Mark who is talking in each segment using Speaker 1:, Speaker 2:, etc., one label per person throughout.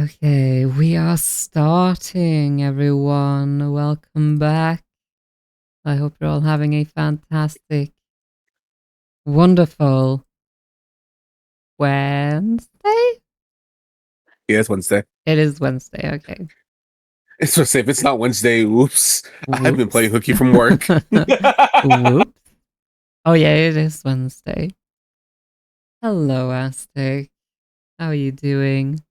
Speaker 1: Okay, we are starting, everyone. Welcome back. I hope you're all having a fantastic, wonderful Wednesday?
Speaker 2: Yeah, it's Wednesday.
Speaker 1: It is Wednesday, okay.
Speaker 2: It's supposed to say if it's not Wednesday, oops. I've been
Speaker 1: Whoops.
Speaker 2: playing hooky from work.
Speaker 1: Whoops. Oh, yeah, it is Wednesday. Hello, Aztec. How are you doing?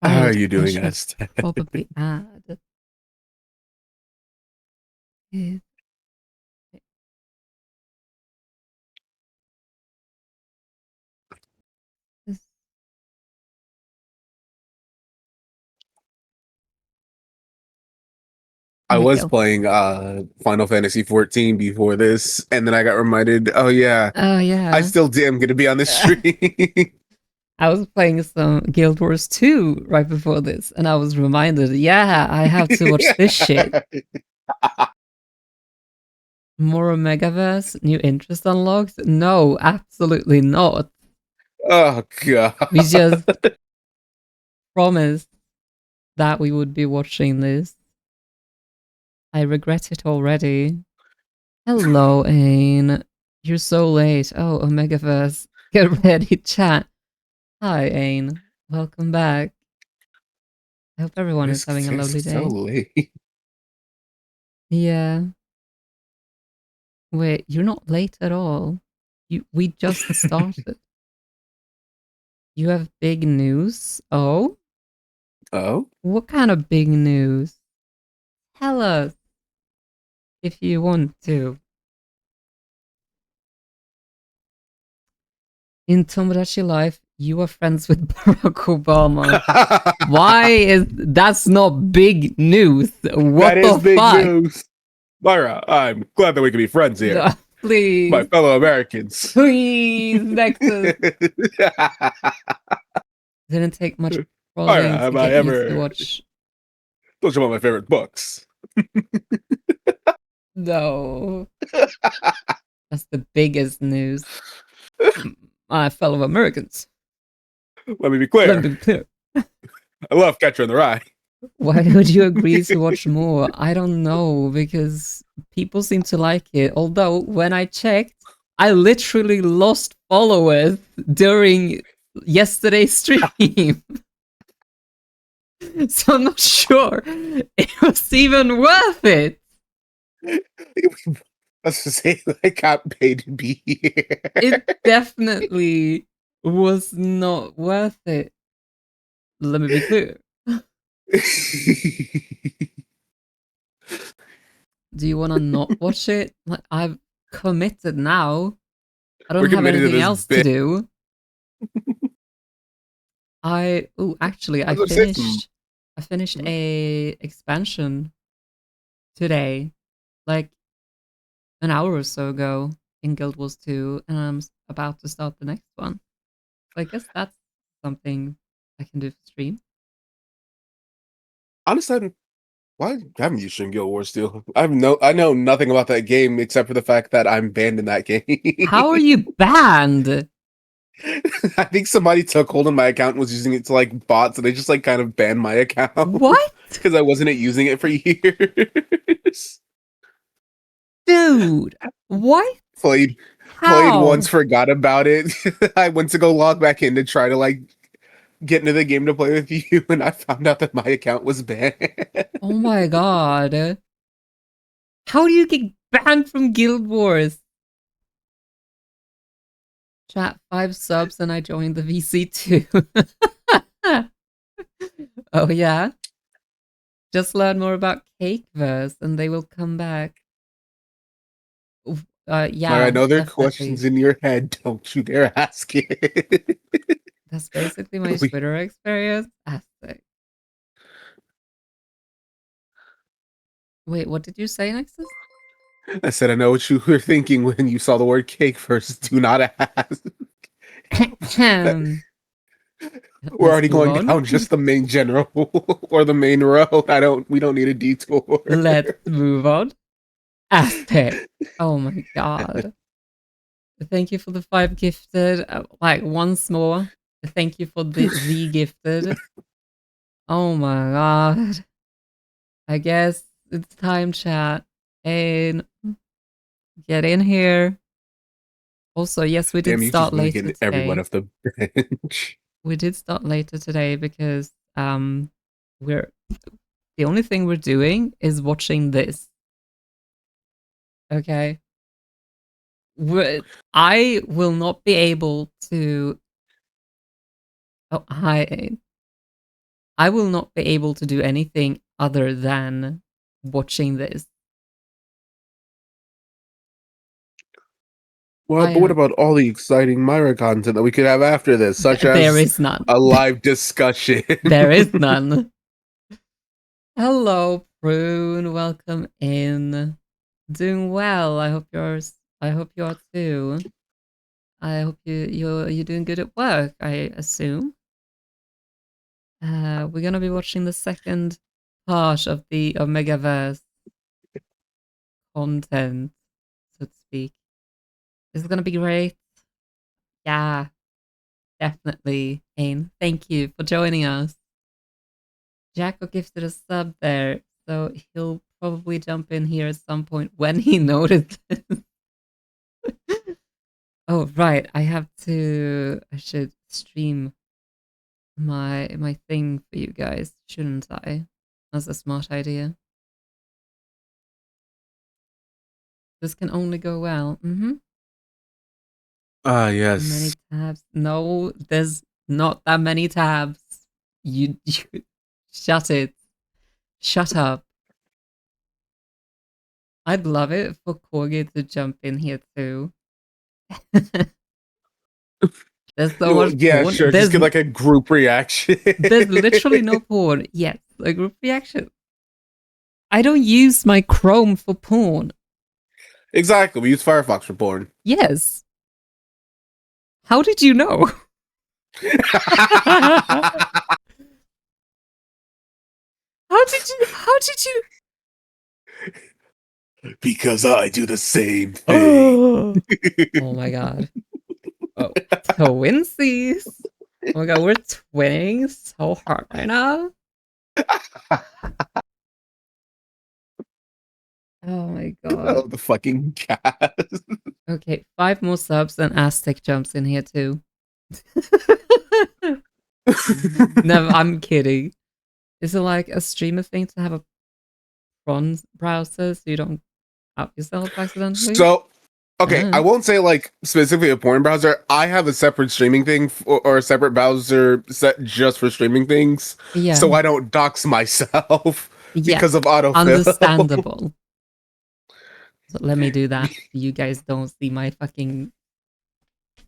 Speaker 2: How are
Speaker 1: Right,
Speaker 2: you
Speaker 1: I
Speaker 2: doing,
Speaker 1: should
Speaker 2: Est?
Speaker 1: probably add it.
Speaker 2: I
Speaker 1: There we
Speaker 2: was
Speaker 1: go.
Speaker 2: playing Final Fantasy 14 before this, and then I got reminded, oh yeah,
Speaker 1: Oh,
Speaker 2: I
Speaker 1: yeah.
Speaker 2: still am gonna be on this stream.
Speaker 1: I was playing some Guild Wars 2 right before this, and I was reminded, yeah, I have to watch this shit. More Omegaverse, new interest unlocked? No, absolutely not.
Speaker 2: Oh god.
Speaker 1: We just promised that we would be watching this. I regret it already. Hello, Ain. You're so late. Oh, Omegaverse. Get ready, chat. Hi, Ain. Welcome back. I hope everyone is
Speaker 2: This
Speaker 1: having a lovely
Speaker 2: is so
Speaker 1: day.
Speaker 2: late.
Speaker 1: Yeah. Wait, you're not late at all. We just started. You have big news? Oh?
Speaker 2: Oh?
Speaker 1: What kind of big news? Tell us if you want to. In Tomodachi Life, you are friends with Barack Obama. Why is that's not big news?
Speaker 2: That
Speaker 1: What
Speaker 2: is
Speaker 1: the
Speaker 2: big
Speaker 1: fuck?
Speaker 2: news. Myra, I'm glad that we can be friends here. My
Speaker 1: Please,
Speaker 2: fellow Americans.
Speaker 1: please, Nexus. Didn't take much
Speaker 2: Myra,
Speaker 1: trolling to
Speaker 2: have I
Speaker 1: get you to
Speaker 2: ever
Speaker 1: watch.
Speaker 2: told you about my favorite books?
Speaker 1: No. That's the biggest news. My fellow Americans,
Speaker 2: Let me be
Speaker 1: let me
Speaker 2: clear.
Speaker 1: be clear.
Speaker 2: I love Catcher in the Rye.
Speaker 1: Why would you agree to watch more? I don't know, because people seem to like it. Although, when I checked, I literally lost followers during yesterday's stream. So I'm not sure it was even worth it.
Speaker 2: Let's just say I got paid to be here.
Speaker 1: It definitely was not worth it. Let me be clear. Do you want to not watch it? Like, I've committed now. I don't
Speaker 2: We're
Speaker 1: have
Speaker 2: committed to
Speaker 1: anything
Speaker 2: this
Speaker 1: else to
Speaker 2: bit.
Speaker 1: do. Actually,
Speaker 2: I
Speaker 1: I
Speaker 2: was gonna say some.
Speaker 1: finished a expansion today, like an hour or so ago in Guild Wars 2, and I'm about to start the next one. So I guess that's something I can do for stream.
Speaker 2: Honestly, why haven't you streamed Guild Wars still? I know nothing about that game except for the fact that I'm banned in that game.
Speaker 1: How are you banned?
Speaker 2: I think somebody took hold of my account and was using it to like bots, and they just like kind of banned my account
Speaker 1: What?
Speaker 2: because I wasn't using it for years.
Speaker 1: Dude, what?
Speaker 2: Played played once,
Speaker 1: How?
Speaker 2: forgot about it. I went to go log back in to try to like get into the game to play with you, and I found out that my account was banned.
Speaker 1: Oh my god. How do you get banned from Guild Wars? Chat 5 subs and I joined the VC too. Oh yeah? Just learn more about Cakeverse and they will come back.
Speaker 2: Myra, I
Speaker 1: Yeah,
Speaker 2: know there are
Speaker 1: definitely.
Speaker 2: questions in your head. Don't you dare ask it.
Speaker 1: That's basically my
Speaker 2: We-
Speaker 1: Twitter experience. Aesthetic. Wait, what did you say, Nexus?
Speaker 2: I said, I know what you were thinking when you saw the word cake first. Do not ask. That, we're
Speaker 1: Let's
Speaker 2: already
Speaker 1: move
Speaker 2: going
Speaker 1: on.
Speaker 2: down just the main general or the main road. We don't need a detour.
Speaker 1: Let's move on. Aztec. Oh my god. Thank you for the 5 gifted. Like, once more. Thank you for the gifted. Oh my god. I guess it's time, chat. And get in here. Also, yes, we did
Speaker 2: Damn, you just
Speaker 1: start later
Speaker 2: making everyone
Speaker 1: today.
Speaker 2: off the bench.
Speaker 1: We did start later today because we're the only thing we're doing is watching this. Okay. I will not be able to. Oh, hi. I will not be able to do anything other than watching this.
Speaker 2: Well,
Speaker 1: I
Speaker 2: but what
Speaker 1: am.
Speaker 2: about all the exciting Myra content that we could have after this, such
Speaker 1: There
Speaker 2: as
Speaker 1: is none.
Speaker 2: a live discussion?
Speaker 1: There is none. Hello, Prune. Welcome in. Doing well. I hope yours. I hope you are too. I hope you're doing good at work. I assume. We're gonna be watching the second part of the Omegaverse content, so to speak. This is gonna be great. Yeah, definitely. Ain, thank you for joining us. Jacko gifted a sub there, so he'll probably jump in here at some point when he noticed. Oh right, I should stream my thing for you guys, shouldn't I? That's a smart idea. This can only go well. Mm-hmm.
Speaker 2: Ah,
Speaker 1: Many
Speaker 2: yes.
Speaker 1: tabs. No, there's not that many tabs. You shut it. Shut up. I'd love it for Corgi to jump in here too. There's so
Speaker 2: Well,
Speaker 1: much
Speaker 2: yeah,
Speaker 1: porn.
Speaker 2: sure. Just get like a group reaction.
Speaker 1: There's literally no porn. Yes, a group reaction. I don't use my Chrome for porn.
Speaker 2: Exactly. We use Firefox for porn.
Speaker 1: Yes. How did you know? How did you
Speaker 2: Because I do the same thing.
Speaker 1: Oh, oh my god. Oh, twinsies. Oh my god, we're twinning so hard right now. Oh my
Speaker 2: Oh,
Speaker 1: god.
Speaker 2: the fucking cat.
Speaker 1: Okay, 5 more subs and Aztec jumps in here too. No, I'm kidding. Is it like a streamer thing to have a prawn browser so you don't out yourself accidentally?
Speaker 2: So, okay, I
Speaker 1: Ah,
Speaker 2: won't say like specifically a porn browser. I have a separate streaming thing or a separate browser set just for streaming things,
Speaker 1: yeah,
Speaker 2: so I don't dox myself
Speaker 1: yeah,
Speaker 2: because of autofill.
Speaker 1: understandable. So let me do that. You guys don't see my fucking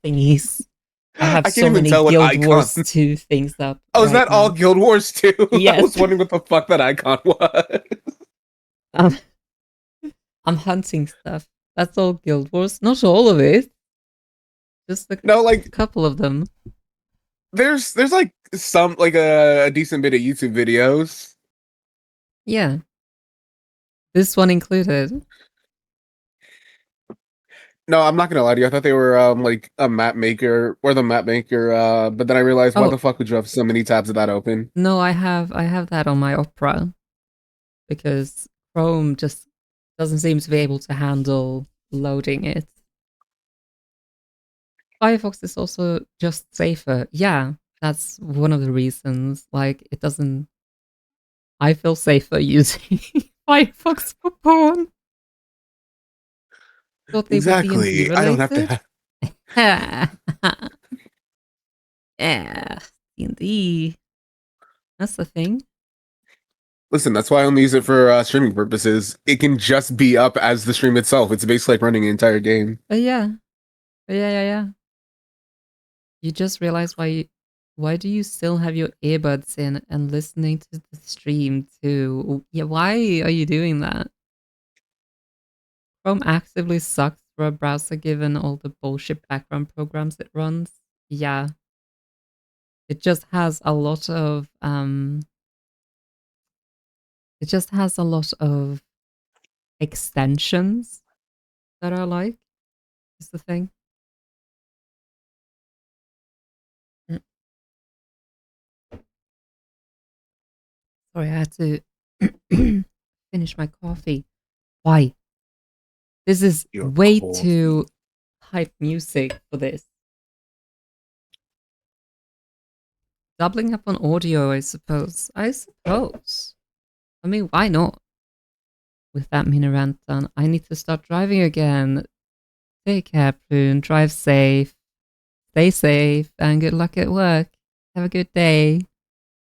Speaker 1: thingies. I have
Speaker 2: I can't
Speaker 1: so
Speaker 2: even
Speaker 1: many
Speaker 2: tell what
Speaker 1: Guild
Speaker 2: icon.
Speaker 1: Wars 2 things up
Speaker 2: Oh, is
Speaker 1: right
Speaker 2: that all
Speaker 1: now.
Speaker 2: Guild Wars 2? I
Speaker 1: Yes.
Speaker 2: was wondering what the fuck that icon was.
Speaker 1: Um, I'm hunting stuff. That's all Guild Wars. Not all of it. Just a
Speaker 2: No, like
Speaker 1: couple of them.
Speaker 2: there's like some like a decent bit of YouTube videos.
Speaker 1: Yeah. This one included.
Speaker 2: No, I'm not gonna lie to you. I thought they were like a map maker or the map maker, but then I realized why
Speaker 1: Oh,
Speaker 2: the fuck would you have so many tabs of that open?
Speaker 1: no, I have that on my Opera because Chrome just doesn't seem to be able to handle loading it. Firefox is also just safer. Yeah, that's one of the reasons. Like, it doesn't. I feel safer using Firefox for porn. Thought they were D&D
Speaker 2: Exactly. I don't have to
Speaker 1: related.
Speaker 2: have.
Speaker 1: Yeah, D&D. That's the thing.
Speaker 2: Listen, that's why I only use it for streaming purposes. It can just be up as the stream itself. It's basically like running an entire game.
Speaker 1: But yeah, yeah. You just realize why do you still have your earbuds in and listening to the stream too? Yeah, why are you doing that? Chrome actively sucks for a browser given all the bullshit background programs it runs. Yeah. It just has a lot of it just has a lot of extensions that are like is the thing. Sorry, I had to finish my coffee. Why? This is
Speaker 2: Your
Speaker 1: way
Speaker 2: coffee.
Speaker 1: too hype music for this. Doubling up on audio, I suppose. I suppose. I mean, why not? With that mini rant done, I need to start driving again. Take care, Prune. Drive safe. Stay safe. And good luck at work. Have a good day.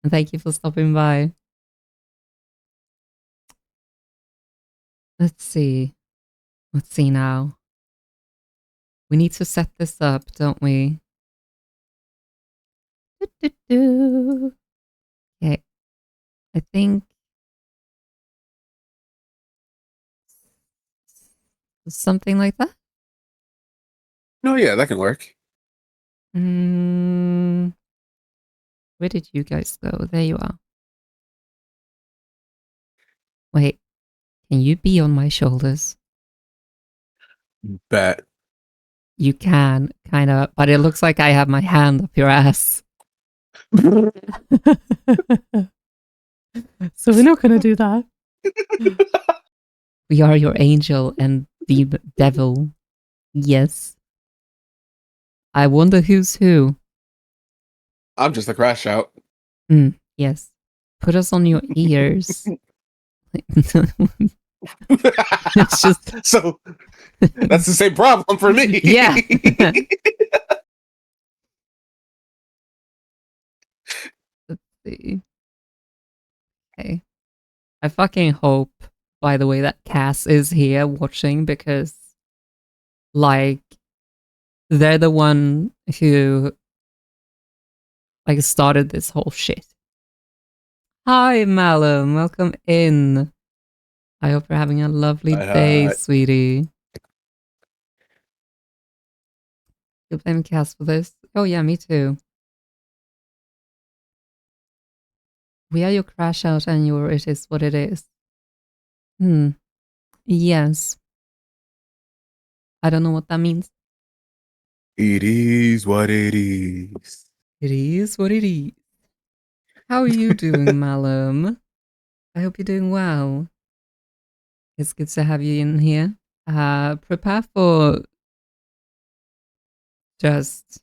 Speaker 1: And thank you for stopping by. Let's see. Let's see now. We need to set this up, don't we? Okay. I think something like that.
Speaker 2: No, yeah, that can work.
Speaker 1: Where did you guys go? There you are. Wait, can you be on my shoulders?
Speaker 2: Bet.
Speaker 1: You can, kind of, but it looks like I have my hand up your ass. So we're not gonna do that. We are your angel and the devil. Yes. I wonder who's who.
Speaker 2: I'm just a crash out.
Speaker 1: Yes. Put us on your ears. It's just
Speaker 2: So that's the same problem for me.
Speaker 1: Yeah. Let's see. Okay. I fucking hope, by the way, that Cass is here watching because, like, they're the one who, like, started this whole shit. Hi, Malum. Welcome in. I hope you're having a lovely day, sweetie. You blame Cass for this? Oh, yeah, me too. We are your crash out and your it is what it is. Yes. I don't know what that means.
Speaker 2: It is what it is.
Speaker 1: It is what it is. How are you doing, Malum? I hope you're doing well. It's good to have you in here. Prepare for just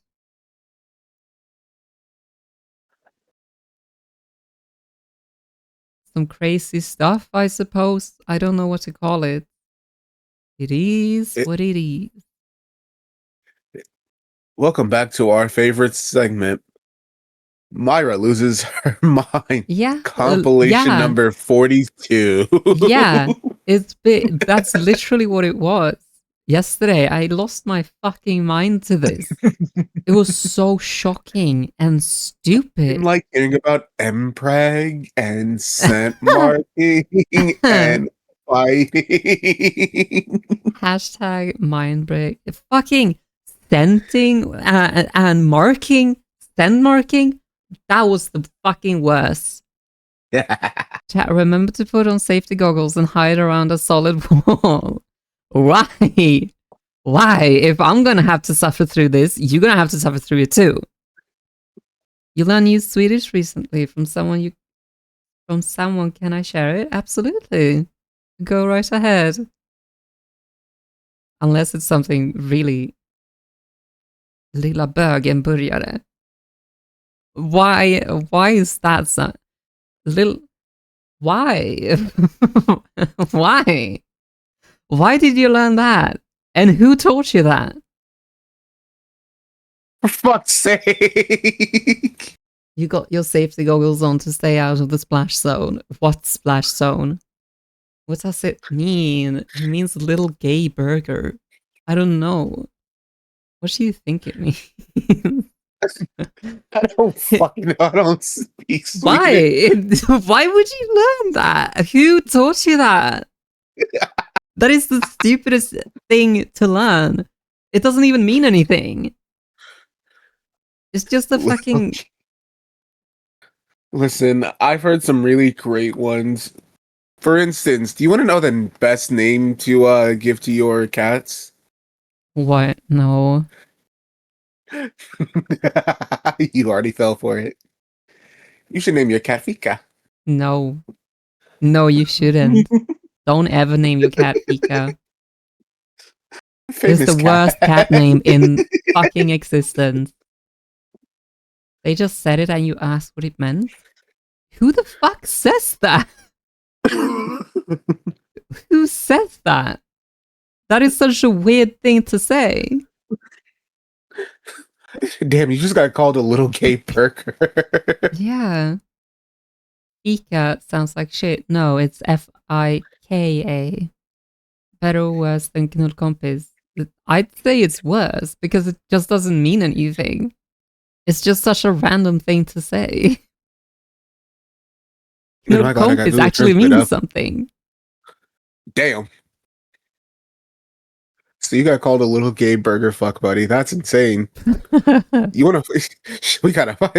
Speaker 1: some crazy stuff, I suppose. I don't know what to call it. It is what it is.
Speaker 2: Welcome back to our favorite segment. Myra loses her mind.
Speaker 1: Yeah.
Speaker 2: Compilation number 42.
Speaker 1: Yeah. That's literally what it was. Yesterday, I lost my fucking mind to this. It was so shocking and stupid.
Speaker 2: I'm like hearing about MPreg and scent marking and fighting.
Speaker 1: Hashtag mind break. Fucking scenting and marking. Scent marking. That was the fucking worst. Chat, remember to put on safety goggles and hide around a solid wall. Why? Why? If I'm gonna have to suffer through this, you're gonna have to suffer through it too. You learned new Swedish recently from someone. Can I share it? Absolutely. Go right ahead. Unless it's something really lilla bögen började. Why is that so little? Why? Why? Why did you learn that? And who taught you that?
Speaker 2: For fuck's sake.
Speaker 1: You got your safety goggles on to stay out of the splash zone. What splash zone? What does it mean? It means little gay burger. I don't know. What do you think it means?
Speaker 2: I don't fucking know. I don't speak Swedish.
Speaker 1: Why? Why would you learn that? Who taught you that? That is the stupidest thing to learn. It doesn't even mean anything. It's just a fucking...
Speaker 2: Listen, I've heard some really great ones. For instance, do you want to know the best name to give to your cats?
Speaker 1: What? No.
Speaker 2: You already fell for it. You should name your cat Fika.
Speaker 1: No. No, you shouldn't. Don't ever name your cat Fika. It's the
Speaker 2: Famous
Speaker 1: worst
Speaker 2: cat.
Speaker 1: cat name in fucking existence. They just said it and you asked what it meant? Who the fuck says that? Who says that? That is such a weird thing to say.
Speaker 2: Damn, you just got called a little gay burger.
Speaker 1: Yeah. Fika sounds like shit. No, it's Fika. Better or worse than knullkompis? I'd say it's worse because it just doesn't mean anything. It's just such a random thing to say.
Speaker 2: Oh my god, I got
Speaker 1: Knullkompis
Speaker 2: Google
Speaker 1: actually
Speaker 2: Translate
Speaker 1: means
Speaker 2: up.
Speaker 1: something.
Speaker 2: Damn. So you got called a little gay burger fuck buddy. That's insane. You wanna we gotta fight.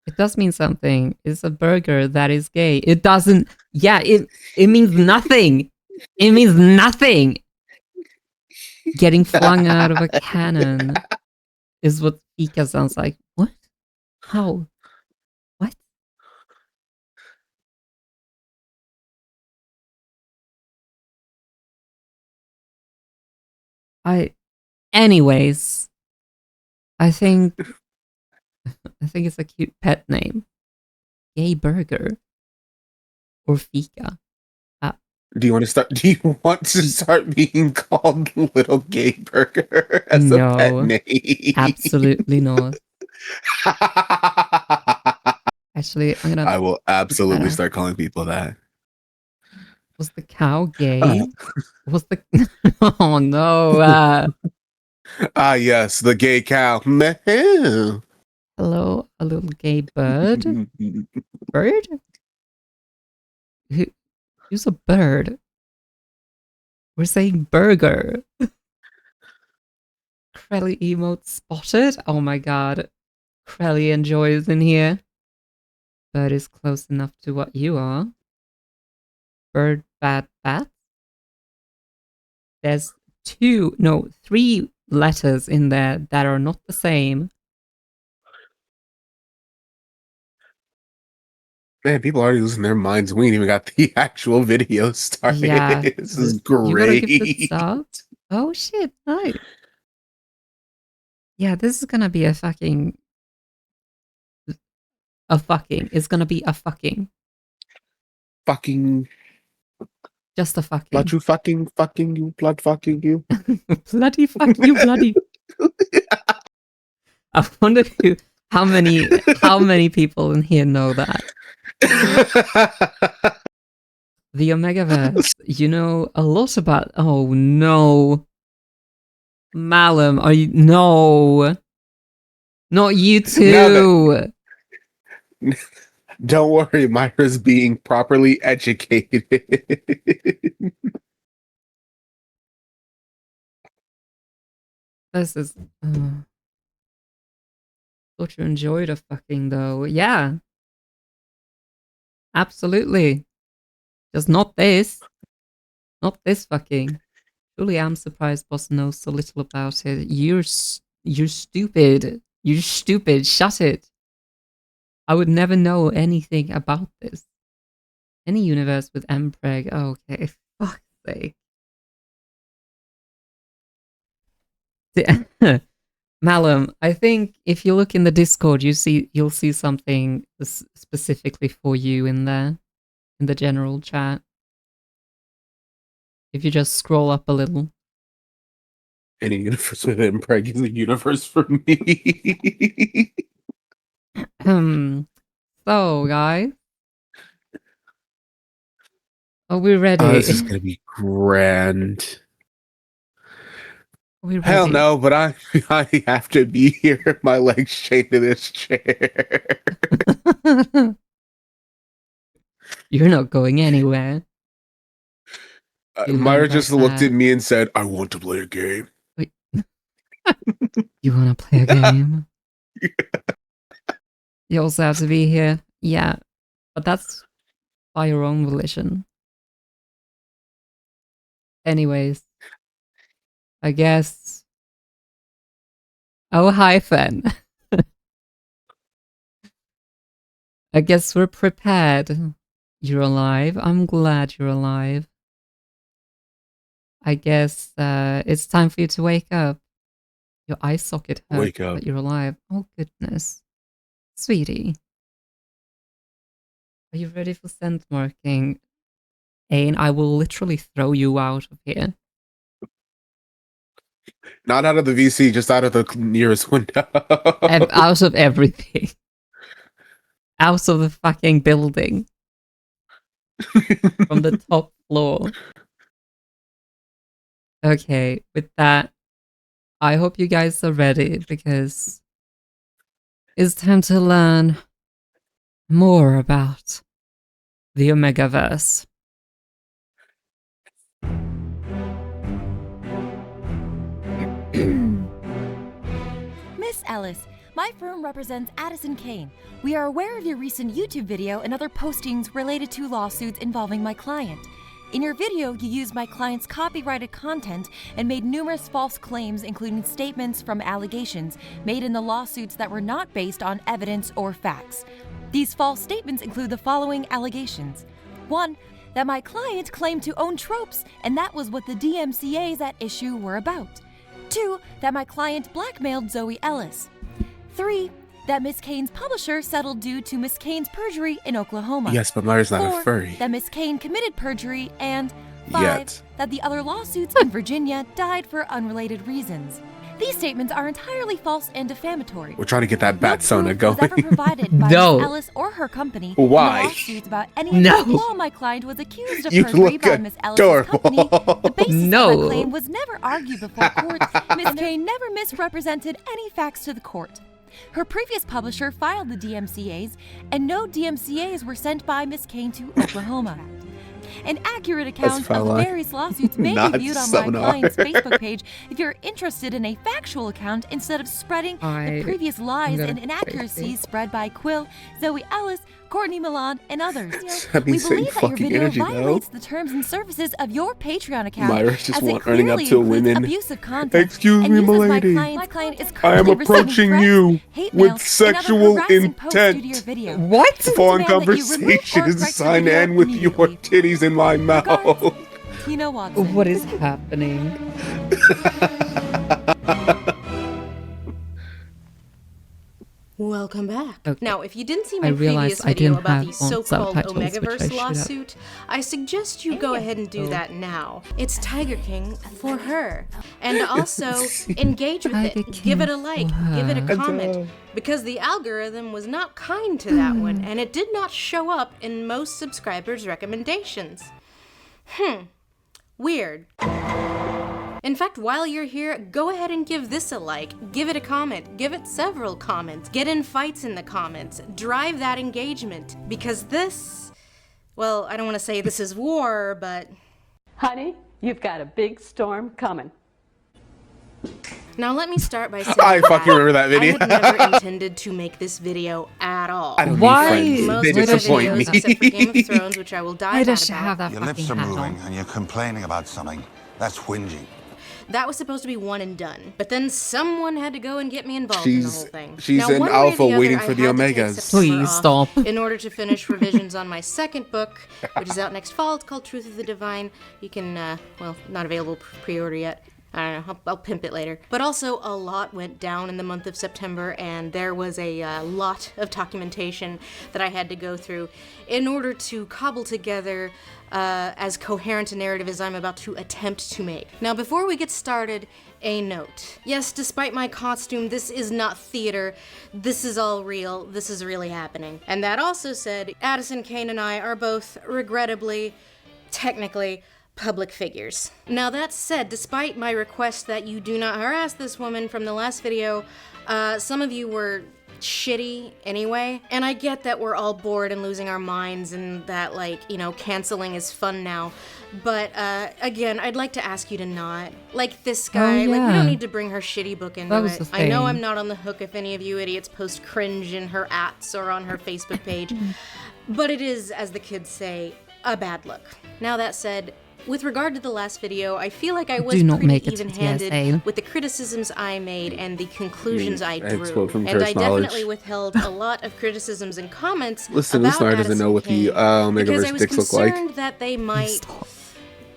Speaker 1: It does mean something. It's a burger that is gay. It doesn't. Yeah, it means nothing. It means nothing. Getting flung out of a cannon is what Fika sounds like. What? How? What? I. Anyways, I think it's a cute pet name. Gay burger or Fika. Uh,
Speaker 2: Do you want to start? Do you want to start being called Little Gay Burger as a pet
Speaker 1: no,
Speaker 2: name?
Speaker 1: absolutely not. Actually, I'm gonna
Speaker 2: I will
Speaker 1: look that
Speaker 2: absolutely
Speaker 1: up.
Speaker 2: start calling people that.
Speaker 1: Was the cow
Speaker 2: Uh,
Speaker 1: gay? Was the oh no?
Speaker 2: yes, the gay cow. Meh.
Speaker 1: Hello, a little gay bird. Bird? Who, who's a bird? We're saying burger. Crelly emote spotted. Oh my god, Crelly enjoys in here. Bird is close enough to what you are. Bird, bad, bat. There's three letters in there that are not the same.
Speaker 2: Man, people are already losing their minds. We ain't even got the actual video
Speaker 1: Yeah,
Speaker 2: started. This is
Speaker 1: you got a gifted
Speaker 2: great.
Speaker 1: sub. Oh shit, nice. Yeah, this is gonna be a fucking. It's gonna be a fucking.
Speaker 2: Fucking
Speaker 1: Just a
Speaker 2: blood
Speaker 1: fucking.
Speaker 2: you fucking you blood fucking you.
Speaker 1: Bloody fuck you, bloody. I wonder how many people in here know that. The Omegaverse, you know a lot about. Oh no. Malum, are you. No. Not you
Speaker 2: Now that
Speaker 1: too.
Speaker 2: don't worry, Myra's being properly educated.
Speaker 1: This is. Thought you enjoyed a fucking though. Yeah, absolutely. Just not this. Not this fucking. Truly, I'm surprised Boss knows so little about it. You're stupid. You're stupid. Shut it. I would never know anything about this. Any universe with Mpreg. Okay, fuck's sake. Malum, I think if you look in the Discord, you'll see something specifically for you in there in the general chat. If you just scroll up a little.
Speaker 2: Any universe with Impreg is a universe for me.
Speaker 1: So, guys, are we
Speaker 2: This is
Speaker 1: ready?
Speaker 2: gonna be grand.
Speaker 1: Are we
Speaker 2: Hell
Speaker 1: ready?
Speaker 2: no, but I have to be here. My legs chained to this chair.
Speaker 1: You're not going anywhere. You know
Speaker 2: Myra
Speaker 1: about
Speaker 2: just looked at
Speaker 1: that.
Speaker 2: me and said, "I want to play a game."
Speaker 1: Wait, you want to play a game? You also have to be here. Yeah, but that's by your own volition. Anyways, I guess. Oh, hi, Fen. I guess we're prepared. You're alive. I'm glad you're alive. I guess it's time for you to wake up. Your eye socket hurts,
Speaker 2: Wake up.
Speaker 1: but you're alive. Oh, goodness. Sweetie. Are you ready for scent marking? Ain, I will literally throw you out of here.
Speaker 2: Not out of the VC, just out of the nearest window.
Speaker 1: Out of everything. Out of the fucking building. From the top floor. Okay, with that, I hope you guys are ready because it's time to learn more about the Omegaverse.
Speaker 3: Miss Ellis, my firm represents Addison Kane. We are aware of your recent YouTube video and other postings related to lawsuits involving my client. In your video, you used my client's copyrighted content and made numerous false claims, including statements from allegations made in the lawsuits that were not based on evidence or facts. These false statements include the following allegations. 1. That my client claimed to own tropes, and that was what the DMCAs at issue were about. 2. That my client blackmailed Zoe Ellis. 3. That Miss Kane's publisher settled due to Miss Kane's perjury in Oklahoma.
Speaker 2: Yes, but Myra's not
Speaker 3: 4.
Speaker 2: a furry.
Speaker 3: That Miss Kane committed perjury. And 5.
Speaker 2: Yet.
Speaker 3: That the other lawsuits in Virginia died for unrelated reasons. These statements are entirely false and defamatory.
Speaker 2: We're trying to get that bat
Speaker 3: No
Speaker 2: sona
Speaker 3: proof
Speaker 2: going.
Speaker 3: was ever provided by
Speaker 1: No.
Speaker 3: Miss Ellis or her company
Speaker 2: Why?
Speaker 3: in the lawsuits about any
Speaker 1: No.
Speaker 3: of the law my client was accused of
Speaker 2: You
Speaker 3: perjury
Speaker 2: look
Speaker 3: by Miss Ellis' company.
Speaker 2: adorable.
Speaker 3: The basis
Speaker 1: No.
Speaker 3: of my claim was never argued before court. Miss Kane never misrepresented any facts to the court. Her previous publisher filed the DMCAs, and no DMCAs were sent by Miss Kane to Oklahoma. An accurate account of the
Speaker 2: fine.
Speaker 3: various lawsuits may
Speaker 2: Not
Speaker 3: be viewed on my
Speaker 2: sonar.
Speaker 3: client's Facebook page if you're interested in a factual account instead of spreading the previous lies
Speaker 1: gonna
Speaker 3: and
Speaker 1: crazy.
Speaker 3: inaccuracies spread by Quill, Zoe Ellis, Courtney Milan, and others.
Speaker 2: That
Speaker 3: We
Speaker 2: means saying
Speaker 3: believe that your
Speaker 2: fucking
Speaker 3: video
Speaker 2: energy,
Speaker 3: violates
Speaker 2: though.
Speaker 3: the terms and services of your Patreon account,
Speaker 2: Myra's just
Speaker 3: as it
Speaker 2: running up
Speaker 3: clearly
Speaker 2: to
Speaker 3: includes
Speaker 2: women.
Speaker 3: abusive content.
Speaker 2: Excuse
Speaker 3: and
Speaker 2: me,
Speaker 3: uses
Speaker 2: milady.
Speaker 3: My client is
Speaker 2: I am
Speaker 3: currently receiving
Speaker 2: approaching
Speaker 3: threats,
Speaker 2: you
Speaker 3: hate
Speaker 2: with
Speaker 3: mail, and other
Speaker 2: sexual
Speaker 3: harassing posts due to your
Speaker 2: intent.
Speaker 3: video.
Speaker 1: What?
Speaker 2: Foreign
Speaker 3: demand that you remove or
Speaker 2: conversation is
Speaker 3: correct the
Speaker 2: signed
Speaker 3: video
Speaker 2: and with your
Speaker 3: immediately.
Speaker 2: titties in my mouth.
Speaker 3: Tina Watson.
Speaker 1: What is happening?
Speaker 4: Welcome back.
Speaker 1: Okay.
Speaker 4: Now, if you didn't see
Speaker 1: I
Speaker 4: my
Speaker 1: realized
Speaker 4: previous
Speaker 1: I
Speaker 4: video
Speaker 1: didn't
Speaker 4: about
Speaker 1: have
Speaker 4: the
Speaker 1: on
Speaker 4: so-called
Speaker 1: subtitles, which I should
Speaker 4: Omegaverse
Speaker 1: have.
Speaker 4: lawsuit, I suggest you go ahead and do that now. It's Tiger King for her. And also, engage with
Speaker 1: Tiger
Speaker 4: it. Give it a
Speaker 1: King
Speaker 4: like.
Speaker 1: for
Speaker 4: Give it a
Speaker 1: her.
Speaker 4: comment. Because the algorithm was not kind to that one, and it did not show up in most subscribers' recommendations. Weird. In fact, while you're here, go ahead and give this a like, give it a comment, give it several comments, get in fights in the comments, drive that engagement, because this, well, I don't want to say this is war, but...
Speaker 5: Honey, you've got a big storm coming.
Speaker 4: Now let me start by saying
Speaker 2: I fucking remember that video.
Speaker 4: I had never intended to make this video at all.
Speaker 2: I don't
Speaker 1: Why?
Speaker 2: need friends.
Speaker 4: Most
Speaker 2: They
Speaker 4: of my
Speaker 2: disappoint
Speaker 4: videos,
Speaker 2: me.
Speaker 4: except for Game of Thrones, which I will
Speaker 1: Why
Speaker 4: dive
Speaker 1: does
Speaker 4: at
Speaker 1: she
Speaker 4: about,
Speaker 1: have that
Speaker 6: Your
Speaker 1: fucking
Speaker 6: lips are
Speaker 1: hat
Speaker 6: moving
Speaker 1: on?
Speaker 6: and you're complaining about something. That's whinging.
Speaker 4: that was supposed to be one and done. But then someone had to go and get me involved in the whole
Speaker 2: She's
Speaker 4: thing.
Speaker 2: she's
Speaker 4: Now,
Speaker 2: an
Speaker 4: one way or
Speaker 2: alpha
Speaker 4: the other,
Speaker 2: waiting
Speaker 4: I
Speaker 2: for the
Speaker 4: had to take
Speaker 2: Omegas.
Speaker 4: September
Speaker 1: Please
Speaker 4: off
Speaker 1: stop.
Speaker 4: in order to finish revisions on my second book, which is out next fall. It's called Truth of the Divine. You can, well, not available pre-order yet. I don't know, I'll pimp it later. But also, a lot went down in the month of September, and there was a lot of documentation that I had to go through in order to cobble together as coherent a narrative as I'm about to attempt to make. Now, before we get started, a note. Yes, despite my costume, this is not theater. This is all real. This is really happening. And that also said, Addison Kane and I are both, regrettably, technically, public figures. Now that said, despite my request that you do not harass this woman from the last video, some of you were shitty anyway, and I get that we're all bored and losing our minds and that, like, you know, canceling is fun now, but again, I'd like to ask you to not. Like this guy, like, we
Speaker 1: yeah.
Speaker 4: don't need to bring her shitty book into
Speaker 1: That was
Speaker 4: it.
Speaker 1: the
Speaker 4: I know
Speaker 1: thing.
Speaker 4: I'm not on the hook if any of you idiots post cringe in her ats or on her Facebook page, but it is, as the kids say, a bad look. Now that said, With regard to the last video, I feel like I was
Speaker 1: Do not
Speaker 4: pretty
Speaker 1: make it to
Speaker 4: even-handed
Speaker 1: TSA.
Speaker 4: with the criticisms I made and the conclusions I
Speaker 2: I
Speaker 4: drew.
Speaker 2: spoke from
Speaker 4: And I
Speaker 2: first knowledge.
Speaker 4: definitely withheld a lot of criticisms and comments
Speaker 2: Listen,
Speaker 4: about
Speaker 2: this Nard doesn't know what the
Speaker 4: Addison Kane because I
Speaker 2: Omegaverse
Speaker 4: was
Speaker 2: dicks look like.
Speaker 4: concerned that they might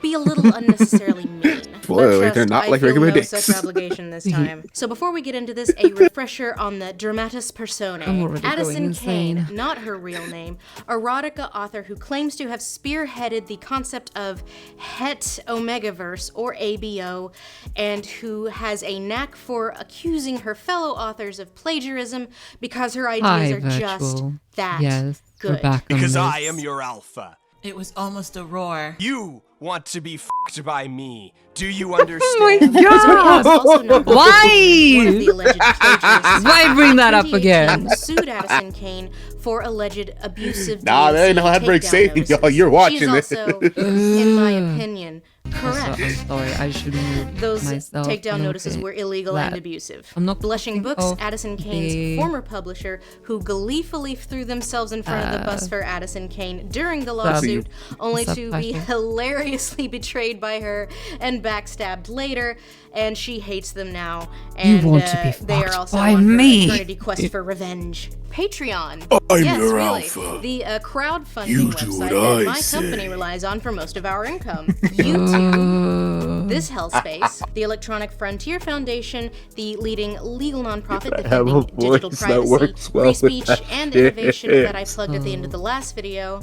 Speaker 4: be a little unnecessarily mean.
Speaker 2: Spoiler,
Speaker 4: But
Speaker 2: they're
Speaker 4: trust,
Speaker 2: not
Speaker 4: I
Speaker 2: like
Speaker 4: feel
Speaker 2: regular
Speaker 4: no
Speaker 2: dicks.
Speaker 4: such obligation this time. So before we get into this, a refresher on the dramatis personae.
Speaker 1: I'm already going
Speaker 4: Addison
Speaker 1: insane.
Speaker 4: Kane, not her real name, erotica author who claims to have spearheaded the concept of het Omegaverse, or ABO, and who has a knack for accusing her fellow authors of plagiarism because her ideas
Speaker 1: Hi,
Speaker 4: are just
Speaker 1: virtual.
Speaker 4: that
Speaker 1: Yes, we're
Speaker 4: good.
Speaker 1: back on
Speaker 7: Because I
Speaker 1: this.
Speaker 7: am your alpha.
Speaker 8: It was almost a roar.
Speaker 7: You want to be f***ed by me. Do you understand?
Speaker 1: Oh my
Speaker 4: Zoe is also
Speaker 1: god!
Speaker 4: known as one of
Speaker 1: Why?
Speaker 4: the alleged plagiarists.
Speaker 1: Why bring that up
Speaker 4: 2018
Speaker 1: again?
Speaker 4: Sued Addison Kane for alleged abusive
Speaker 2: Nah, there ain't no
Speaker 4: DNC
Speaker 2: handbrake
Speaker 4: takedown
Speaker 2: saving,
Speaker 4: notices.
Speaker 2: y'all. You're watching
Speaker 4: She's
Speaker 2: this.
Speaker 4: also, in my opinion,
Speaker 1: Also,
Speaker 4: correct.
Speaker 1: I'm sorry, I should move
Speaker 4: Those
Speaker 1: myself.
Speaker 4: takedown notices
Speaker 1: Okay.
Speaker 4: were illegal
Speaker 1: that.
Speaker 4: and abusive.
Speaker 1: I'm not
Speaker 4: Blushing
Speaker 1: thinking
Speaker 4: Books,
Speaker 1: of
Speaker 4: Addison Kane's
Speaker 1: the-
Speaker 4: former publisher, who gleefully threw themselves in front of the bus for Addison Kane during the lawsuit, only to be
Speaker 1: Subtitle.
Speaker 4: hilariously betrayed by her and backstabbed later, and she hates them now. And
Speaker 1: want to be
Speaker 4: they are
Speaker 1: fucked
Speaker 4: also
Speaker 1: by
Speaker 4: on her
Speaker 1: me.
Speaker 4: eternity quest for revenge. Patreon.
Speaker 2: I'm
Speaker 4: yes,
Speaker 2: your
Speaker 4: really.
Speaker 2: alpha.
Speaker 4: The crowdfunding
Speaker 2: You do
Speaker 4: website
Speaker 2: what
Speaker 4: that
Speaker 2: I
Speaker 4: my
Speaker 2: say.
Speaker 4: company relies on for most of our income. YouTube.
Speaker 1: Uh,
Speaker 4: This hellspace, the Electronic Frontier Foundation, the leading legal nonprofit
Speaker 2: I have
Speaker 4: defending
Speaker 2: a
Speaker 4: digital
Speaker 2: voice that
Speaker 4: privacy,
Speaker 2: works well
Speaker 4: free
Speaker 2: with
Speaker 4: speech,
Speaker 2: that
Speaker 4: and
Speaker 2: shit.
Speaker 4: innovation that I plugged at the end of the last video,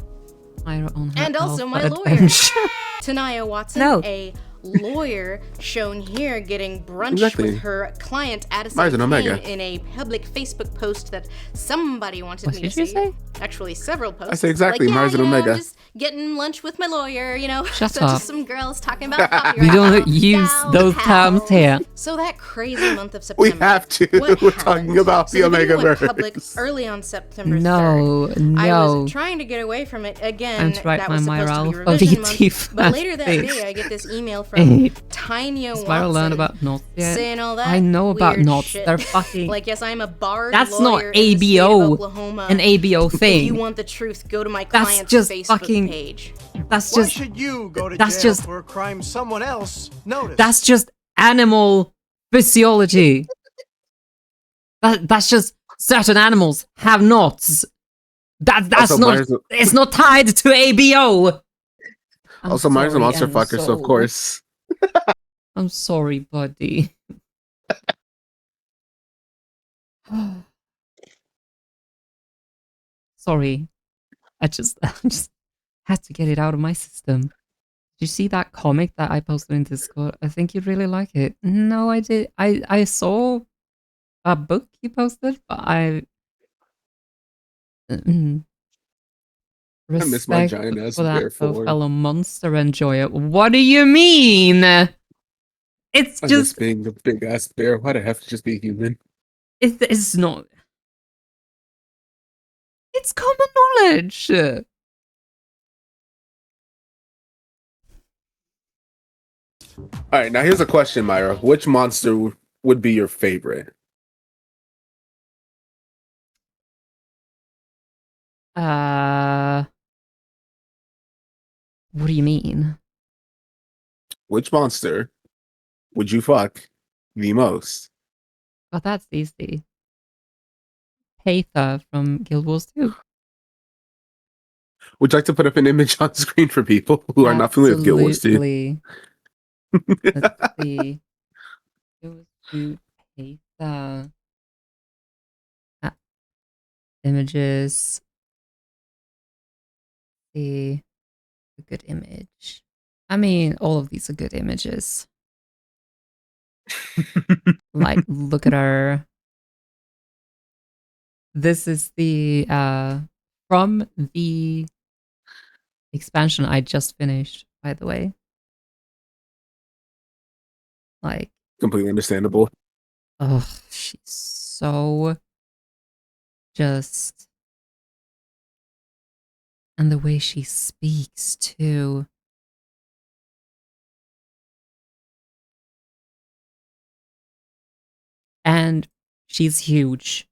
Speaker 1: my own
Speaker 4: and also my
Speaker 1: alpha
Speaker 4: lawyer,
Speaker 1: adventure.
Speaker 4: Tanaya Watson,
Speaker 1: No.
Speaker 4: a lawyer shown here getting brunch
Speaker 2: Exactly.
Speaker 4: with her client Addison
Speaker 2: Mars and
Speaker 4: Kane
Speaker 2: Omega.
Speaker 4: in a public Facebook post that somebody wanted
Speaker 1: What
Speaker 4: me to
Speaker 1: did you
Speaker 4: see.
Speaker 1: say?
Speaker 4: Actually, several posts.
Speaker 2: I said exactly,
Speaker 4: like,
Speaker 2: Mars and
Speaker 4: you know,
Speaker 2: Omega.
Speaker 4: Just getting lunch with my lawyer, you know.
Speaker 1: Shut
Speaker 4: so
Speaker 1: up.
Speaker 4: Just some girls talking about copyright.
Speaker 1: We don't
Speaker 4: law.
Speaker 1: use
Speaker 4: Gal
Speaker 1: those terms
Speaker 4: pals.
Speaker 1: here.
Speaker 4: So that crazy month of
Speaker 2: We
Speaker 4: September.
Speaker 2: have to.
Speaker 4: What
Speaker 2: We're
Speaker 4: happened?
Speaker 2: talking about
Speaker 4: So
Speaker 2: the
Speaker 4: video went
Speaker 2: Omegaverse.
Speaker 4: public early on September 3rd.
Speaker 1: No,
Speaker 4: I
Speaker 1: no.
Speaker 4: was trying to get away from it again.
Speaker 1: I'm to write
Speaker 4: that
Speaker 1: my
Speaker 4: was
Speaker 1: Myra
Speaker 4: supposed to be
Speaker 1: Alpha
Speaker 4: revision
Speaker 1: VT
Speaker 4: month. But later that
Speaker 1: fast
Speaker 4: day, I get this email from
Speaker 1: Hey,
Speaker 4: Tanya
Speaker 1: Does Myra learn
Speaker 4: Watson
Speaker 1: about knots yet?
Speaker 4: saying all that
Speaker 1: I know about
Speaker 4: weird
Speaker 1: knots.
Speaker 4: shit.
Speaker 1: They're fucking...
Speaker 4: Like, yes, I'm a barred
Speaker 1: That's not
Speaker 4: lawyer in the state of
Speaker 1: ABO.
Speaker 4: Oklahoma.
Speaker 1: An ABO
Speaker 4: If you
Speaker 1: thing.
Speaker 4: want the truth, go to my
Speaker 1: That's
Speaker 4: client's
Speaker 1: just
Speaker 4: Facebook
Speaker 1: fucking-
Speaker 4: page.
Speaker 1: That's
Speaker 9: Why
Speaker 1: just...
Speaker 9: should you go to
Speaker 1: that's
Speaker 9: jail
Speaker 1: just-
Speaker 9: for a crime someone else noticed?
Speaker 1: That's just animal physiology. That's just certain animals have knots. That's
Speaker 2: Also,
Speaker 1: not...
Speaker 2: Myers-
Speaker 1: It's not tied to ABO. I'm
Speaker 2: Also, Myers a
Speaker 1: sorry,
Speaker 2: monster
Speaker 1: I'm
Speaker 2: fucker, so of
Speaker 1: so-
Speaker 2: course.
Speaker 1: I'm sorry, buddy. Sorry. I just had to get it out of my system. Did you see that comic that I posted in Discord? I think you'd really like it. No, I did. I saw a book you posted, but I
Speaker 2: miss my
Speaker 1: respect
Speaker 2: giant ass
Speaker 1: for
Speaker 2: bear
Speaker 1: that, so
Speaker 2: form.
Speaker 1: fellow monster enjoyer. What do you mean? It's
Speaker 2: I
Speaker 1: just
Speaker 2: miss being a big ass bear. Why'd I have to just be human?
Speaker 1: it's not. It's common knowledge.
Speaker 2: All right, now here's a question, Myra. Which monster would be your favorite?
Speaker 1: What do you mean?
Speaker 2: Which monster would you fuck the most?
Speaker 1: Oh, that's easy. Patha from Guild Wars 2.
Speaker 2: Would you like to put up an image on screen for people who are not familiar with Guild Wars 2?
Speaker 1: Absolutely. Let's see. Guild Wars 2 Patha. Images. See. A good image. I mean, all of these are good images. Like, look at her. This is the from the expansion I just finished, by the way. Like,
Speaker 2: Completely understandable.
Speaker 1: oh, she's so just, and the way she speaks too. And she's huge.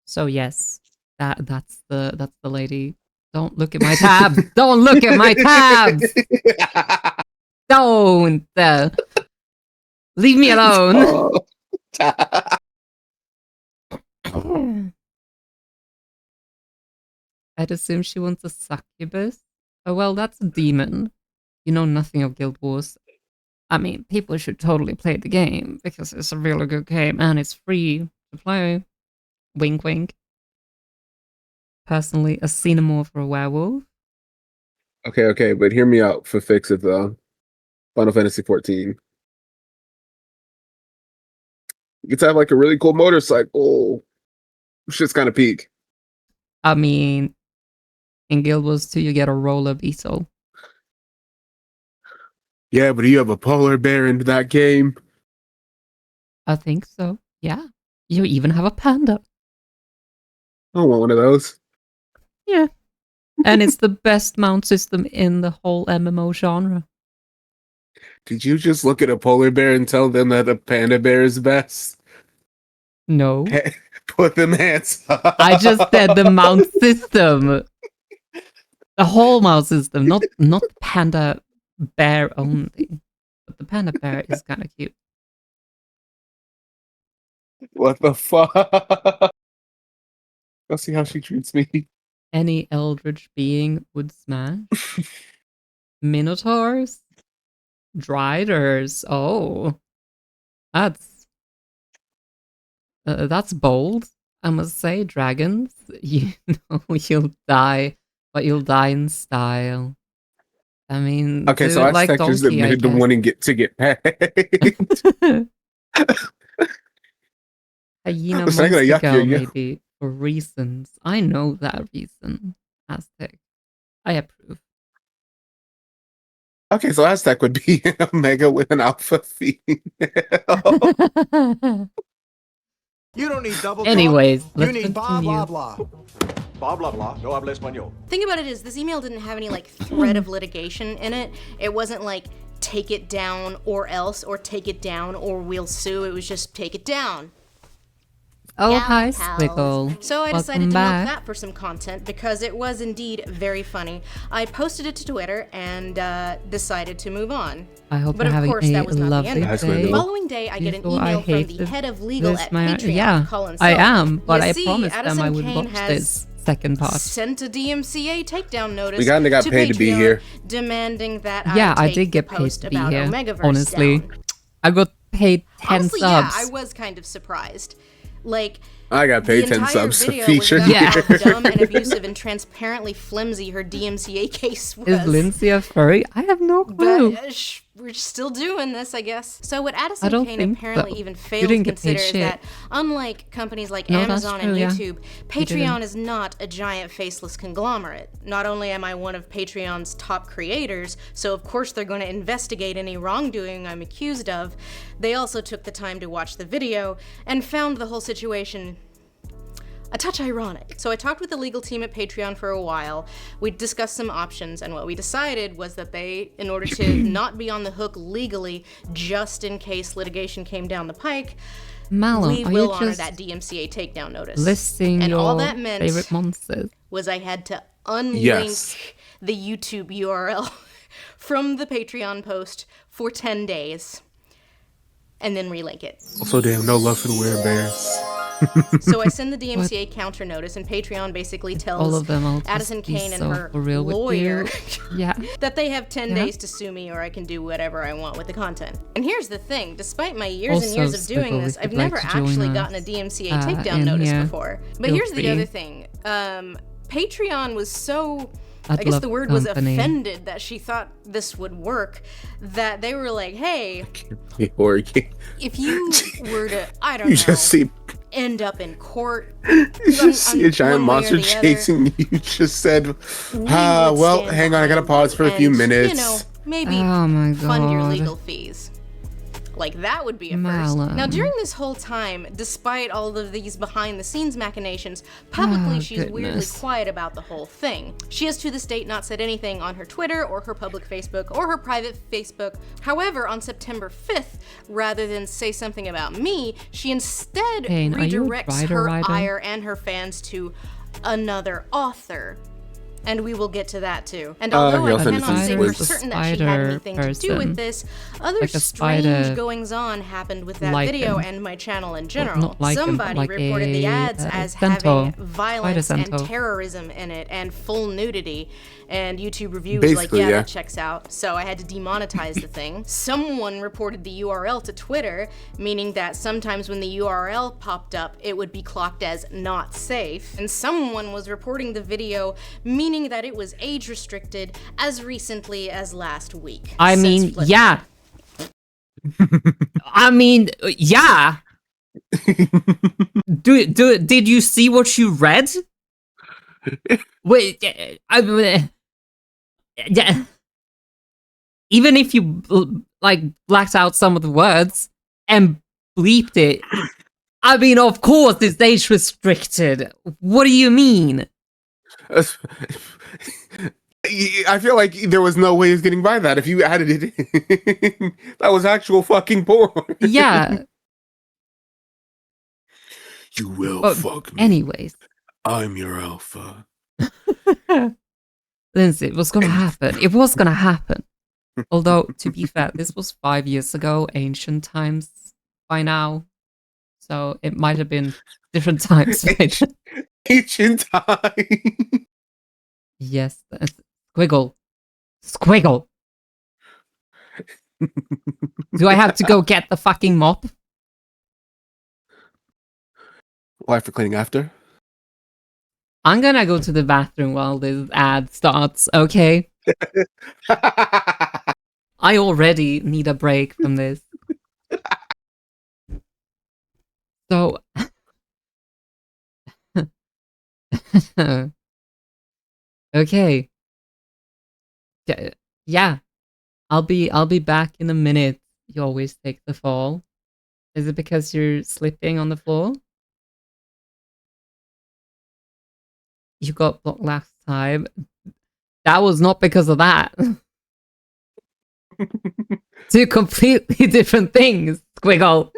Speaker 1: So yes, that's the lady Don't look at my tabs. Don't look at my tabs. Don't. Leave me alone. I'd assume she wants a succubus. Oh, well, that's a demon. You know nothing of Guild Wars. I mean, people should totally play the game because it's a really good game and it's free to play. Wink, wink. Personally, a xenomorph or a werewolf.
Speaker 2: Okay, but hear me out for fix it though. Final Fantasy 14. You get to have like a really cool motorcycle. Shit's kind of peak.
Speaker 1: I mean, in Guild Wars 2, you get a roller beetle.
Speaker 2: Yeah, but do you have a polar bear in that game?
Speaker 1: I think so. Yeah. You even have a panda.
Speaker 2: I want one of those.
Speaker 1: Yeah. And it's the best mount system in the whole MMO genre.
Speaker 2: Did you just look at a polar bear and tell them that a panda bear is best?
Speaker 1: No.
Speaker 2: Put them hands up.
Speaker 1: I just said the mount system. The whole mount system, not the panda bear only. But the panda bear is kind of cute.
Speaker 2: What the fuck? Let's see how she treats me.
Speaker 1: Any eldritch being would smash. Minotaurs? Driders? Oh. That's bold. I must say, dragons, you know you'll die, but you'll die in style. I mean,
Speaker 2: Okay,
Speaker 1: do
Speaker 2: so
Speaker 1: it
Speaker 2: I
Speaker 1: like
Speaker 2: just
Speaker 1: Donkey, I
Speaker 2: admitted to
Speaker 1: guess.
Speaker 2: wanting to get paid.
Speaker 1: Hyena
Speaker 2: Basta ka na,
Speaker 1: monster
Speaker 2: yak
Speaker 1: girl,
Speaker 2: yun, yeah.
Speaker 1: maybe, for reasons. I know that reason. Aztec. I approve.
Speaker 2: Okay, so Aztec would be an Omega with an alpha female.
Speaker 9: You don't need double
Speaker 1: Anyways,
Speaker 9: talk.
Speaker 1: let's
Speaker 9: You need blah,
Speaker 1: continue.
Speaker 9: blah, blah.
Speaker 7: Blah blah blah. No habla español.
Speaker 4: Thing about it is, this email didn't have any like threat of litigation in it. It wasn't like take it down or else, or take it down or we'll sue. It was just take it down.
Speaker 1: Oh,
Speaker 4: Yeah,
Speaker 1: hi,
Speaker 4: pals.
Speaker 1: Squiggle.
Speaker 4: So I
Speaker 1: Welcome
Speaker 4: decided to
Speaker 1: back.
Speaker 4: milk that for some content because it was indeed very funny. I posted it to Twitter and decided to move on.
Speaker 1: I hope
Speaker 4: But
Speaker 1: you're
Speaker 4: of
Speaker 1: having
Speaker 4: course,
Speaker 1: a
Speaker 4: that was not the
Speaker 1: lovely
Speaker 4: end of
Speaker 2: That's
Speaker 4: it.
Speaker 2: my
Speaker 4: The
Speaker 1: day.
Speaker 4: following day, I get an
Speaker 1: Before I
Speaker 4: email from
Speaker 1: hate
Speaker 4: the head of legal
Speaker 1: this
Speaker 4: at
Speaker 1: man-
Speaker 4: Patreon,
Speaker 1: Yeah,
Speaker 4: Colin
Speaker 1: I
Speaker 4: Self.
Speaker 1: am, but
Speaker 4: You
Speaker 1: I
Speaker 4: see,
Speaker 1: promised them
Speaker 4: Addison
Speaker 1: I would
Speaker 4: Kane
Speaker 1: watch
Speaker 4: has
Speaker 1: this second part.
Speaker 4: sent a DMCA takedown notice
Speaker 2: We kinda got
Speaker 4: to
Speaker 2: paid to be
Speaker 4: Patreon,
Speaker 2: here.
Speaker 4: demanding that
Speaker 1: Yeah,
Speaker 4: I
Speaker 1: I
Speaker 4: take
Speaker 1: did get
Speaker 4: the
Speaker 1: paid
Speaker 4: post
Speaker 1: to be
Speaker 4: about
Speaker 1: here,
Speaker 4: Omegaverse
Speaker 1: honestly.
Speaker 4: down.
Speaker 1: I got paid 10
Speaker 4: Honestly,
Speaker 1: subs.
Speaker 4: yeah, I was kind of surprised. Like,
Speaker 2: I got paid
Speaker 4: the
Speaker 2: 10
Speaker 4: entire
Speaker 2: subs to
Speaker 4: video
Speaker 2: feature
Speaker 4: was about
Speaker 1: Yeah.
Speaker 4: how dumb and abusive and transparently flimsy her DMCA case was.
Speaker 1: Is Lindsay a furry? I have no clue.
Speaker 4: But we're still doing this, I guess. So what
Speaker 1: I
Speaker 4: Addison
Speaker 1: don't
Speaker 4: Kane
Speaker 1: think
Speaker 4: apparently
Speaker 1: so.
Speaker 4: even
Speaker 1: You
Speaker 4: failed to
Speaker 1: didn't get paid
Speaker 4: consider is
Speaker 1: shit.
Speaker 4: that, unlike companies like
Speaker 1: No, that's
Speaker 4: Amazon
Speaker 1: true,
Speaker 4: and
Speaker 1: yeah.
Speaker 4: YouTube,
Speaker 1: You
Speaker 4: Patreon
Speaker 1: didn't.
Speaker 4: is not a giant faceless conglomerate. Not only am I one of Patreon's top creators, so of course they're going to investigate any wrongdoing I'm accused of, they also took the time to watch the video and found the whole situation a touch ironic. So I talked with the legal team at Patreon for a while. We discussed some options, and what we decided was that they, in order to not be on the hook legally, just in case litigation came down the pike,
Speaker 1: Malum,
Speaker 4: we
Speaker 1: are
Speaker 4: will
Speaker 1: you
Speaker 4: honor
Speaker 1: just
Speaker 4: that DMCA takedown notice.
Speaker 1: listing
Speaker 4: and
Speaker 1: your
Speaker 4: all that meant
Speaker 1: favorite monsters?
Speaker 4: was I had to unlink
Speaker 2: Yes.
Speaker 4: the YouTube URL from the Patreon post for 10 days, and then relink it.
Speaker 2: Also, damn, no love for the werebears.
Speaker 4: So I send the DMCA counter notice, and Patreon basically tells
Speaker 1: All of them will just
Speaker 4: Addison
Speaker 1: be
Speaker 4: Kane and
Speaker 1: so
Speaker 4: her
Speaker 1: for real with
Speaker 4: lawyer
Speaker 1: you. Yeah.
Speaker 4: that they have 10
Speaker 1: Yeah.
Speaker 4: days to sue me, or I can do whatever I want with the content. And here's the thing, despite my years and
Speaker 1: Also,
Speaker 4: years of doing
Speaker 1: Squiggle,
Speaker 4: this,
Speaker 1: if
Speaker 4: I've
Speaker 1: you'd like
Speaker 4: never
Speaker 1: to join
Speaker 4: actually
Speaker 1: us,
Speaker 4: gotten a DMCA takedown
Speaker 1: in
Speaker 4: notice
Speaker 1: here,
Speaker 4: before. But
Speaker 1: feel
Speaker 4: here's the
Speaker 1: free.
Speaker 4: other thing. Patreon was so...
Speaker 1: I'd
Speaker 4: I guess
Speaker 1: love
Speaker 4: the word was
Speaker 1: company.
Speaker 4: offended that she thought this would work, that they were like, hey,
Speaker 2: Or
Speaker 4: if you were to, I don't
Speaker 2: you
Speaker 4: know,
Speaker 2: just see,
Speaker 4: end up in court.
Speaker 2: you just see a giant
Speaker 4: one way or
Speaker 2: monster
Speaker 4: the other,
Speaker 2: chasing you. Just said,
Speaker 4: we
Speaker 2: well,
Speaker 4: would stand
Speaker 2: hang on, I gotta
Speaker 4: behind
Speaker 2: pause
Speaker 4: you
Speaker 2: for a few
Speaker 4: and,
Speaker 2: minutes.
Speaker 4: You know, maybe
Speaker 1: Oh my
Speaker 4: fund your
Speaker 1: God.
Speaker 4: legal fees. Like, that would be a first.
Speaker 1: Malum.
Speaker 4: Now, during this whole time, despite all of these behind-the-scenes machinations, publicly
Speaker 1: Oh,
Speaker 4: she's weirdly
Speaker 1: goodness.
Speaker 4: quiet about the whole thing. She has to this date not said anything on her Twitter or her public Facebook or her private Facebook. However, on September 5th, rather than say something about me, she instead
Speaker 1: Kane, are you a
Speaker 4: redirects
Speaker 1: writer,
Speaker 4: her
Speaker 1: writer?
Speaker 4: ire and her fans to another author. And we will get to that too. And although
Speaker 2: yeah,
Speaker 4: I
Speaker 2: I'll send it
Speaker 4: cannot
Speaker 2: to
Speaker 4: say
Speaker 2: you.
Speaker 4: for
Speaker 2: It's a
Speaker 4: certain that she had
Speaker 1: spider
Speaker 4: anything to do with
Speaker 1: person.
Speaker 4: this, other
Speaker 1: Like a
Speaker 4: strange
Speaker 1: spider
Speaker 4: goings-on happened with that
Speaker 1: lichen.
Speaker 4: video and my channel in general.
Speaker 1: Not lichen, but
Speaker 4: Somebody
Speaker 1: like
Speaker 4: reported the ads as
Speaker 1: centaur.
Speaker 4: having violence
Speaker 1: Spider
Speaker 4: and
Speaker 1: centaur.
Speaker 4: terrorism in it and full nudity. And YouTube review was like,
Speaker 2: Basically,
Speaker 4: yeah,
Speaker 2: yeah.
Speaker 4: that checks out. So I had to demonetize the thing. Someone reported the URL to Twitter, meaning that sometimes when the URL popped up, it would be clocked as not safe. And someone was reporting the video, meaning that it was age restricted as recently as last week.
Speaker 1: I
Speaker 4: says
Speaker 1: mean,
Speaker 4: Flip.
Speaker 1: yeah. I mean, yeah. Did you see what you read? Wait, yeah. Even if you like blacked out some of the words and bleeped it, I mean, of course it's age restricted. What do you mean?
Speaker 2: I feel like there was no way of getting by that if you added it in. That was actual fucking porn.
Speaker 1: Yeah.
Speaker 2: You will
Speaker 1: But
Speaker 2: fuck me.
Speaker 1: anyways,
Speaker 2: I'm your alpha.
Speaker 1: Lindsay, it was gonna happen. It was gonna happen. Although, to be fair, this was 5 years ago, ancient times by now. So it might have been different times.
Speaker 2: Ancient time.
Speaker 1: Yes, squiggle. Squiggle. Do I have to go get the fucking mop?
Speaker 2: Why for cleaning after?
Speaker 1: I'm gonna go to the bathroom while this ad starts, okay? I already need a break from this. So... okay. Yeah. I'll be back in a minute. You always take the fall. Is it because you're sleeping on the floor? You got blocked last time. That was not because of that. Two completely different things, Squiggle.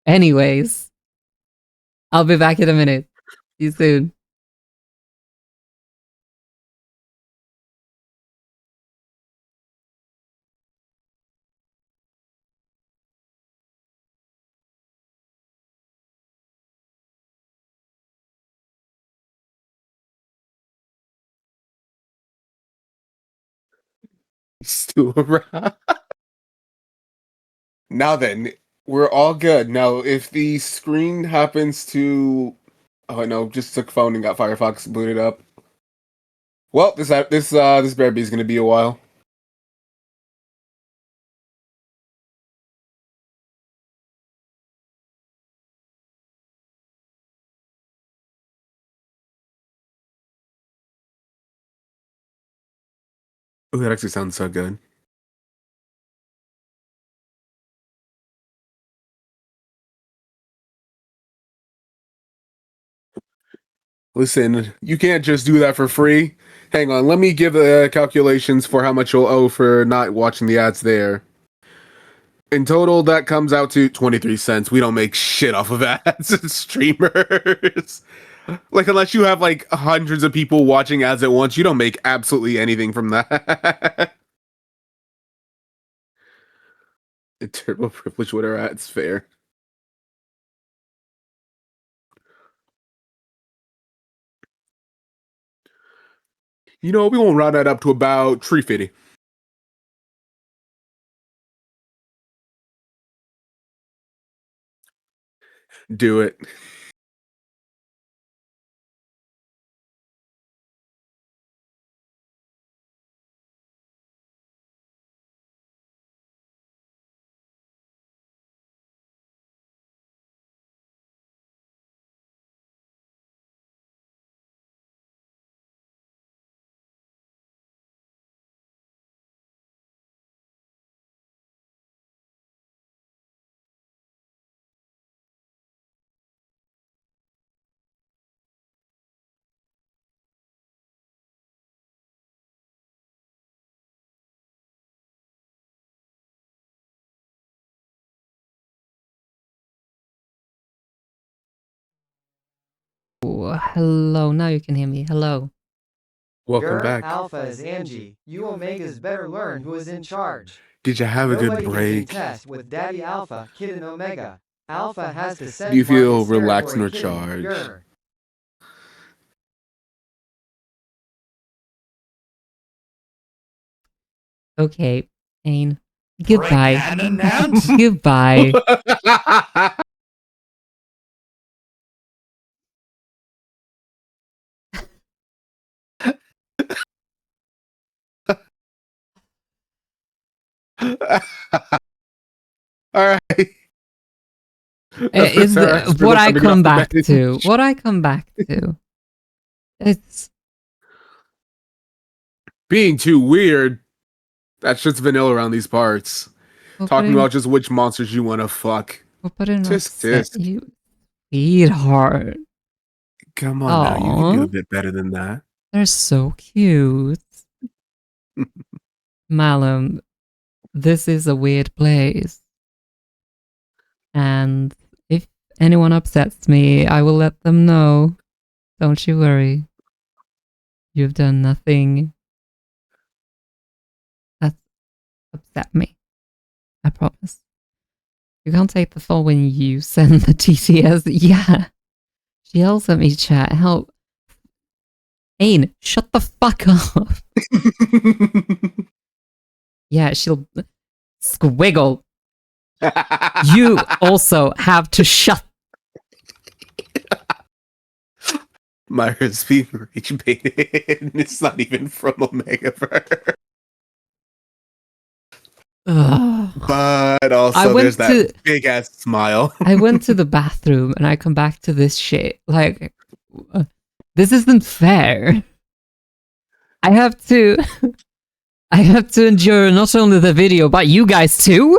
Speaker 1: Anyways, I'll be back in a minute. See you soon.
Speaker 2: Still around. Now then, we're all good. Now, if the screen happens to... Oh, no, just took phone and got Firefox booted up. Well, this Bearby is going to be a while. Oh, that actually sounds so good. Listen, you can't just do that for free. Hang on, let me give the calculations for how much you'll owe for not watching the ads there. In total, that comes out to 23 cents. We don't make shit off of ads as streamers. Like, unless you have, like, hundreds of people watching ads at once, you don't make absolutely anything from that. Turbo privilege with our ads, fair. You know, we won't round that up to about 350. Do it.
Speaker 1: Hello, now you can hear me. Hello.
Speaker 2: Welcome
Speaker 9: Your
Speaker 2: back.
Speaker 9: Alpha is Angie. You Omegas better learn who is in charge.
Speaker 2: Did you have a good
Speaker 9: Nobody can
Speaker 2: break?
Speaker 9: contest with Daddy Alpha, Kid and Omega. Alpha has to send
Speaker 2: Do you feel
Speaker 9: Marcus
Speaker 2: relaxed and
Speaker 9: territory Kitten.
Speaker 2: recharged?
Speaker 9: Grr.
Speaker 1: Okay, Ain. Goodbye. Goodbye.
Speaker 2: All right.
Speaker 1: Is what I come back to. What I come back to. It's
Speaker 2: being too weird. That's just vanilla around these parts. Talking about just which monsters you want to fuck.
Speaker 1: Tisk
Speaker 2: tisk.
Speaker 1: You sweetheart.
Speaker 2: Come on now, you can do a bit better than that.
Speaker 1: They're so cute. Malum, this is a weird place. And if anyone upsets me, I will let them know. Don't you worry. You've done nothing that's upset me. I promise. You can't take the fall when you send the TTS. Yeah. She yells at me, chat. Help. Ain, shut the fuck up. Yeah, she'll squiggle. You also have to shut.
Speaker 2: Myra's being rage baited, and it's not even from Omegaverse. But also, there's that big ass smile.
Speaker 1: I went to the bathroom and I come back to this shit. Like, this isn't fair. I have to endure not only the video, but you guys too?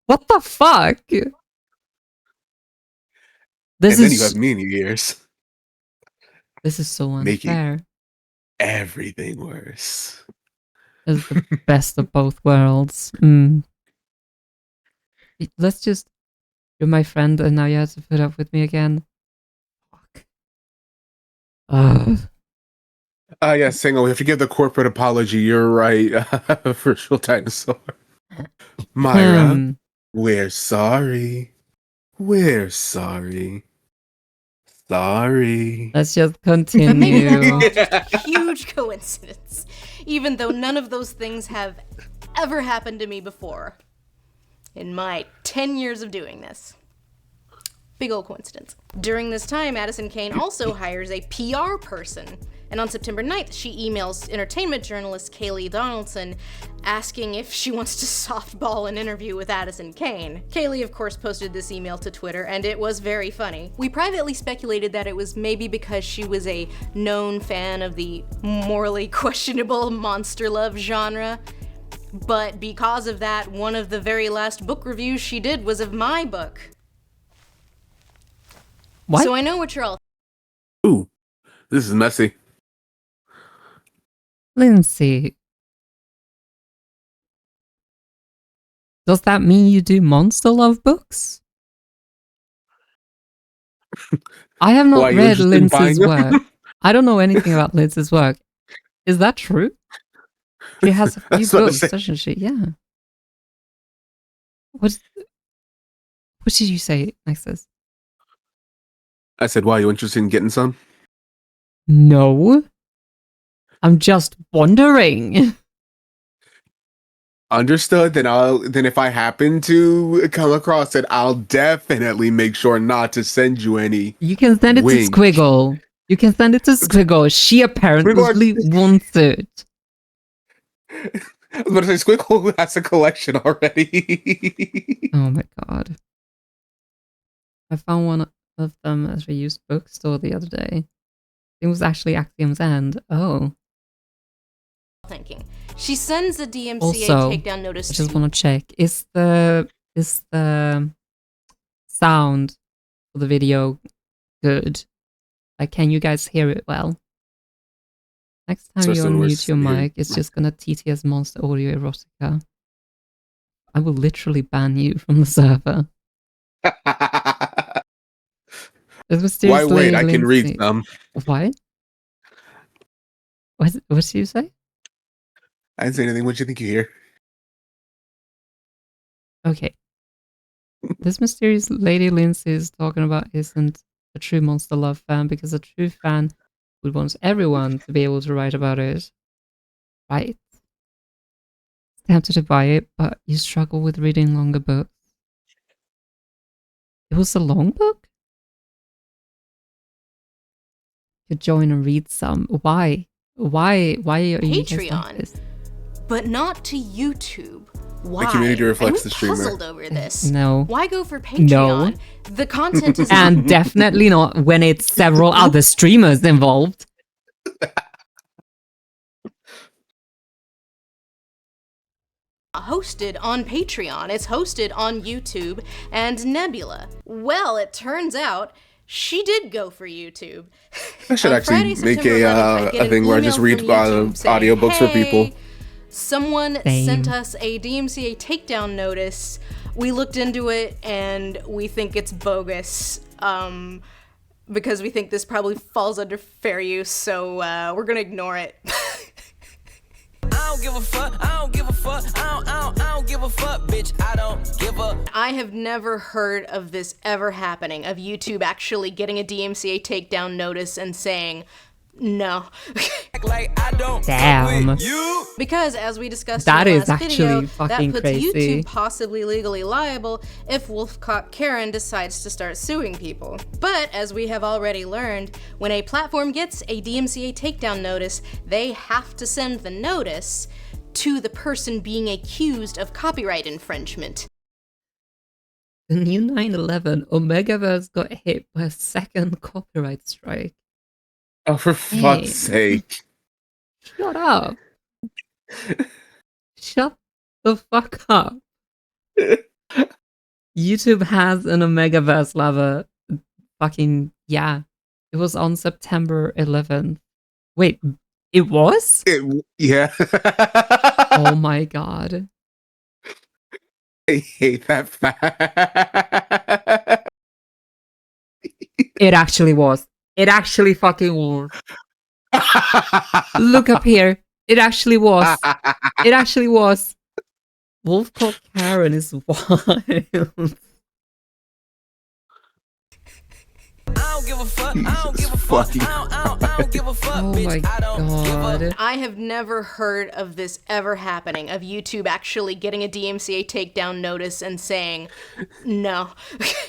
Speaker 1: What the fuck?
Speaker 2: This and then you have me in your ears.
Speaker 1: This is so unfair.
Speaker 2: Making everything worse.
Speaker 1: It's the best of both worlds. Let's just... You're my friend and now you have to put up with me again. Fuck.
Speaker 2: Yes, Single, we have to give the corporate apology. You're right. Virtual dinosaur. Myra, we're sorry. We're sorry. Sorry.
Speaker 1: Let's just continue.
Speaker 4: Huge coincidence. Even though none of those things have ever happened to me before. In my 10 years of doing this. Big old coincidence. During this time, Addison Kane also hires a PR person. And on September 9th, she emails entertainment journalist Kaylee Donaldson asking if she wants to softball an interview with Addison Kane. Kaylee, of course, posted this email to Twitter, and it was very funny. We privately speculated that it was maybe because she was a known fan of the morally questionable monster love genre. But because of that, one of the very last book reviews she did was of my book.
Speaker 1: What?
Speaker 4: So I know what you're all...
Speaker 2: Ooh, this is messy.
Speaker 1: Lindsay. Does that mean you do monster love books? I have not read Lindsay's work. I don't know anything about Lindsay's work. Is that true? She has a few books, doesn't she? Yeah. What did you say, Nexus?
Speaker 2: I said, "Why, you interested in getting some?"
Speaker 1: No. I'm just wondering.
Speaker 2: Understood. Then if I happen to come across it, I'll definitely make sure not to send you any.
Speaker 1: You can send it to Squiggle. You can send it to Squiggle. She apparently wants it.
Speaker 2: I was about to say, Squiggle has a collection already.
Speaker 1: Oh my god. I found one of them at a used bookstore the other day. It was actually Axiom's End. Oh.
Speaker 4: Thinking. She sends a DMCA
Speaker 1: also,
Speaker 4: takedown notice.
Speaker 1: I just want to check. Is the sound for the video good? Like, can you guys hear it well? Next time you unmute your mic, it's just gonna TTS Monster Audio Erotica. I will literally ban you from the server. This mysterious
Speaker 2: Why wait?
Speaker 1: lady
Speaker 2: I can read
Speaker 1: Lindsay.
Speaker 2: some.
Speaker 1: What? What did you say?
Speaker 2: I didn't say anything. What you think you hear?
Speaker 1: Okay. This mysterious lady Lindsay is talking about isn't a true Monster Love fan, because a true fan would want everyone to be able to write about it. Right? It's tempted to buy it, but you struggle with reading longer books. It was a long book? You join and read some. Why? Why are you guys like
Speaker 4: Patreon,
Speaker 1: this?
Speaker 4: but not to YouTube. Why?
Speaker 2: community reflects
Speaker 4: I'm
Speaker 2: the streamer.
Speaker 4: puzzled over this.
Speaker 1: No.
Speaker 4: Why go for Patreon? The content is
Speaker 1: And definitely not when it's several other streamers involved.
Speaker 4: hosted on Patreon. It's hosted on YouTube and Nebula. Well, it turns out she did go for YouTube.
Speaker 2: I should
Speaker 4: On
Speaker 2: actually
Speaker 4: Friday,
Speaker 2: make
Speaker 4: September 11th, I get
Speaker 2: a
Speaker 4: an
Speaker 2: thing where I
Speaker 4: email
Speaker 2: just read
Speaker 4: from YouTube saying,
Speaker 2: audiobooks for people.
Speaker 4: "Hey, someone
Speaker 1: Same.
Speaker 4: sent us a DMCA takedown notice. We looked into it and we think it's bogus. Because we think this probably falls under fair use, so we're gonna ignore it."
Speaker 7: I don't give a fuck. I don't give a fuck. I don't give a fuck, bitch. I don't give a.
Speaker 4: I have never heard of this ever happening, of YouTube actually getting a DMCA takedown notice and saying, no.
Speaker 7: Act like I don't
Speaker 1: Damn.
Speaker 7: fuck with you.
Speaker 4: Because, as we discussed
Speaker 1: That
Speaker 4: in the
Speaker 1: is
Speaker 4: last video,
Speaker 1: actually fucking
Speaker 4: that puts
Speaker 1: crazy.
Speaker 4: YouTube possibly legally liable if Wolfcock Karen decides to start suing people. But, as we have already learned, when a platform gets a DMCA takedown notice, they have to send the notice to the person being accused of copyright infringement.
Speaker 1: The new 9/11, Omegaverse got hit by a second copyright strike.
Speaker 2: Oh, for fuck's
Speaker 1: Hey.
Speaker 2: sake.
Speaker 1: Shut up. Shut the fuck up. YouTube has an Omegaverse lover. Fucking, yeah. It was on September 11th. Wait, it was?
Speaker 2: Yeah.
Speaker 1: Oh my god.
Speaker 2: I hate that fact.
Speaker 1: It actually was. It actually fucking was. Look up here. It actually was. It actually was. Wolfcock Karen is wild.
Speaker 7: I don't give a fuck. I don't give a fuck. I don't give a fuck,
Speaker 1: Oh
Speaker 7: bitch.
Speaker 1: my
Speaker 7: I don't give a.
Speaker 1: god.
Speaker 4: I have never heard of this ever happening, of YouTube actually getting a DMCA takedown notice and saying, no.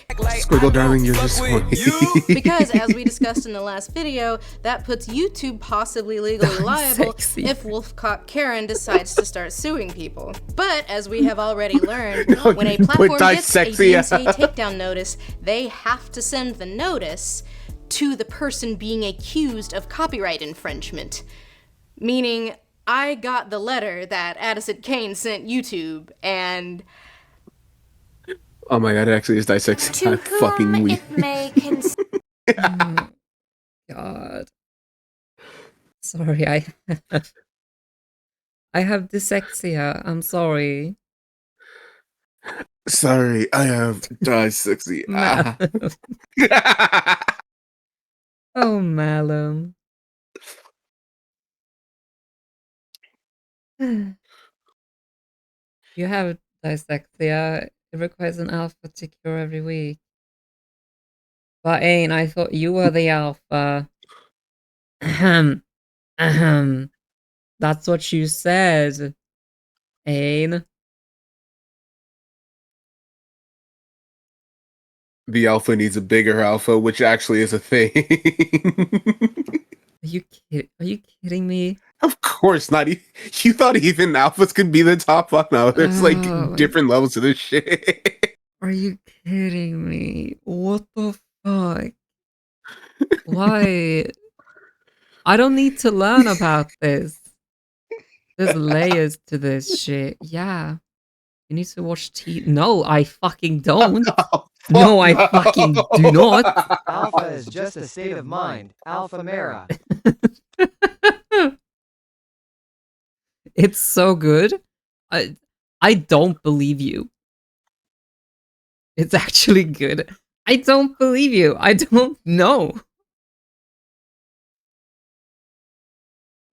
Speaker 7: Act like
Speaker 2: Squiggle,
Speaker 7: I
Speaker 2: darling,
Speaker 7: don't
Speaker 2: you're
Speaker 7: fuck
Speaker 2: just
Speaker 7: with
Speaker 2: funny.
Speaker 7: you.
Speaker 4: Because, as we discussed in the last video, that puts YouTube possibly legally liable
Speaker 1: sexy.
Speaker 4: if Wolfcock Karen decides to start suing people. But, as we have already learned, when a
Speaker 2: you
Speaker 4: platform
Speaker 2: put
Speaker 4: gets a
Speaker 2: dyslexia.
Speaker 4: DMCA takedown notice, they have to send the notice to the person being accused of copyright infringement. Meaning, I got the letter that Addison Kane sent YouTube, and
Speaker 2: Oh my god, it actually is dyslexia. I'm fucking weak.
Speaker 1: Oh, god. Sorry, I have dyslexia. I'm sorry.
Speaker 2: Sorry, I have dyslexia.
Speaker 1: Oh, Malum. You have dyslexia. It requires an alpha to cure every week. But Ain, I thought you were the alpha. Ahem. Ahem. That's what you said. Ain.
Speaker 2: The alpha needs a bigger alpha, which actually is a thing.
Speaker 1: Are you kidding me?
Speaker 2: Of course not. You thought even alphas could be the top? Fuck no. There's
Speaker 1: Oh,
Speaker 2: like different levels to this shit.
Speaker 1: Are you kidding me? What the fuck? Why? I don't need to learn about this. There's layers to this shit. Yeah. You need to watch TV. No, I fucking don't. No, I fucking do not.
Speaker 9: Alpha is just a state of mind. Alpha Mera.
Speaker 1: It's so good. I don't believe you. It's actually good. I don't believe you. I don't know.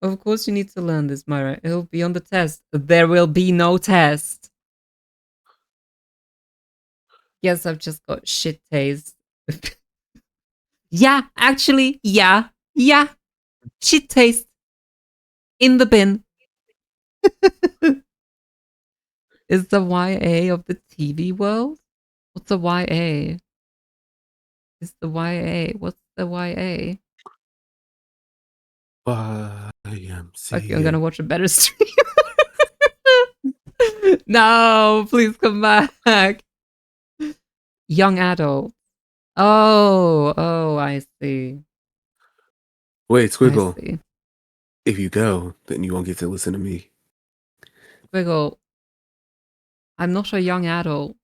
Speaker 1: Of course you need to learn this, Myra. It'll be on the test. There will be no test. Yes, I've just got shit taste. Yeah, actually, yeah. Shit taste. In the bin. Is the YA of the TV world? What's the YA? Is the YA? What's the YA?
Speaker 2: YMCA.
Speaker 1: Okay, I'm gonna watch a better stream. No, please come back. Young adult. Oh, I see.
Speaker 2: Wait, Squiggle.
Speaker 1: I see.
Speaker 2: If you go, then you won't get to listen to me.
Speaker 1: Squiggle, I'm not a young adult.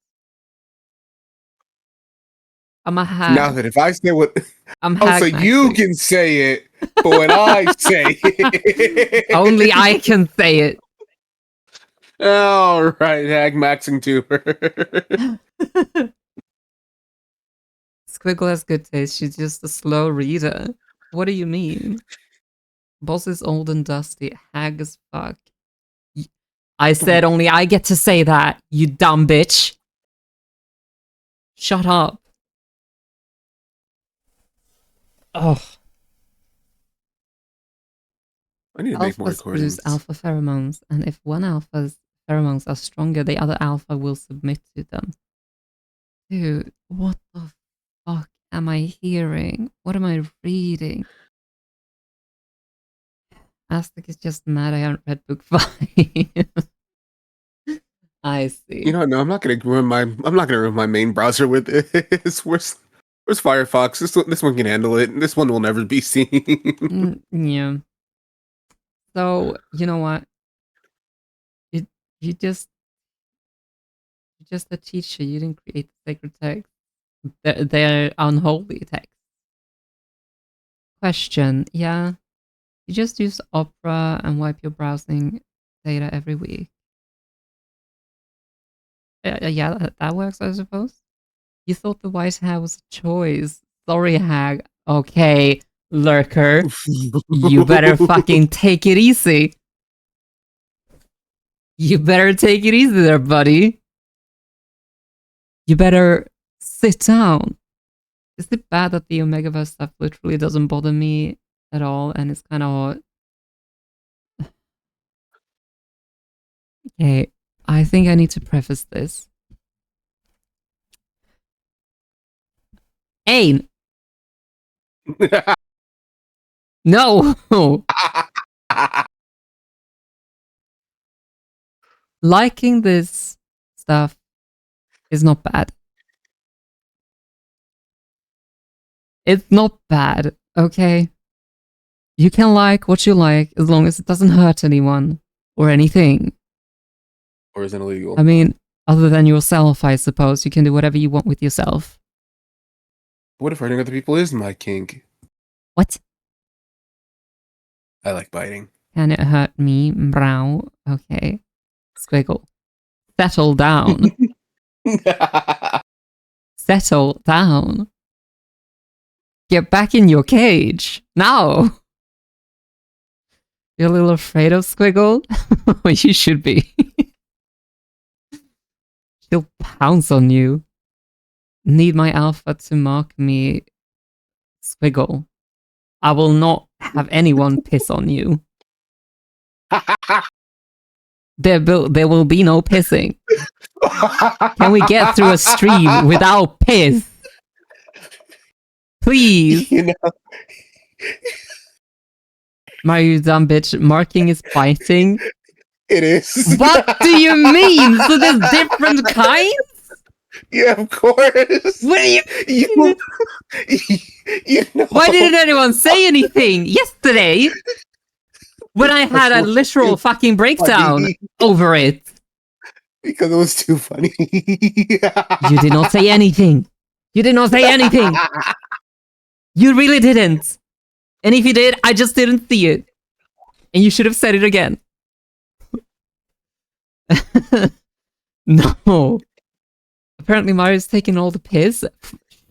Speaker 1: I'm a hag.
Speaker 2: Now that if I say what...
Speaker 1: I'm
Speaker 2: Oh,
Speaker 1: hag
Speaker 2: so you can say it, but when I say it...
Speaker 1: Only I can say it.
Speaker 2: All right, hag maxing to her.
Speaker 1: Squiggle has good taste. She's just a slow reader. What do you mean? Boss is old and dusty. Hag as fuck. I said only I get to say that, you dumb bitch. Shut up. Oh.
Speaker 2: I need to make more
Speaker 1: Alphas
Speaker 2: recordings.
Speaker 1: produce alpha pheromones, and if one alpha's pheromones are stronger, the other alpha will submit to them. Dude, what the fuck am I hearing? What am I reading? Aztec is just mad I haven't read book 5. I see.
Speaker 2: You know, no, I'm not gonna ruin my main browser with this. Where's Firefox? This one can handle it. This one will never be seen.
Speaker 1: Yeah. So you know what? You just a teacher. You didn't create the sacred text. They're unholy texts. Question. Yeah. You just use Opera and wipe your browsing data every week. Yeah, that works, I suppose. You thought the white hair was a choice. Sorry, hag. Okay, lurker. You better fucking take it easy. You better take it easy there, buddy. You better sit down. Is it bad that the Omegaverse stuff literally doesn't bother me at all and it's kind of hot? Okay, I think I need to preface this. Ain! No! Liking this stuff is not bad. It's not bad, okay? You can like what you like as long as it doesn't hurt anyone or anything.
Speaker 2: Or is it illegal?
Speaker 1: I mean, other than yourself, I suppose. You can do whatever you want with yourself.
Speaker 2: What if hurting other people is my kink?
Speaker 1: What?
Speaker 2: I like biting.
Speaker 1: Can it hurt me? Brow. Okay. Squiggle. Settle down. Settle down. Get back in your cage. Now. You're a little afraid of Squiggle? You should be. She'll pounce on you. Need my alpha to mark me Squiggle. I will not have anyone piss on you. There will be no pissing. Can we get through a stream without piss? Please.
Speaker 2: You know.
Speaker 1: Mario, dumb bitch. Marking is biting.
Speaker 2: It is.
Speaker 1: What do you mean? So there's different kinds?
Speaker 2: Yeah, of course.
Speaker 1: What do
Speaker 2: you know.
Speaker 1: Why didn't anyone say anything yesterday? When I had a literal fucking breakdown over it.
Speaker 2: Because it was too funny.
Speaker 1: You did not say anything. You did not say anything. You really didn't. And if you did, I just didn't see it. And you should have said it again. No. Apparently Mario's taking all the piss.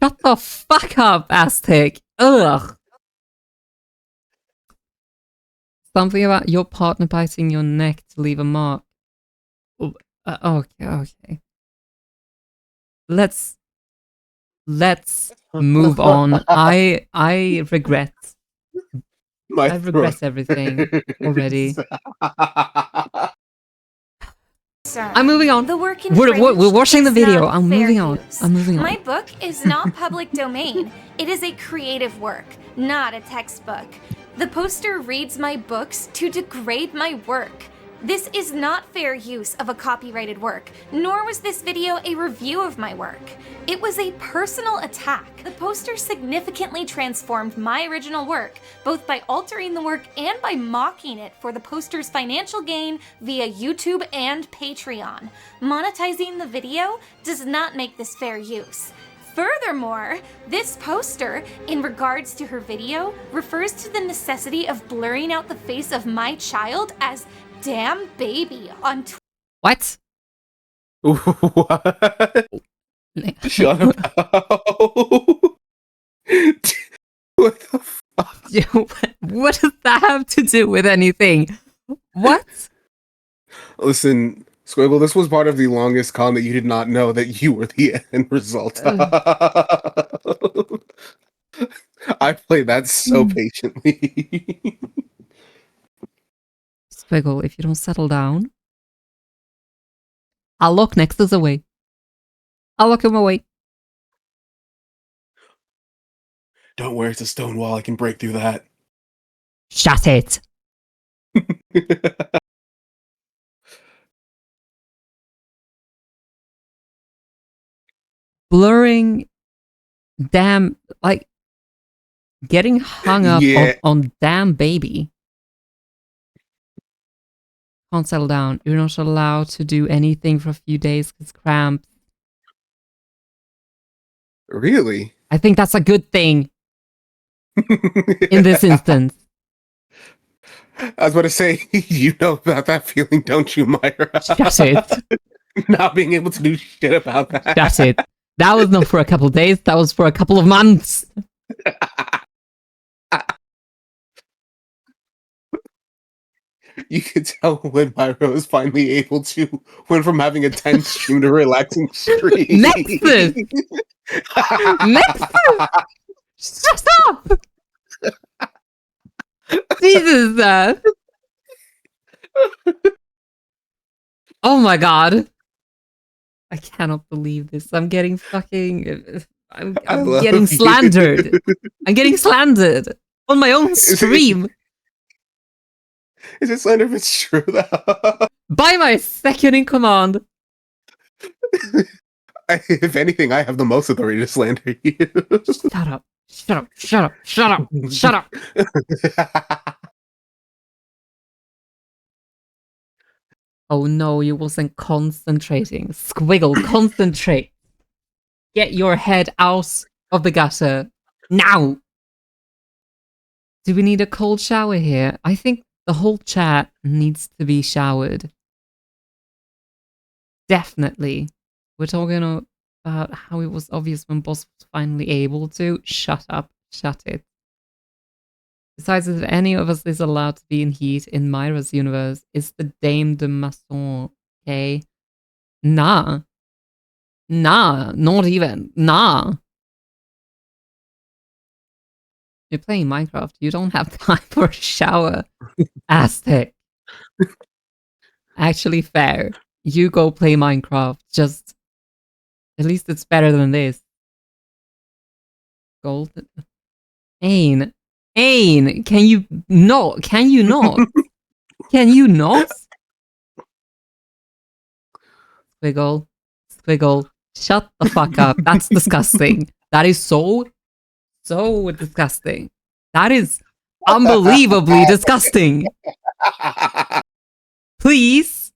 Speaker 1: Shut Shut the fuck up, Aztec. Ugh. Something about your partner biting your neck to leave a mark. Okay. Let's move on. I regret. I regret everything already. I'm moving on.
Speaker 10: The work
Speaker 1: We're watching the
Speaker 10: is
Speaker 1: video.
Speaker 10: not
Speaker 1: I'm
Speaker 10: fair
Speaker 1: moving on.
Speaker 10: use.
Speaker 1: I'm moving on.
Speaker 10: My book is not public domain. It is a creative work, not a textbook. The poster reads my books to degrade my work. This is not fair use of a copyrighted work, nor was this video a review of my work. It was a personal attack. The poster significantly transformed my original work, both by altering the work and by mocking it for the poster's financial gain via YouTube and Patreon. Monetizing the video does not make this fair use. Furthermore, this poster, in regards to her video, refers to the necessity of blurring out the face of my child as damn baby on Twitter.
Speaker 1: What?
Speaker 2: What? Shut up. What the fuck?
Speaker 1: What does that have to do with anything? What?
Speaker 2: Listen, Squiggle, this was part of the longest con that you did not know that you were the end result. I played that so patiently.
Speaker 1: Squiggle, if you don't settle down, I'll lock Nexus away. I'll lock him away.
Speaker 2: Don't worry, it's a stone wall. I can break through that.
Speaker 1: Shut it. Blurring, damn, like, getting hung up on damn baby. Can't settle down. You're not allowed to do anything for a few days because cramps.
Speaker 2: Really?
Speaker 1: I think that's a good thing in this instance.
Speaker 2: I was about to say, you know about that feeling, don't you, Myra?
Speaker 1: Shut it.
Speaker 2: Not being able to do shit about that.
Speaker 1: Shut it. That was not for a couple of days. That was for a couple of months.
Speaker 2: You could tell when Myra was finally able to went from having a tense stream to relaxing stream.
Speaker 1: Nexus! Nexus! Shut up! Jesus! Oh my god. I cannot believe this. I'm getting fucking... I'm getting slandered. I'm getting slandered on my own stream.
Speaker 2: Is it slander if it's true, though?
Speaker 1: By my second in command.
Speaker 2: If anything, I have the most authority to slander you.
Speaker 1: Shut up. Shut up. Shut up. Shut up. Shut up. Oh no, you wasn't concentrating. Squiggle, concentrate. Get your head out of the gutter. Now! Do we need a cold shower here? I think the whole chat needs to be showered. Definitely. We're talking about how it was obvious when Boss was finally able to. Shut up. Shut it. Besides, if any of us is allowed to be in heat in Myra's universe, it's the Dame de Masson, okay? Nah. Nah, not even. Nah. You're playing Minecraft. You don't have time for a shower. Aztec. Actually, fair. You go play Minecraft. Just, at least it's better than this. Golden. Ain, can you not? Can you not? Can you not? Squiggle, shut the fuck up. That's disgusting. That is so disgusting. That is unbelievably disgusting. Please.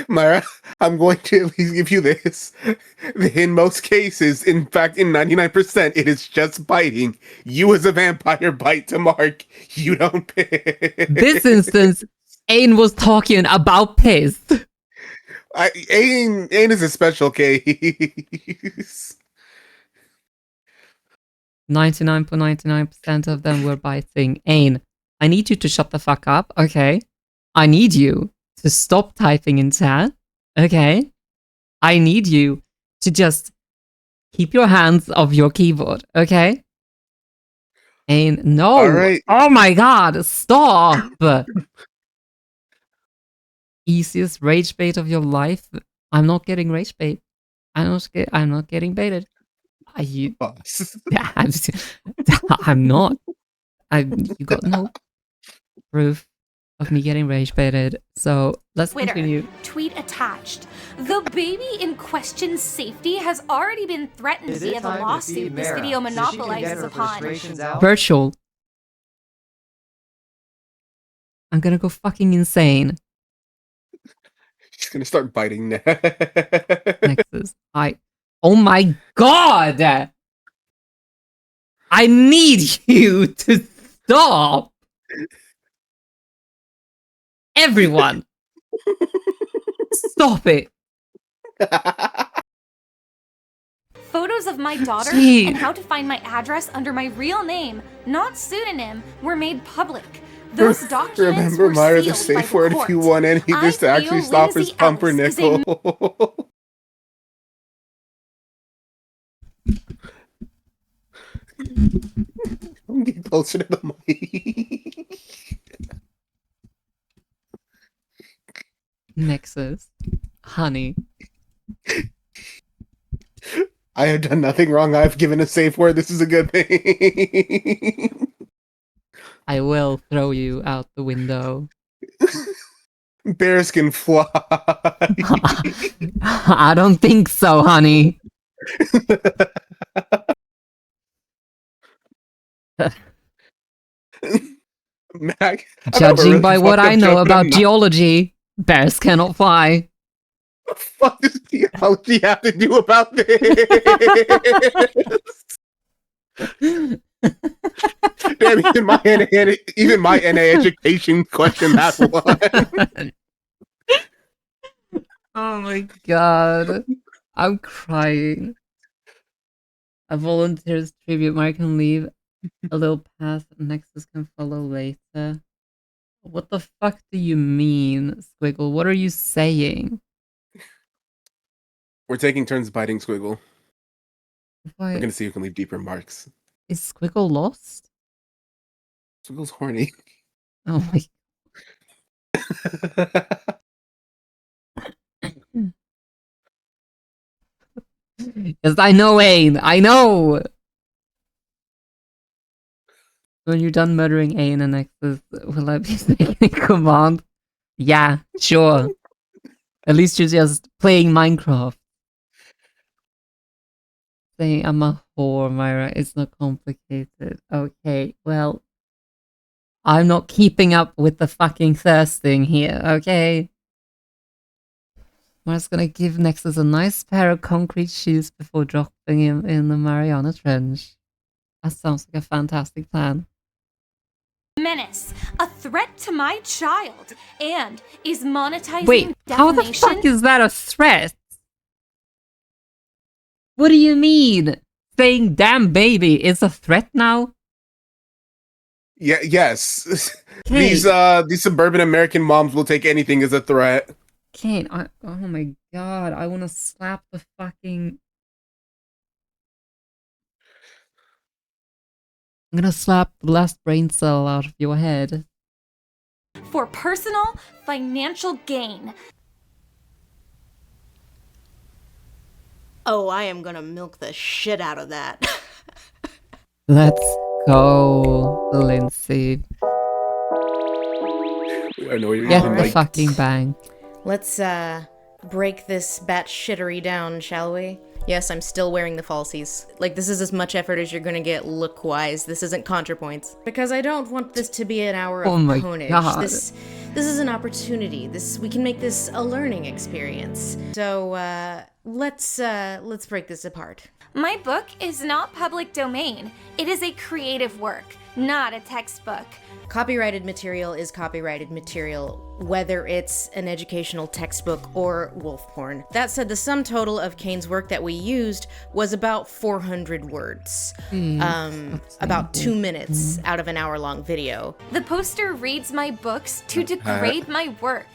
Speaker 2: Myra, I'm going to at least give you this. In most cases, in fact, in 99%, it is just biting. You as a vampire bite to Mark. You don't piss.
Speaker 1: This instance, Ain was talking about piss.
Speaker 2: Ain is a special case.
Speaker 1: 99.99% of them were biting. Ain, I need you to shut the fuck up, okay? I need you to stop typing in chat, okay? I need you to just keep your hands off your keyboard, okay? Ain, no!
Speaker 2: All right.
Speaker 1: Oh my god, stop! Easiest rage bait of your life? I'm not getting rage bait. I'm not getting baited. Are you? I'm not. You got no proof of me getting rage baited. So let's
Speaker 10: Twitter,
Speaker 1: continue.
Speaker 10: tweet attached. The baby in question's safety has already been threatened
Speaker 9: It is
Speaker 10: via the
Speaker 9: time to
Speaker 10: lawsuit
Speaker 9: feed
Speaker 10: this
Speaker 9: Mara,
Speaker 10: video
Speaker 9: so she can
Speaker 10: monopolizes
Speaker 9: get her
Speaker 10: upon.
Speaker 9: frustrations out.
Speaker 1: Virtual. I'm gonna go fucking insane.
Speaker 2: She's gonna start biting now.
Speaker 1: Nexus. Oh my god! I need you to stop! Everyone! Stop it!
Speaker 10: Photos of my daughter
Speaker 1: Jeez.
Speaker 10: and how to find my address under my real name, not pseudonym, were made public. Those documents
Speaker 2: Remember,
Speaker 10: were
Speaker 2: Myra, the
Speaker 10: sealed by
Speaker 2: safe word
Speaker 10: court.
Speaker 2: if you want any of this to
Speaker 10: I
Speaker 2: actually
Speaker 10: feel
Speaker 2: stop his
Speaker 10: Lindsay
Speaker 2: pumpernickel. I'm getting closer to the mic.
Speaker 1: Nexus. Honey.
Speaker 2: I have done nothing wrong. I've given a safe word. This is a good thing.
Speaker 1: I will throw you out the window.
Speaker 2: Bears can fly.
Speaker 1: I don't think so, honey.
Speaker 2: Mac,
Speaker 1: Judging by what I know about geology, bears cannot fly.
Speaker 2: What the fuck does geology have to do about this? Damn, even my NA education questioned that one.
Speaker 1: Oh my god. I'm crying. A volunteer's tribute mark can leave a little path. Nexus can follow later. What the fuck do you mean, Squiggle? What are you saying?
Speaker 2: We're taking turns biting Squiggle.
Speaker 1: Why?
Speaker 2: We're gonna see who can leave deeper marks.
Speaker 1: Is Squiggle lost?
Speaker 2: Squiggle's horny.
Speaker 1: Oh my. Yes, I know, Ain. I know. When you're done murdering Ain and Nexus, will I be taking command? Yeah, sure. At least you're just playing Minecraft. Saying I'm a whore, Myra. It's not complicated. Okay, well, I'm not keeping up with the fucking thirsting here, okay? I'm just gonna give Nexus a nice pair of concrete shoes before dropping him in the Mariana Trench. That sounds like a fantastic plan.
Speaker 10: Menace, a threat to my child, and is monetizing
Speaker 1: Wait, how the
Speaker 10: defamation.
Speaker 1: fuck is that a threat? What do you mean? Saying damn baby is a threat now?
Speaker 2: Yeah, yes.
Speaker 1: Okay.
Speaker 2: These suburban American moms will take anything as a threat.
Speaker 1: Kane, oh my god, I wanna slap the fucking... I'm gonna slap the last brain cell out of your head.
Speaker 10: For personal financial gain.
Speaker 4: Oh, I am gonna milk the shit out of that.
Speaker 1: Let's go, Lindsay.
Speaker 2: I know you're
Speaker 1: Get
Speaker 2: using,
Speaker 1: the
Speaker 2: like,
Speaker 1: fucking bank.
Speaker 4: Let's break this bat shittery down, shall we? Yes, I'm still wearing the falsies. Like, this is as much effort as you're gonna get look-wise. This isn't ContraPoints. Because I don't want this to be an hour of ponage.
Speaker 1: God.
Speaker 4: This is an opportunity. We can make this a learning experience. So, let's break this apart.
Speaker 10: My book is not public domain. It is a creative work, not a textbook.
Speaker 4: Copyrighted material is copyrighted material, whether it's an educational textbook or wolf porn. That said, the sum total of Kane's work that we used was about 400 words. About 2 minutes out of an hour-long video.
Speaker 10: The poster reads my books to degrade my work.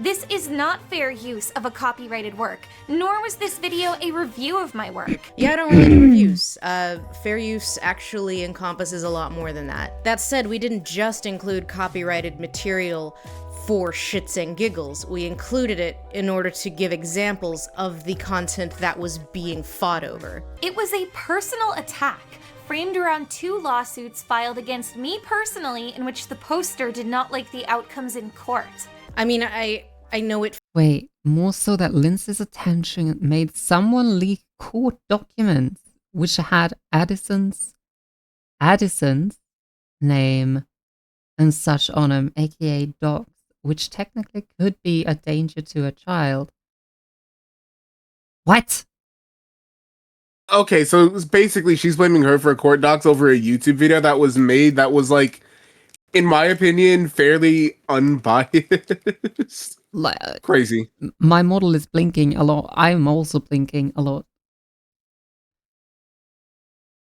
Speaker 10: This is not fair use of a copyrighted work, nor was this video a review of my work.
Speaker 4: Yeah, I don't really do reviews. Fair use actually encompasses a lot more than that. That said, we didn't just include copyrighted material for shits and giggles. We included it in order to give examples of the content that was being fought over.
Speaker 10: It was a personal attack, framed around 2 lawsuits filed against me personally in which the poster did not like the outcomes in court.
Speaker 4: I mean, I know it.
Speaker 1: Wait, more so that Lindsay's attention made someone leak court documents which had Addison's name and such on them, aka docs, which technically could be a danger to a child. What?
Speaker 2: Okay, so it was basically she's blaming her for court docs over a YouTube video that was made that was like, in my opinion, fairly unbiased. Crazy.
Speaker 1: My model is blinking a lot. I'm also blinking a lot.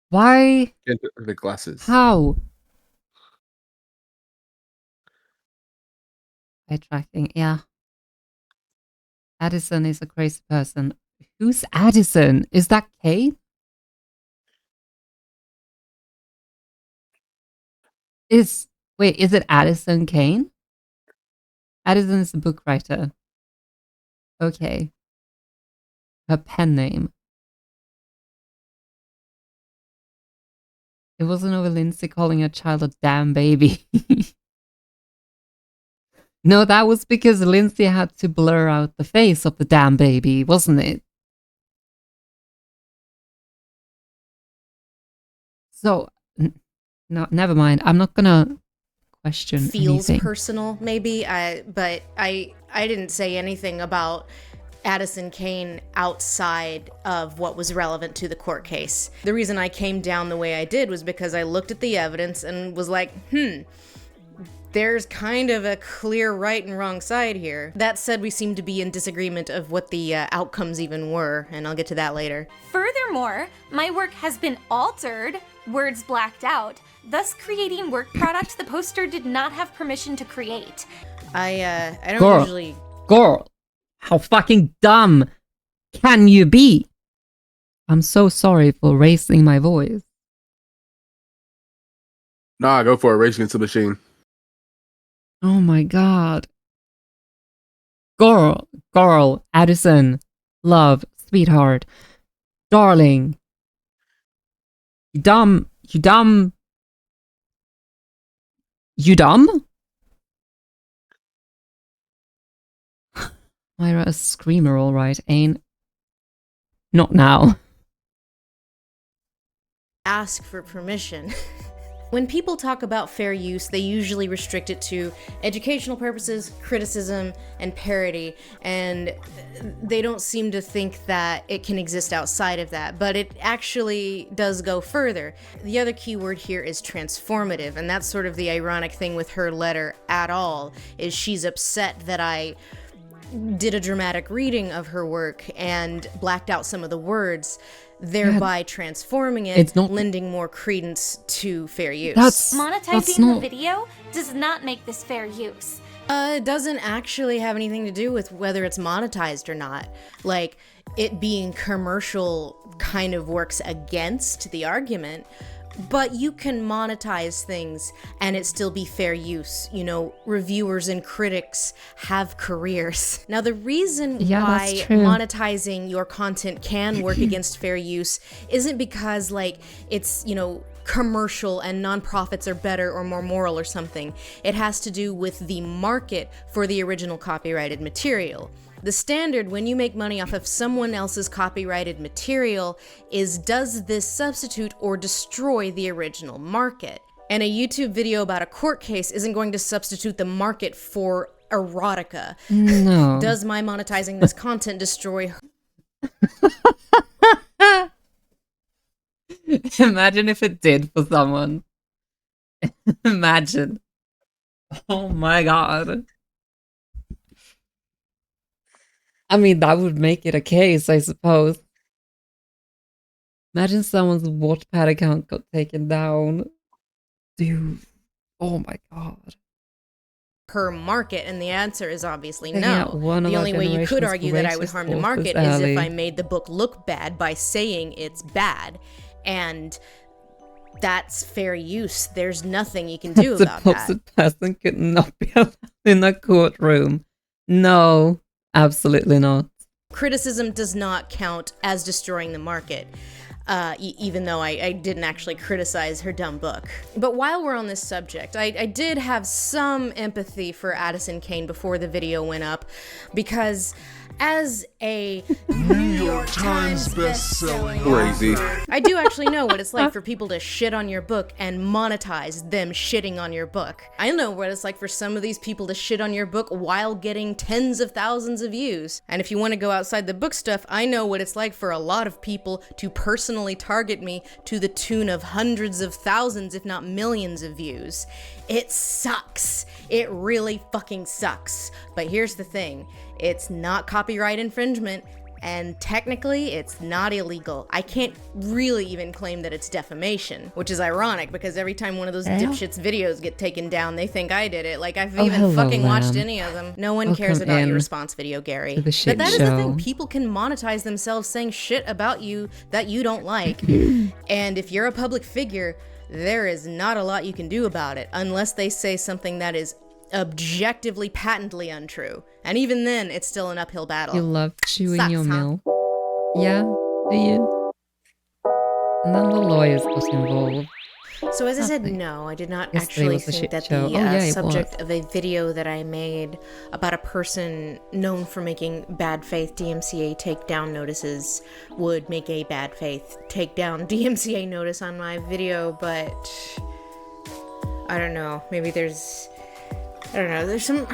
Speaker 1: Why?
Speaker 2: Get the glasses.
Speaker 1: How? Eye tracking, yeah. Addison is a crazy person. Who's Addison? Is that Kate? Wait, is it Addison Kane? Addison is a book writer. Okay. Her pen name. It wasn't over Lindsay calling her child a damn baby. No, that was because Lindsay had to blur out the face of the damn baby, wasn't it? So, no, never mind. I'm not gonna question
Speaker 4: feels
Speaker 1: anything.
Speaker 4: personal, maybe. But I didn't say anything about Addison Kane outside of what was relevant to the court case. The reason I came down the way I did was because I looked at the evidence and was like, there's kind of a clear right and wrong side here. That said, we seem to be in disagreement of what the outcomes even were, and I'll get to that later.
Speaker 10: Furthermore, my work has been altered, words blacked out, thus creating work product the poster did not have permission to create.
Speaker 4: I don't usually...
Speaker 1: Girl, how fucking dumb can you be? I'm so sorry for raising my voice.
Speaker 2: Nah, go for it. Rage Against the Machine.
Speaker 1: Oh my god. Girl, Addison, love, sweetheart, darling. You dumb. Myra, a screamer, all right, ain't? Not now.
Speaker 4: Ask for permission. When people talk about fair use, they usually restrict it to educational purposes, criticism, and parody, and they don't seem to think that it can exist outside of that, but it actually does go further. The other key word here is transformative, and that's sort of the ironic thing with her letter at all, is she's upset that I did a dramatic reading of her work and blacked out some of the words, thereby transforming it, lending more credence to fair use.
Speaker 10: Monetizing the video does not make this fair use.
Speaker 4: It doesn't actually have anything to do with whether it's monetized or not. Like, it being commercial kind of works against the argument, but you can monetize things and it still be fair use. You know, reviewers and critics have careers. Now, the reason why monetizing your content can work against fair use isn't because, like, it's, you know, commercial and nonprofits are better or more moral or something. It has to do with the market for the original copyrighted material. The standard when you make money off of someone else's copyrighted material is, does this substitute or destroy the original market? And a YouTube video about a court case isn't going to substitute the market for erotica.
Speaker 1: No.
Speaker 4: Does my monetizing this content destroy
Speaker 1: Imagine if it did for someone. Imagine. Oh my god. I mean, that would make it a case, I suppose. Imagine someone's Wattpad account got taken down. Dude. Oh my god.
Speaker 4: per market? And the answer is obviously
Speaker 1: Taking out
Speaker 4: no.
Speaker 1: one of
Speaker 4: The
Speaker 1: our
Speaker 4: only way you could
Speaker 1: generation's
Speaker 4: argue that I would
Speaker 1: greatest
Speaker 4: harm the
Speaker 1: authors,
Speaker 4: market is if
Speaker 1: Ali.
Speaker 4: I made the book look bad by saying it's bad. And that's fair use. There's nothing you can do
Speaker 1: The
Speaker 4: about that.
Speaker 1: supposed person could not be allowed in a courtroom. No, absolutely not.
Speaker 4: Criticism does not count as destroying the market. Even though I didn't actually criticize her dumb book. But while we're on this subject, I did have some empathy for Addison Kane before the video went up, because as a New York Times best-selling
Speaker 2: Crazy.
Speaker 4: author, I do actually know what it's like for people to shit on your book and monetize them shitting on your book. I know what it's like for some of these people to shit on your book while getting tens of thousands of views. And if you want to go outside the book stuff, I know what it's like for a lot of people to personally target me to the tune of hundreds of thousands, if not millions of views. It sucks. It really fucking sucks. But here's the thing. It's not copyright infringement, and technically it's not illegal. I can't really even claim that it's defamation, which is ironic because every time one of those dipshits' videos get taken down, they think I did it. Like, I've even
Speaker 1: hello,
Speaker 4: fucking watched
Speaker 1: lamb.
Speaker 4: any of them. No one
Speaker 1: Welcome
Speaker 4: cares about
Speaker 1: in
Speaker 4: your response video, Gary.
Speaker 1: to the shit
Speaker 4: But that is the
Speaker 1: show.
Speaker 4: thing. People can monetize themselves saying shit about you that you don't like. And if you're a public figure, there is not a lot you can do about it unless they say something that is objectively, patently untrue. And even then, it's still an uphill battle.
Speaker 1: You love chewing
Speaker 4: Sucks,
Speaker 1: your
Speaker 4: huh?
Speaker 1: milk. Yeah, do you? And then the lawyers got involved.
Speaker 4: So as I said,
Speaker 1: Nothing.
Speaker 4: no, I did not
Speaker 1: Yesterday
Speaker 4: actually
Speaker 1: was a
Speaker 4: think
Speaker 1: shit
Speaker 4: that
Speaker 1: show.
Speaker 4: the
Speaker 1: Oh, yeah, it
Speaker 4: subject
Speaker 1: was.
Speaker 4: of a video that I made about a person known for making bad faith DMCA takedown notices would make a bad faith takedown DMCA notice on my video, but I don't know. Maybe there's some.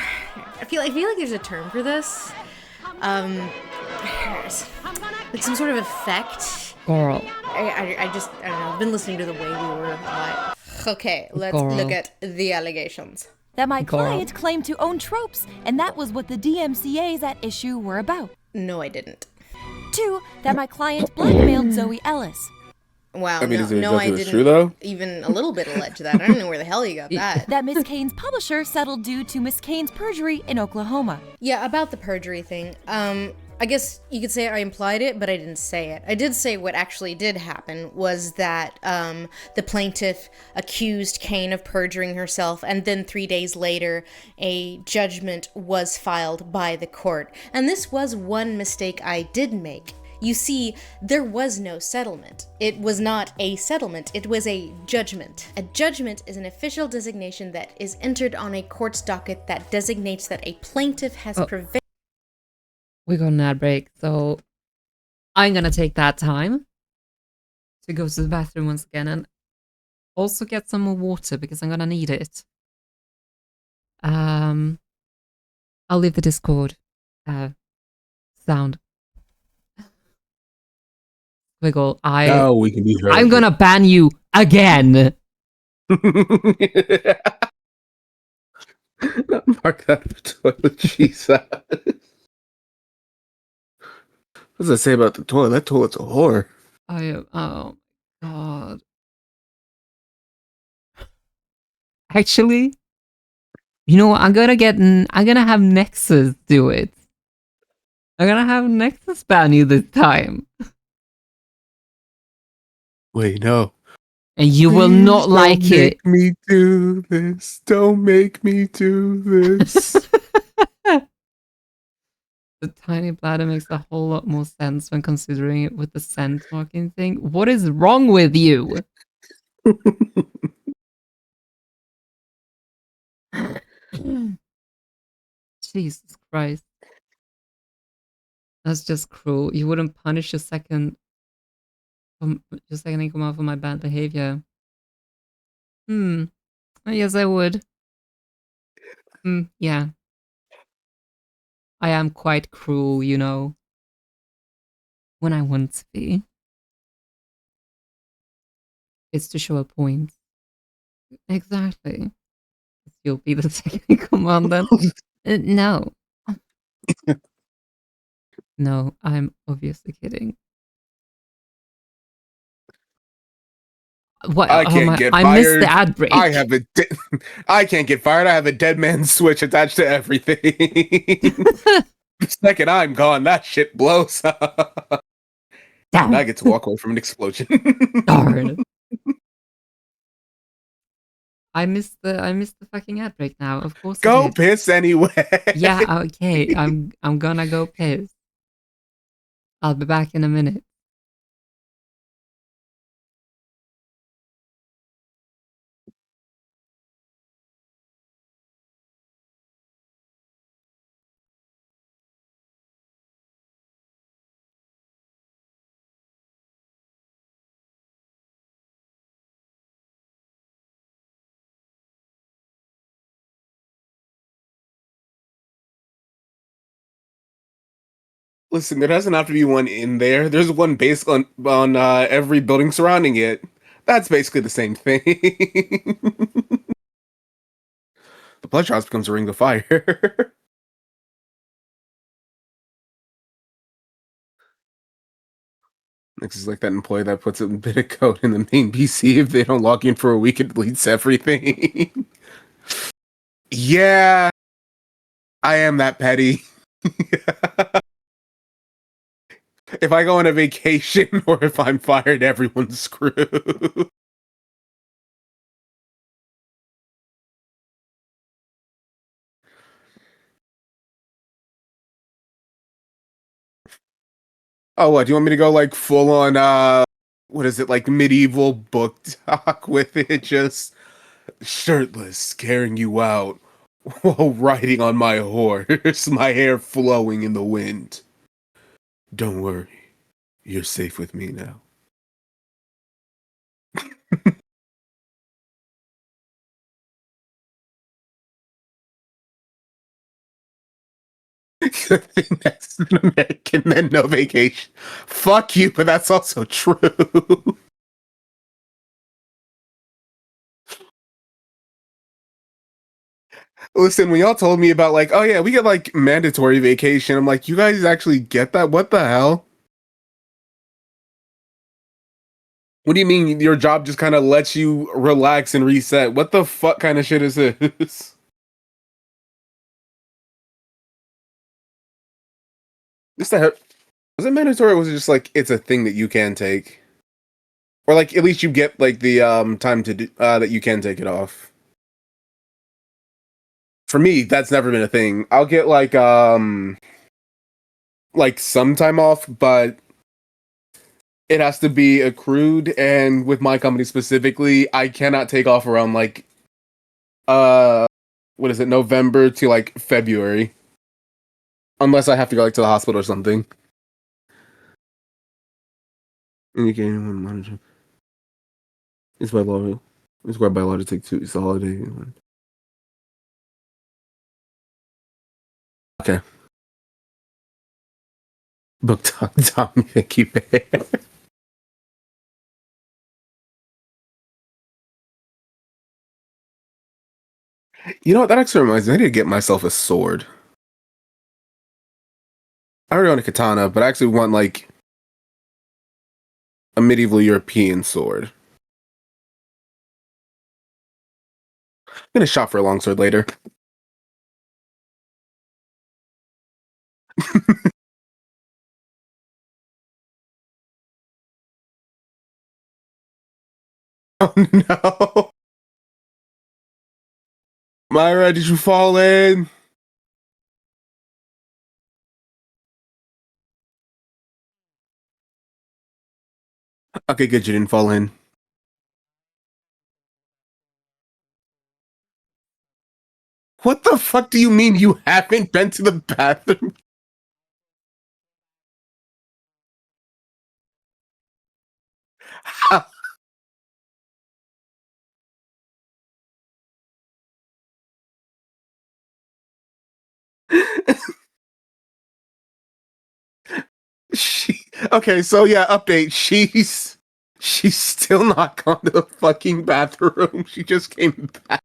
Speaker 4: I feel like there's a term for this. Like some sort of effect.
Speaker 1: Girl.
Speaker 4: I don't know. I've been listening to The Way We Were a lot. Okay, let's
Speaker 1: Girl.
Speaker 4: look at the allegations.
Speaker 3: That my
Speaker 1: Girl.
Speaker 3: client claimed to own tropes, and that was what the DMCA's at issue were about.
Speaker 4: No, I didn't.
Speaker 3: 2. That my client blackmailed Zoe Ellis.
Speaker 4: Wow,
Speaker 2: I mean,
Speaker 4: no,
Speaker 2: is it
Speaker 4: no, I
Speaker 2: exactly
Speaker 4: didn't
Speaker 2: true, though?
Speaker 4: even a little bit allege that. I don't know where the hell you got that.
Speaker 3: That Miss Kane's publisher settled due to Miss Kane's perjury in Oklahoma.
Speaker 4: Yeah, about the perjury thing. I guess you could say I implied it, but I didn't say it. I did say what actually did happen was that the plaintiff accused Kane of perjuring herself, and then 3 days later, a judgment was filed by the court. And this was one mistake I did make. You see, there was no settlement. It was not a settlement, it was a judgment. A judgment is an official designation that is entered on a court's docket that designates that a plaintiff has prevailed.
Speaker 1: We got an ad break, so I'm gonna take that time to go to the bathroom once again and also get some more water because I'm gonna need it. I'll leave the Discord sound. Wiggle,
Speaker 2: No, we can be heard.
Speaker 1: I'm gonna ban you again.
Speaker 2: Mark that toilet, Jesus. What does that say about the toilet? That toilet's a whore.
Speaker 1: Oh god. Actually, you know what? I'm gonna have Nexus do it. I'm gonna have Nexus ban you this time.
Speaker 2: Wait, no.
Speaker 1: And you will
Speaker 2: Please
Speaker 1: not like
Speaker 2: don't
Speaker 1: it.
Speaker 2: make me do this. Don't make me do this.
Speaker 1: The tiny bladder makes a whole lot more sense when considering it with the scent marking thing. What is wrong with you? Jesus Christ. That's just cruel. You wouldn't punish your second in command for my bad behavior. Yes, I would. Yeah. I am quite cruel, you know. When I want to be. It's to show a point. Exactly. You'll be the second in command then. No. No, I'm obviously kidding. What?
Speaker 2: I
Speaker 1: Oh
Speaker 2: can't
Speaker 1: my!
Speaker 2: get
Speaker 1: I
Speaker 2: fired.
Speaker 1: missed the ad break.
Speaker 2: I have I can't get fired. I have a dead man switch attached to everything. The second I'm gone, that shit blows up.
Speaker 1: Damn.
Speaker 2: And I get to walk away from an explosion.
Speaker 1: Darn. I missed the fucking ad break now. Of course.
Speaker 2: Go piss anyway.
Speaker 1: Yeah. Okay. I'm gonna go piss. I'll be back in a minute.
Speaker 2: Listen, there doesn't have to be one in there. There's one based on every building surrounding it. That's basically the same thing. The pleasure house becomes a ring of fire. Next is like that employee that puts a bit of code in the main PC. If they don't log in for a week, it deletes everything. Yeah, I am that petty. If I go on a vacation or if I'm fired, everyone's screwed. Oh, what? Do you want me to go like full on what is it, like medieval book talk with it, just shirtless, carrying you out while riding on my horse, my hair flowing in the wind. Don't worry, you're safe with me now. That's an American, then no vacation. Fuck you, but that's also true. Listen, when y'all told me about like, oh yeah, we get like mandatory vacation, I'm like, you guys actually get that? What the hell? What do you mean your job just kind of lets you relax and reset? What the fuck kind of shit is this? Just that was it mandatory or was it just like it's a thing that you can take? Or like at least you get like the time to do that you can take it off. For me, that's never been a thing. I'll get like some time off, but it has to be accrued, and with my company specifically, I cannot take off around like what is it, November to like February. Unless I have to go like to the hospital or something. Indicating when manager. It's by law. It's required by law to take 2 weeks holiday. Okay. Book talk, Tommy. Thank you, Bear. You know what? That actually reminds me. I need to get myself a sword. I already own a katana, but I actually want like a medieval European sword. I'm gonna shop for a longsword later. Oh no! Myra, did you fall in? Okay, good. You didn't fall in. What the fuck do you mean you haven't been to the bathroom? She, okay, so yeah, update. She's still not gone to the fucking bathroom. She just came back.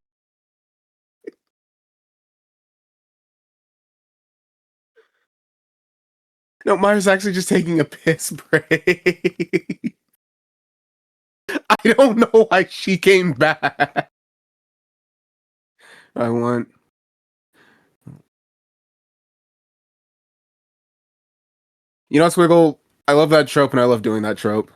Speaker 2: No, Maya's actually just taking a piss break. I don't know why she came back. I want... You know, Squiggle, I love that trope and I love doing that trope.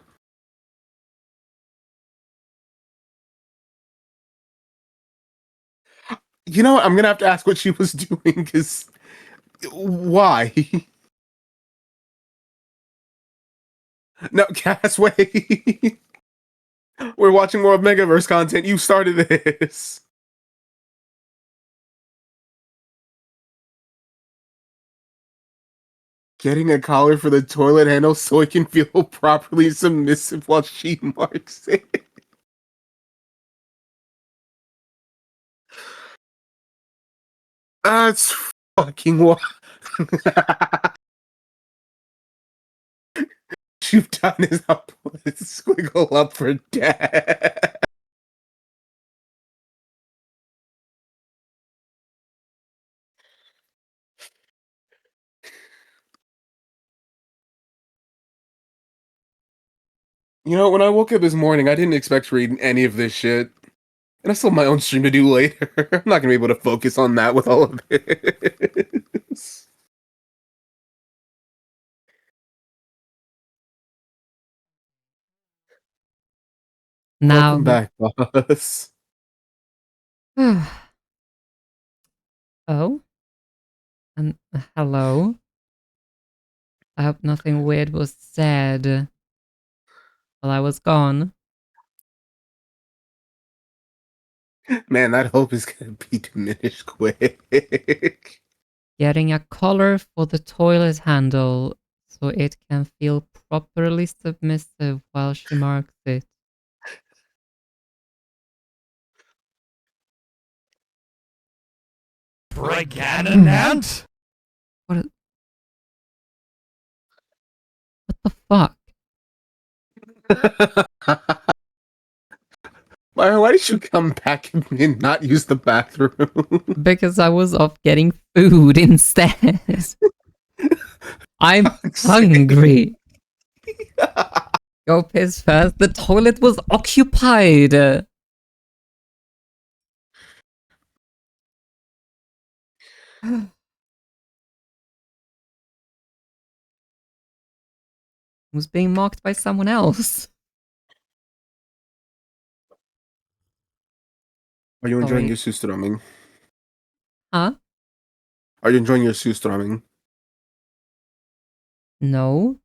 Speaker 2: You know what? I'm gonna have to ask what she was doing, because... Why? No, Cass, wait. We're watching more of Omegaverse content. You started this. Getting a collar for the toilet handle so it can feel properly submissive while she marks it. That's fucking wild. You've done is not put Squiggle up for death. You know, when I woke up this morning, I didn't expect to read any of this shit. And I still have my own stream to do later. I'm not gonna be able to focus on that with all of this.
Speaker 1: Now,
Speaker 2: Welcome back, boss.
Speaker 1: oh, and hello. I hope nothing weird was said while I was gone.
Speaker 2: Man, that hope is gonna be diminished quick.
Speaker 1: Getting a collar for the toilet handle so it can feel properly submissive while she marks it.
Speaker 7: Pregnant?
Speaker 1: What the fuck?
Speaker 2: Why did you come back and not use the bathroom?
Speaker 1: Because I was off getting food instead. I'm hungry. Go piss first. The toilet was occupied. Was being mocked by someone else.
Speaker 2: Are you enjoying
Speaker 1: Sorry.
Speaker 2: your surströmming?
Speaker 1: Huh?
Speaker 2: Are you enjoying your surströmming?
Speaker 1: No.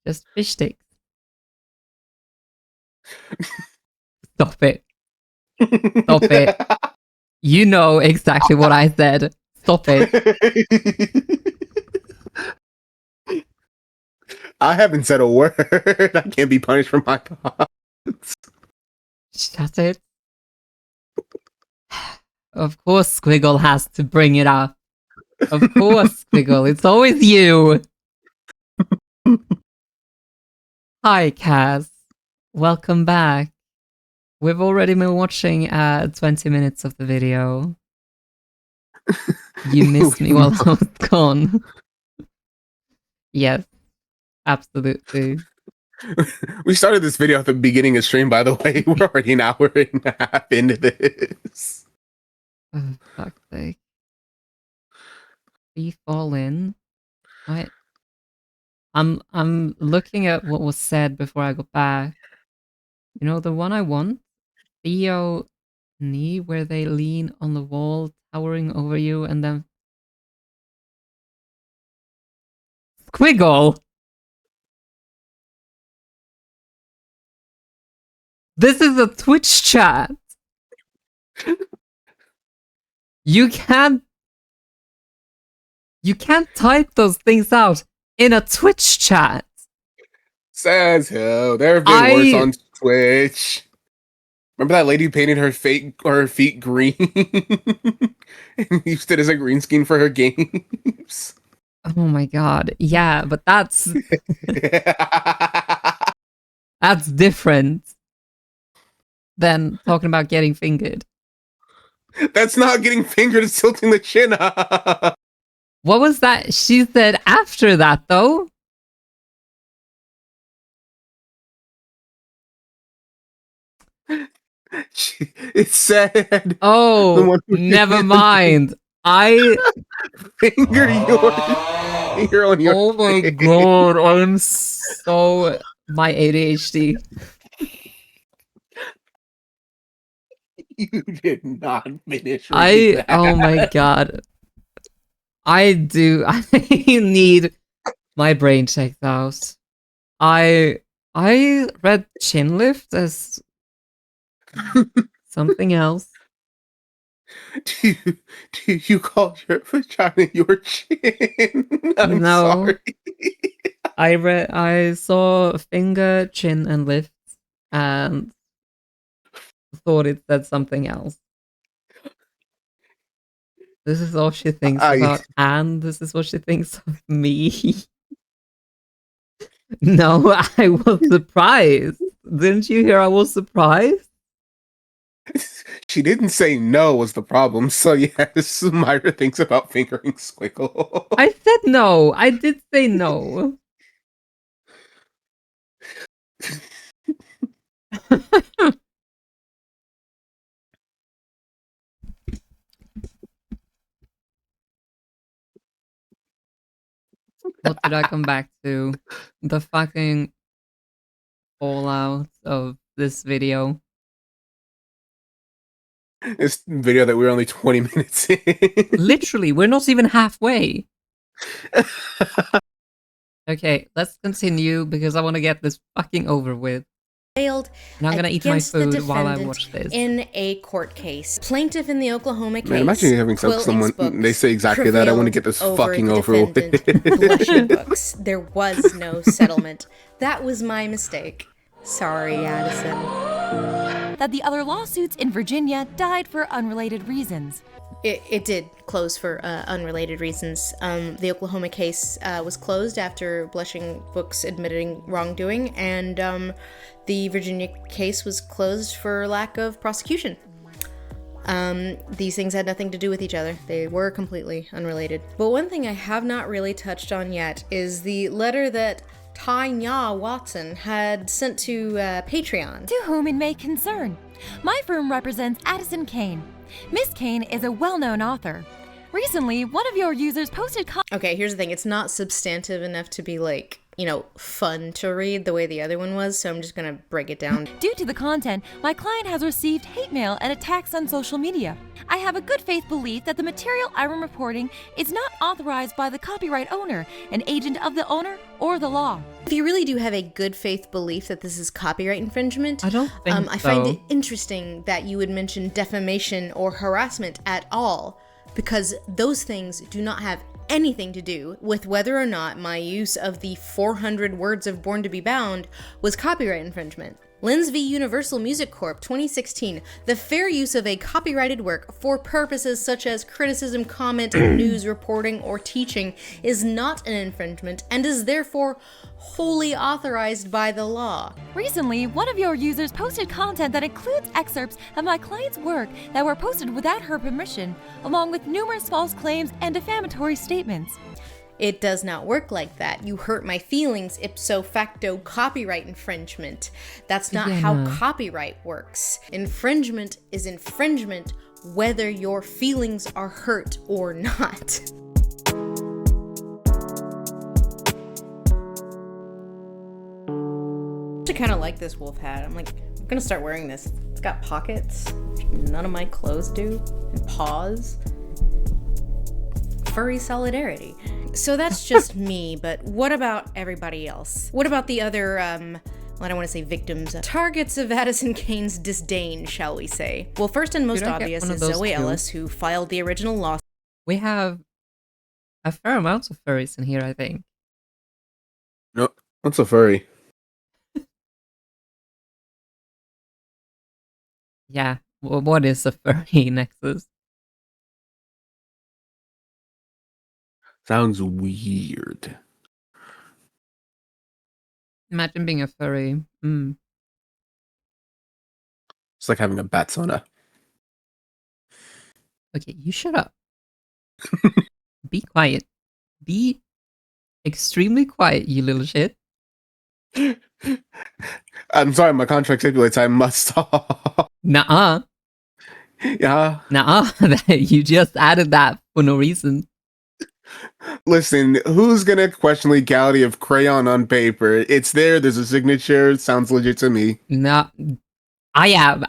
Speaker 1: Just fish sticks. Stop it. Stop it. You know exactly what I said. Stop it.
Speaker 2: I haven't said a word. I can't be punished for my thoughts.
Speaker 1: Shut it. Of course Squiggle has to bring it up. Of course, Squiggle. It's always you. Hi, Kaz. Welcome back. We've already been watching 20 minutes of the video. You missed me while I was gone. Yes, absolutely.
Speaker 2: We started this video at the beginning of stream, by the way. We're already an hour and a half into this.
Speaker 1: Oh, fuck's sake. Free fall in? What? I'm looking at what was said before I got back. You know, the one I want? Theo knee where they lean on the wall, towering over you, and then Squiggle! This is a Twitch chat! You can't type those things out in a Twitch chat!
Speaker 2: Says who? There have been worse on Twitch. Remember that lady who painted her feet green and used it as a green screen for her games?
Speaker 1: Oh my god. Yeah, but that's That's different than talking about getting fingered.
Speaker 2: That's not getting fingered, it's tilting the chin up.
Speaker 1: What was that she said after that, though?
Speaker 2: It said...
Speaker 1: Oh, never mind. I...
Speaker 2: Finger your on your
Speaker 1: Oh my
Speaker 2: face.
Speaker 1: god, I'm so... My ADHD.
Speaker 2: You did not finish reading that.
Speaker 1: Oh my god. I need my brain checked out. I read chin lift as something else.
Speaker 2: Do you call your vagina your chin? I'm
Speaker 1: No.
Speaker 2: sorry.
Speaker 1: I saw finger, chin, and lift, and thought it said something else. This is all she thinks about, and this is what she thinks of me. No, I was surprised. Didn't you hear I was surprised?
Speaker 2: She didn't say no was the problem, so yes, Myra thinks about fingering Squiggle.
Speaker 1: I said no. I did say no. What did I come back to? The fucking fallout of this video.
Speaker 2: This video that we're only 20 minutes in.
Speaker 1: Literally, we're not even halfway. Okay, let's continue because I want to get this fucking over with.
Speaker 4: Failed
Speaker 1: and I'm gonna eat my food while I watch this.
Speaker 4: In a court case, plaintiff in the Oklahoma case.
Speaker 2: Man, imagine having someone they say exactly that. I want to get this fucking over with.
Speaker 4: Blushing books. There was no settlement. That was my mistake. Sorry, Addison.
Speaker 3: That the other lawsuits in Virginia died for unrelated reasons.
Speaker 4: It did close for unrelated reasons. The Oklahoma case was closed after Blushing Books admitting wrongdoing, and the Virginia case was closed for lack of prosecution. These things had nothing to do with each other. They were completely unrelated. But one thing I have not really touched on yet is the letter that Tanya Watson had sent to Patreon.
Speaker 3: To whom it may concern. My firm represents Addison Kane. Miss Kane is a well-known author. Recently, one of your users posted
Speaker 4: Okay, here's the thing. It's not substantive enough to be like, you know, fun to read the way the other one was, so I'm just gonna break it down.
Speaker 3: Due to the content, my client has received hate mail and attacks on social media. I have a good faith belief that the material I am reporting is not authorized by the copyright owner, an agent of the owner, or the law.
Speaker 4: If you really do have a good faith belief that this is copyright infringement,
Speaker 1: I don't think
Speaker 4: I find it interesting that you would mention defamation or harassment at all, because those things do not have anything to do with whether or not my use of the 400 words of Born to be Bound was copyright infringement. Lenz v. Universal Music Corp. 2016. The fair use of a copyrighted work for purposes such as criticism, comment, news reporting, or teaching is not an infringement and is therefore wholly authorized by the law.
Speaker 3: Recently, one of your users posted content that includes excerpts of my client's work that were posted without her permission, along with numerous false claims and defamatory statements.
Speaker 4: It does not work like that. You hurt my feelings, ipso facto copyright infringement. That's not how copyright works. Infringement is infringement whether your feelings are hurt or not. I kind of like this wolf hat. I'm gonna start wearing this. It's got pockets, which none of my clothes do, and paws. Furry solidarity. So that's just me, but what about everybody else? What about the other, I don't want to say victims, targets of Addison Kane's disdain, shall we say? Well, first and most obvious is Zoe Ellis, who filed the original lawsuit.
Speaker 1: We have a fair amount of furries in here, I think.
Speaker 2: No, what's a furry?
Speaker 1: Yeah, well, what is a furry, Nexus?
Speaker 2: Sounds weird.
Speaker 1: Imagine being a furry. Mm.
Speaker 2: It's like having a bat sauna.
Speaker 1: Okay, you shut up. Be quiet. Be extremely quiet, you little shit.
Speaker 2: I'm sorry, my contract stipulates I must talk.
Speaker 1: Nuh-uh.
Speaker 2: Yeah.
Speaker 1: Nuh-uh. You just added that for no reason.
Speaker 2: Listen, who's gonna question legality of crayon on paper? It's there, there's a signature, it sounds legit to me.
Speaker 1: No. I am.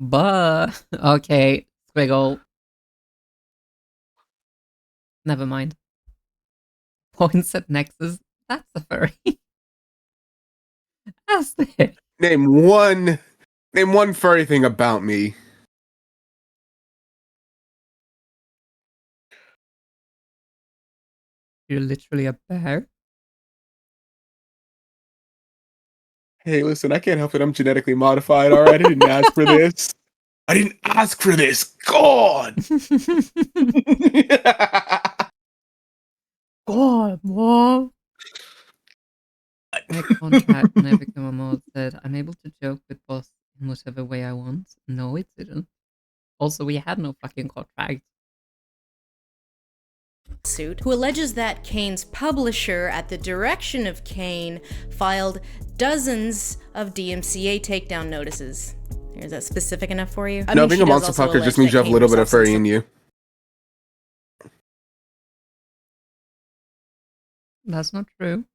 Speaker 1: But okay, squiggle. Never mind. Points at Nexus. That's a furry. That's it.
Speaker 2: Name one furry thing about me.
Speaker 1: You're literally a bear.
Speaker 2: Hey, listen, I can't help it. I'm genetically modified. All right, I didn't ask for this. I didn't ask for this. God.
Speaker 1: God, Mom. My contract when I became a mod said I'm able to joke with boss in whatever way I want. No, it didn't. Also, we had no fucking contract.
Speaker 4: Suit, who alleges that Kane's publisher, at the direction of Kane, filed dozens of DMCA takedown notices. Is that specific enough for you?
Speaker 2: No, being a monster fucker just means you have a little bit of furry in you.
Speaker 1: That's not true.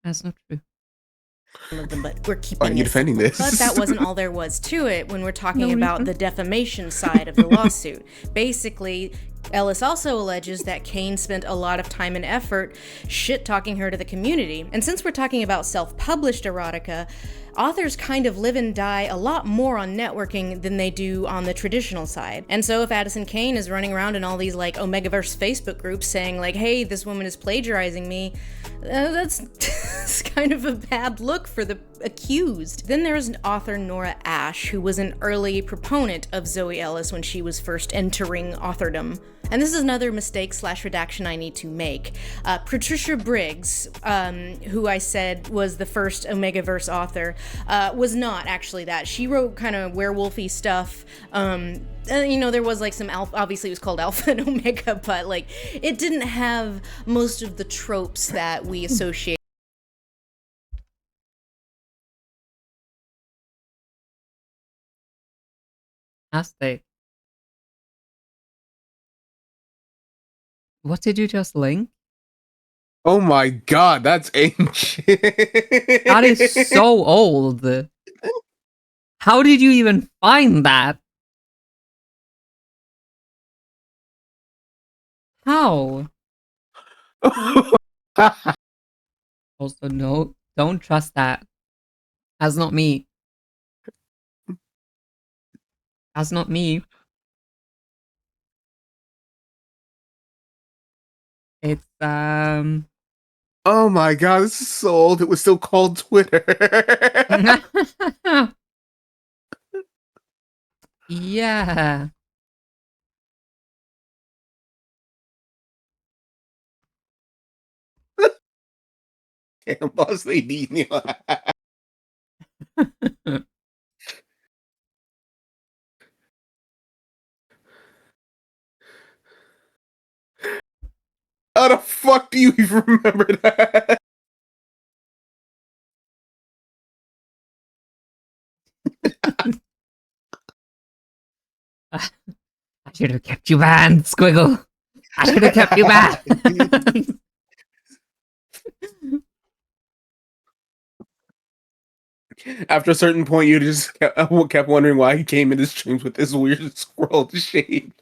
Speaker 1: That's not true.
Speaker 4: Of them, but we're keeping
Speaker 2: Why are you defending this?
Speaker 4: But that wasn't all there was to it when we're talking about the defamation side of the lawsuit. Basically, Ellis also alleges that Kane spent a lot of time and effort shit-talking her to the community. And since we're talking about self-published erotica, authors kind of live and die a lot more on networking than they do on the traditional side. And so if Addison Kane is running around in all these like Omegaverse Facebook groups saying like, hey, this woman is plagiarizing me, that's kind of a bad look for the accused. Then there's author Nora Ash, who was an early proponent of Zoe Ellis when she was first entering authordom. And this is another mistake / redaction I need to make. Patricia Briggs, who I said was the first Omegaverse author, was not actually that. She wrote kind of werewolfy stuff. You know, there was like some alpha, obviously it was called Alpha and Omega, but like it didn't have most of the tropes that we associate.
Speaker 1: Fantastic. What did you just link?
Speaker 2: Oh my god, that's ancient.
Speaker 1: That is so old. How did you even find that? How? Also, no, don't trust that. That's not me. That's not me. It's
Speaker 2: Oh my god, this is so old. It was still called Twitter.
Speaker 1: Yeah.
Speaker 2: Damn, boss, they need me. How the fuck do you even remember that?
Speaker 1: I should have kept you banned, Squiggle. I should have kept you banned.
Speaker 2: After a certain point, you just kept wondering why he came into streams with this weird squirrel shape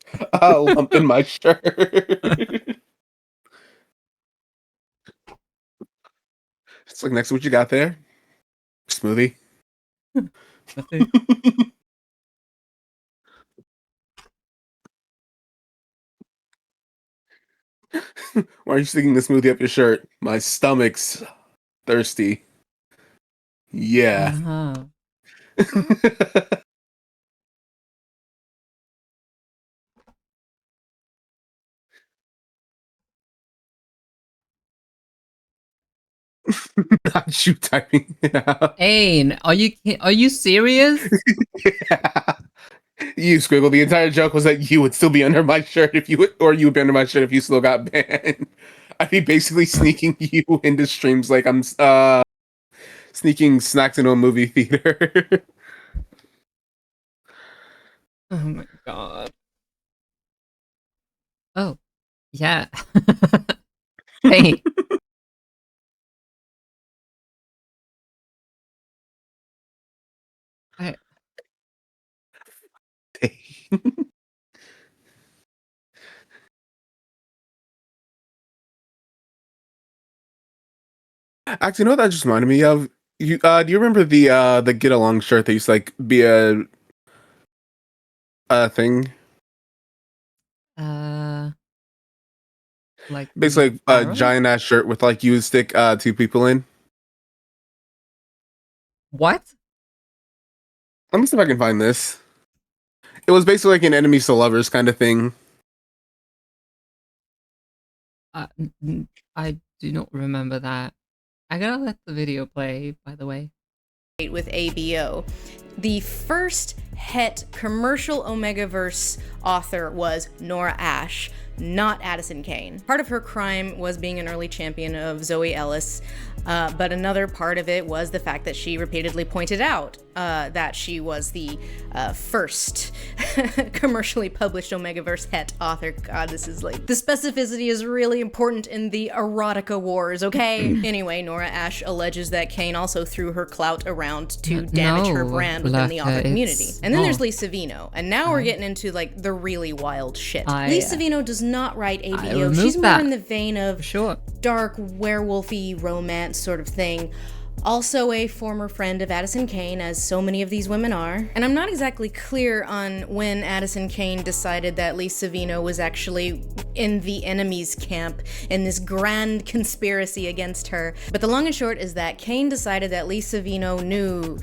Speaker 2: lump in my shirt. It's like, next, what you got there? Smoothie.
Speaker 1: Nothing.
Speaker 2: Why are you sticking the smoothie up your shirt? My stomach's thirsty. Yeah.
Speaker 1: Uh-huh.
Speaker 2: Not you typing it out.
Speaker 1: Ain, are you serious?
Speaker 2: Yeah. You, Squiggle. The entire joke was that you would still be under my shirt if you would, or you would be under my shirt if you still got banned. I'd be basically sneaking you into streams like I'm sneaking snacks into a movie theater.
Speaker 1: Oh my god. Oh, yeah. Hey. I,
Speaker 2: Actually, you know what that just reminded me of? You do you remember the get along shirt that used to like be a thing?
Speaker 1: like
Speaker 2: Basically a
Speaker 1: arrow?
Speaker 2: giant ass shirt with like you would stick two people in.
Speaker 1: What?
Speaker 2: Let me see if I can find this. It was basically like an enemies to lovers kind of thing.
Speaker 1: I do not remember that. I gotta let the video play, by the way.
Speaker 4: With ABO. The first het commercial Omegaverse author was Nora Ash, not Addison Kane. Part of her crime was being an early champion of Zoe Ellis, but another part of it was the fact that she repeatedly pointed out that she was the first commercially published Omegaverse het author. God, this is like, the specificity is really important in the erotica wars, okay? Anyway, Nora Ash alleges that Kane also threw her clout around to damage her brand within the author community. And then there's Lee Savino, and now we're getting into like the really wild shit. Lee Savino does not write ABO. She's more in the vein of dark werewolfy romance sort of thing. Also a former friend of Addison Kane, as so many of these women are. And I'm not exactly clear on when Addison Kane decided that Lee Savino was actually in the enemy's camp in this grand conspiracy against her. But the long and short is that Kane decided that Lee Savino knew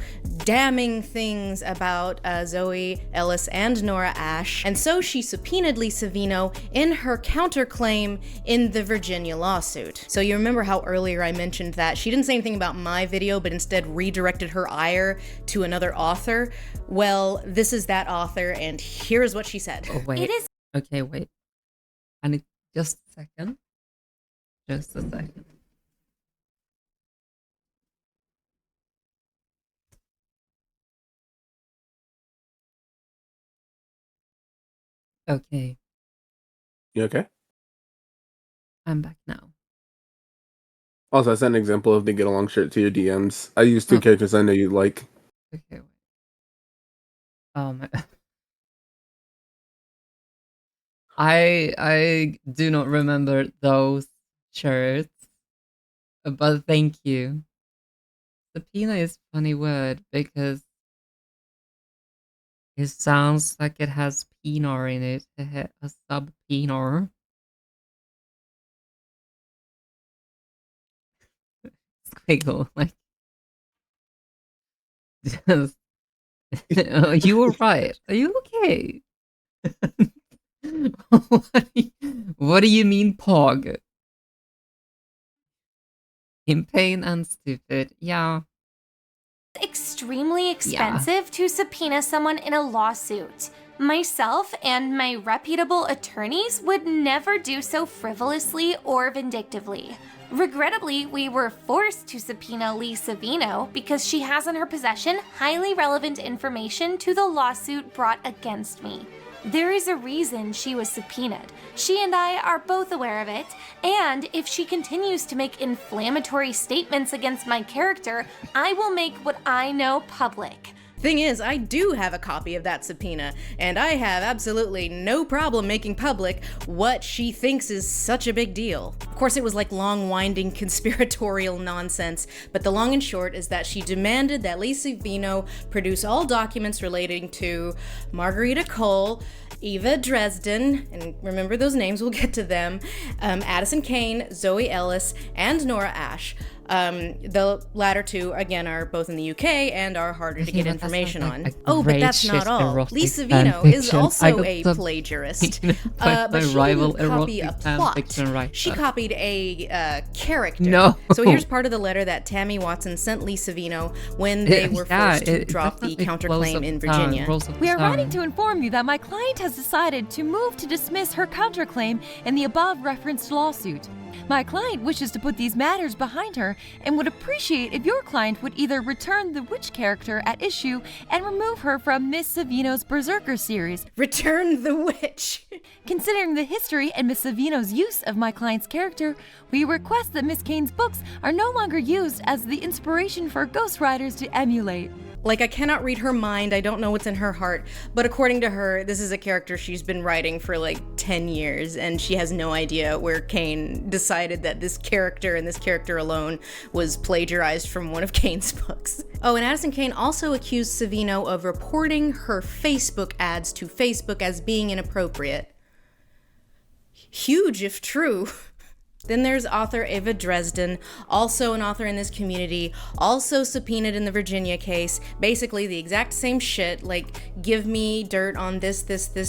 Speaker 4: damning things about Zoe Ellis and Nora Ash, and so she subpoenaed Lee Savino in her counterclaim in the Virginia lawsuit. So you remember how earlier I mentioned that she didn't say anything about my video, but instead redirected her ire to another author? Well, this is that author, and here's what she said.
Speaker 1: Oh, wait. Okay, wait. I need just a second. Just a second. Okay.
Speaker 2: You okay?
Speaker 1: I'm back now.
Speaker 2: Also, I sent an example of the get along shirt to your DMs. I used two characters I know you like.
Speaker 1: Okay, wait. Oh my. I do not remember those shirts, but thank you. Subpoena is a funny word because it sounds like it has penor in it, a sub-penor. Squiggle, like, just, you were right. Are you okay? What do you mean, Pog? In pain and stupid, yeah.
Speaker 10: Extremely expensive to subpoena someone in a lawsuit. Myself and my reputable attorneys would never do so frivolously or vindictively. Regrettably, we were forced to subpoena Lee Savino because she has in her possession highly relevant information to the lawsuit brought against me. There is a reason she was subpoenaed. She and I are both aware of it, and if she continues to make inflammatory statements against my character, I will make what I know public.
Speaker 4: Thing is, I do have a copy of that subpoena, and I have absolutely no problem making public what she thinks is such a big deal. Of course, it was like long, winding, conspiratorial nonsense, but the long and short is that she demanded that Lee Savino produce all documents relating to Margarita Cole, Eva Dresden, and remember those names, we'll get to them, Addison Kane, Zoe Ellis, and Nora Ash. The latter two, again, are both in the UK and are harder to
Speaker 1: Yeah,
Speaker 4: get
Speaker 1: that
Speaker 4: information
Speaker 1: sounds
Speaker 4: on.
Speaker 1: like a
Speaker 4: Oh, but
Speaker 1: great
Speaker 4: that's
Speaker 1: shit
Speaker 4: not all.
Speaker 1: erotic
Speaker 4: Lee Savino is
Speaker 1: fanfiction. I
Speaker 4: also
Speaker 1: got
Speaker 4: a
Speaker 1: some-
Speaker 4: plagiarist.
Speaker 1: by
Speaker 4: But
Speaker 1: my
Speaker 4: she
Speaker 1: rival
Speaker 4: didn't copy a
Speaker 1: erotic
Speaker 4: plot.
Speaker 1: fanfiction writer.
Speaker 4: She copied a character.
Speaker 1: No.
Speaker 4: So here's part of the letter that Tammy Watson sent Lee Savino when they were forced to drop the counterclaim in Virginia.
Speaker 3: We are writing to inform you that my client has decided to move to dismiss her counterclaim in the above referenced lawsuit. My client wishes to put these matters behind her and would appreciate if your client would either return the witch character at issue and remove her from Miss Savino's Berserker series.
Speaker 4: Return the witch!
Speaker 3: Considering the history and Miss Savino's use of my client's character, we request that Miss Kane's books are no longer used as the inspiration for ghostwriters to emulate.
Speaker 4: Like, I cannot read her mind, I don't know what's in her heart, but according to her, this is a character she's been writing for like 10 years, and she has no idea where Kane decided that this character and this character alone was plagiarized from one of Kane's books. Oh, and Addison Kane also accused Savino of reporting her Facebook ads to Facebook as being inappropriate. Huge if true. Then there's author Ava Dresden, also an author in this community, also subpoenaed in the Virginia case. Basically the exact same shit, like, give me dirt on this,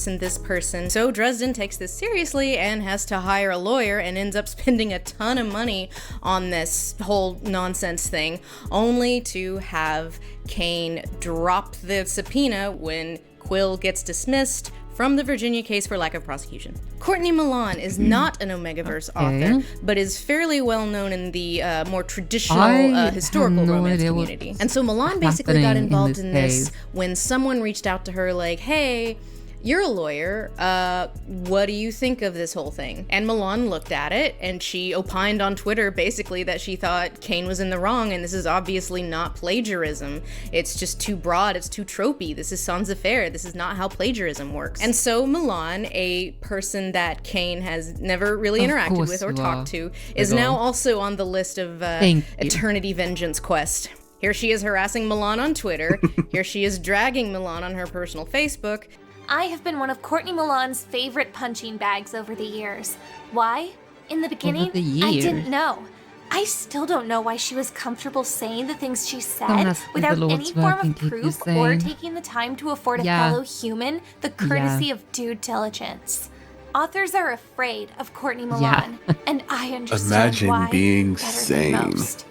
Speaker 4: and this person. So Dresden takes this seriously and has to hire a lawyer and ends up spending a ton of money on this whole nonsense thing, only to have Kane drop the subpoena when Quill gets dismissed from the Virginia case for lack of prosecution. Courtney Milan is not an Omegaverse author, but is fairly well known in the more traditional historical romance community. And so Milan basically got involved in this when someone reached out to her like, hey, you're a lawyer, what do you think of this whole thing? And Milan looked at it, and she opined on Twitter basically that she thought Kane was in the wrong, and this is obviously not plagiarism. It's just too broad, it's too tropey. This is sans affaire. This is not how plagiarism works. And so Milan, a person that Kane has never really interacted with or talked to, is now also on the list of Eternity Vengeance Quest. Here she is harassing Milan on Twitter. Here she is dragging Milan on her personal Facebook.
Speaker 10: I have been one of Courtney Milan's favorite punching bags over the years. Why? In the beginning, I didn't know. I still don't know why she was comfortable saying the things she said without any form of proof or taking the time to afford a fellow human the courtesy of due diligence. Authors are afraid of Courtney Milan, and I understand why
Speaker 2: being
Speaker 10: better
Speaker 2: sane.
Speaker 10: than most.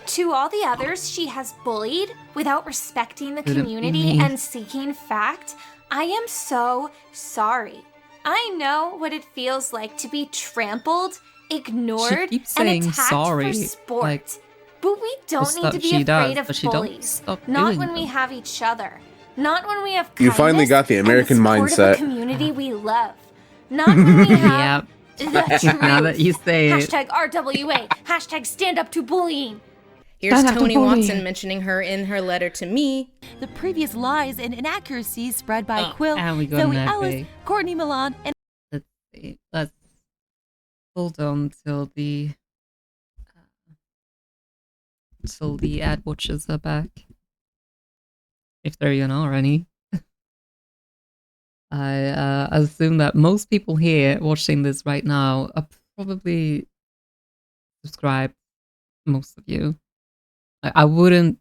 Speaker 10: To all the others she has bullied without respecting the community and seeking fact, I am so sorry. I know what it feels like to be trampled, ignored, and attacked for sport. But we don't need to be afraid of bullies. Not when we have each other. Not when we have kindness.
Speaker 2: You finally got the American
Speaker 10: and the support
Speaker 2: mindset.
Speaker 10: of a community we love. Not when we have the truth.
Speaker 1: Now that you say it.
Speaker 10: Hashtag RWA. Hashtag stand up to bullying.
Speaker 4: Here's Toni Watson mentioning her in her letter to me.
Speaker 3: The previous lies and inaccuracies spread by Quill,
Speaker 1: and we got
Speaker 3: Zoe
Speaker 1: an
Speaker 3: Ellis,
Speaker 1: epic.
Speaker 3: Courtney Milan, and
Speaker 1: Let's hold on till the ad watchers are back, if there even are any. I assume that most people here watching this right now are probably subscribed. Most of you. I wouldn't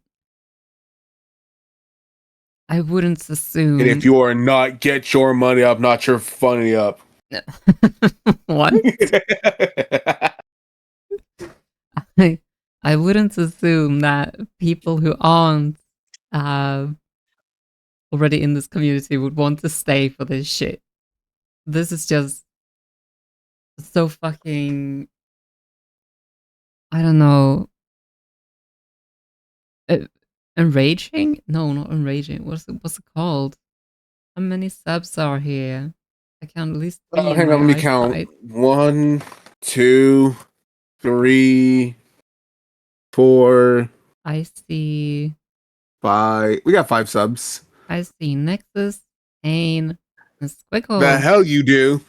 Speaker 1: assume.
Speaker 2: And if you are not, get your money up, not your funny up.
Speaker 1: What? I wouldn't assume that people who aren't already in this community would want to stay for this shit. This is just so fucking, I don't know, enraging? No, not enraging. What's it called? How many subs are here? I can at least see
Speaker 2: Hang on, let me count. 1, 2, 3, 4.
Speaker 1: I see
Speaker 2: 5. We got 5 subs.
Speaker 1: I see Nexus, Ain, and Squiggles.
Speaker 2: The hell you do?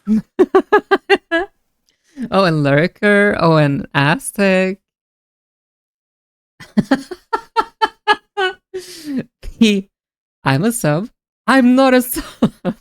Speaker 1: Oh, and Lurker. Oh, and Aztec. I'm a sub. I'm not a sub.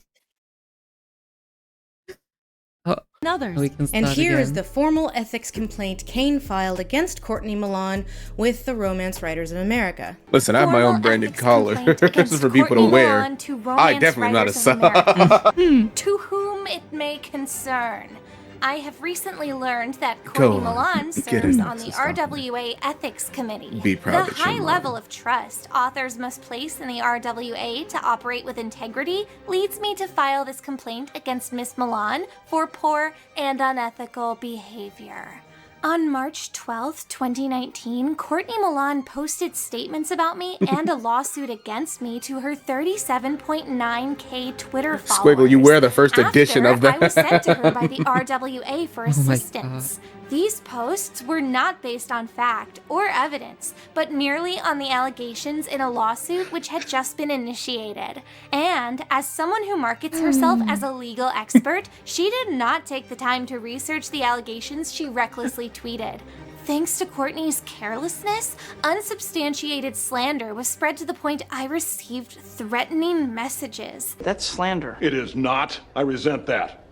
Speaker 3: others.
Speaker 1: We can
Speaker 4: And
Speaker 1: start
Speaker 4: here is
Speaker 1: again.
Speaker 4: the formal ethics complaint Kane filed against Courtney Milan with the Romance Writers of America.
Speaker 2: Listen, I have my own
Speaker 10: Formal
Speaker 2: branded
Speaker 10: ethics
Speaker 2: collar
Speaker 10: complaint against
Speaker 2: for people to
Speaker 10: Courtney
Speaker 2: wear.
Speaker 10: Milan to
Speaker 2: I
Speaker 10: Romance
Speaker 2: definitely am not a
Speaker 10: Writers of America.
Speaker 2: sub.
Speaker 10: To whom it may concern, I have recently learned that Courtney
Speaker 2: on,
Speaker 10: Milan
Speaker 2: get
Speaker 10: serves
Speaker 2: it,
Speaker 10: on the
Speaker 2: sister.
Speaker 10: RWA Ethics Committee.
Speaker 2: Be proud
Speaker 10: The
Speaker 2: that you're
Speaker 10: high
Speaker 2: mine.
Speaker 10: level of trust authors must place in the RWA to operate with integrity leads me to file this complaint against Miss Milan for poor and unethical behavior. On March 12th, 2019, Courtney Milan posted statements about me and a lawsuit against me to her 37.9K Twitter followers.
Speaker 2: Squiggle, you wear the first edition of that.
Speaker 10: I was sent to her by the RWA for
Speaker 1: Oh my
Speaker 10: assistance. These posts were not based on fact or evidence, but merely on the allegations in a lawsuit which had just been initiated. And as someone who markets herself as a legal expert, she did not take the time to research the allegations she recklessly tweeted. Thanks to Courtney's carelessness, unsubstantiated slander was spread to the point I received threatening messages.
Speaker 9: That's slander.
Speaker 11: It is not. I resent that.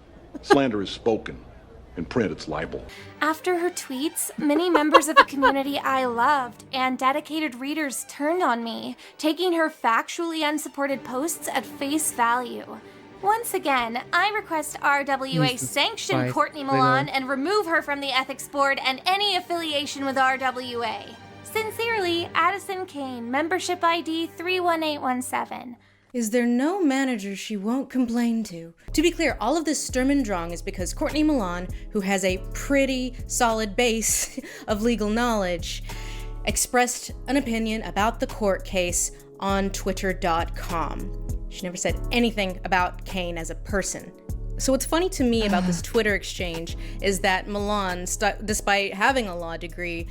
Speaker 11: Slander is spoken. In print, it's libel.
Speaker 10: After her tweets, many members of the community I loved and dedicated readers turned on me, taking her factually unsupported posts at face value. Once again, I request RWA
Speaker 1: Jesus
Speaker 10: sanction
Speaker 1: Christ,
Speaker 10: Courtney Milan and remove her from the ethics board and any affiliation with RWA. Sincerely, Addison Kane, membership ID 31817.
Speaker 4: Is there no manager she won't complain to? To be clear, all of this Sturm und Drang is because Courtney Milan, who has a pretty solid base of legal knowledge, expressed an opinion about the court case on Twitter.com. She never said anything about Kane as a person. So what's funny to me about this Twitter exchange is that Milan, despite having a law degree,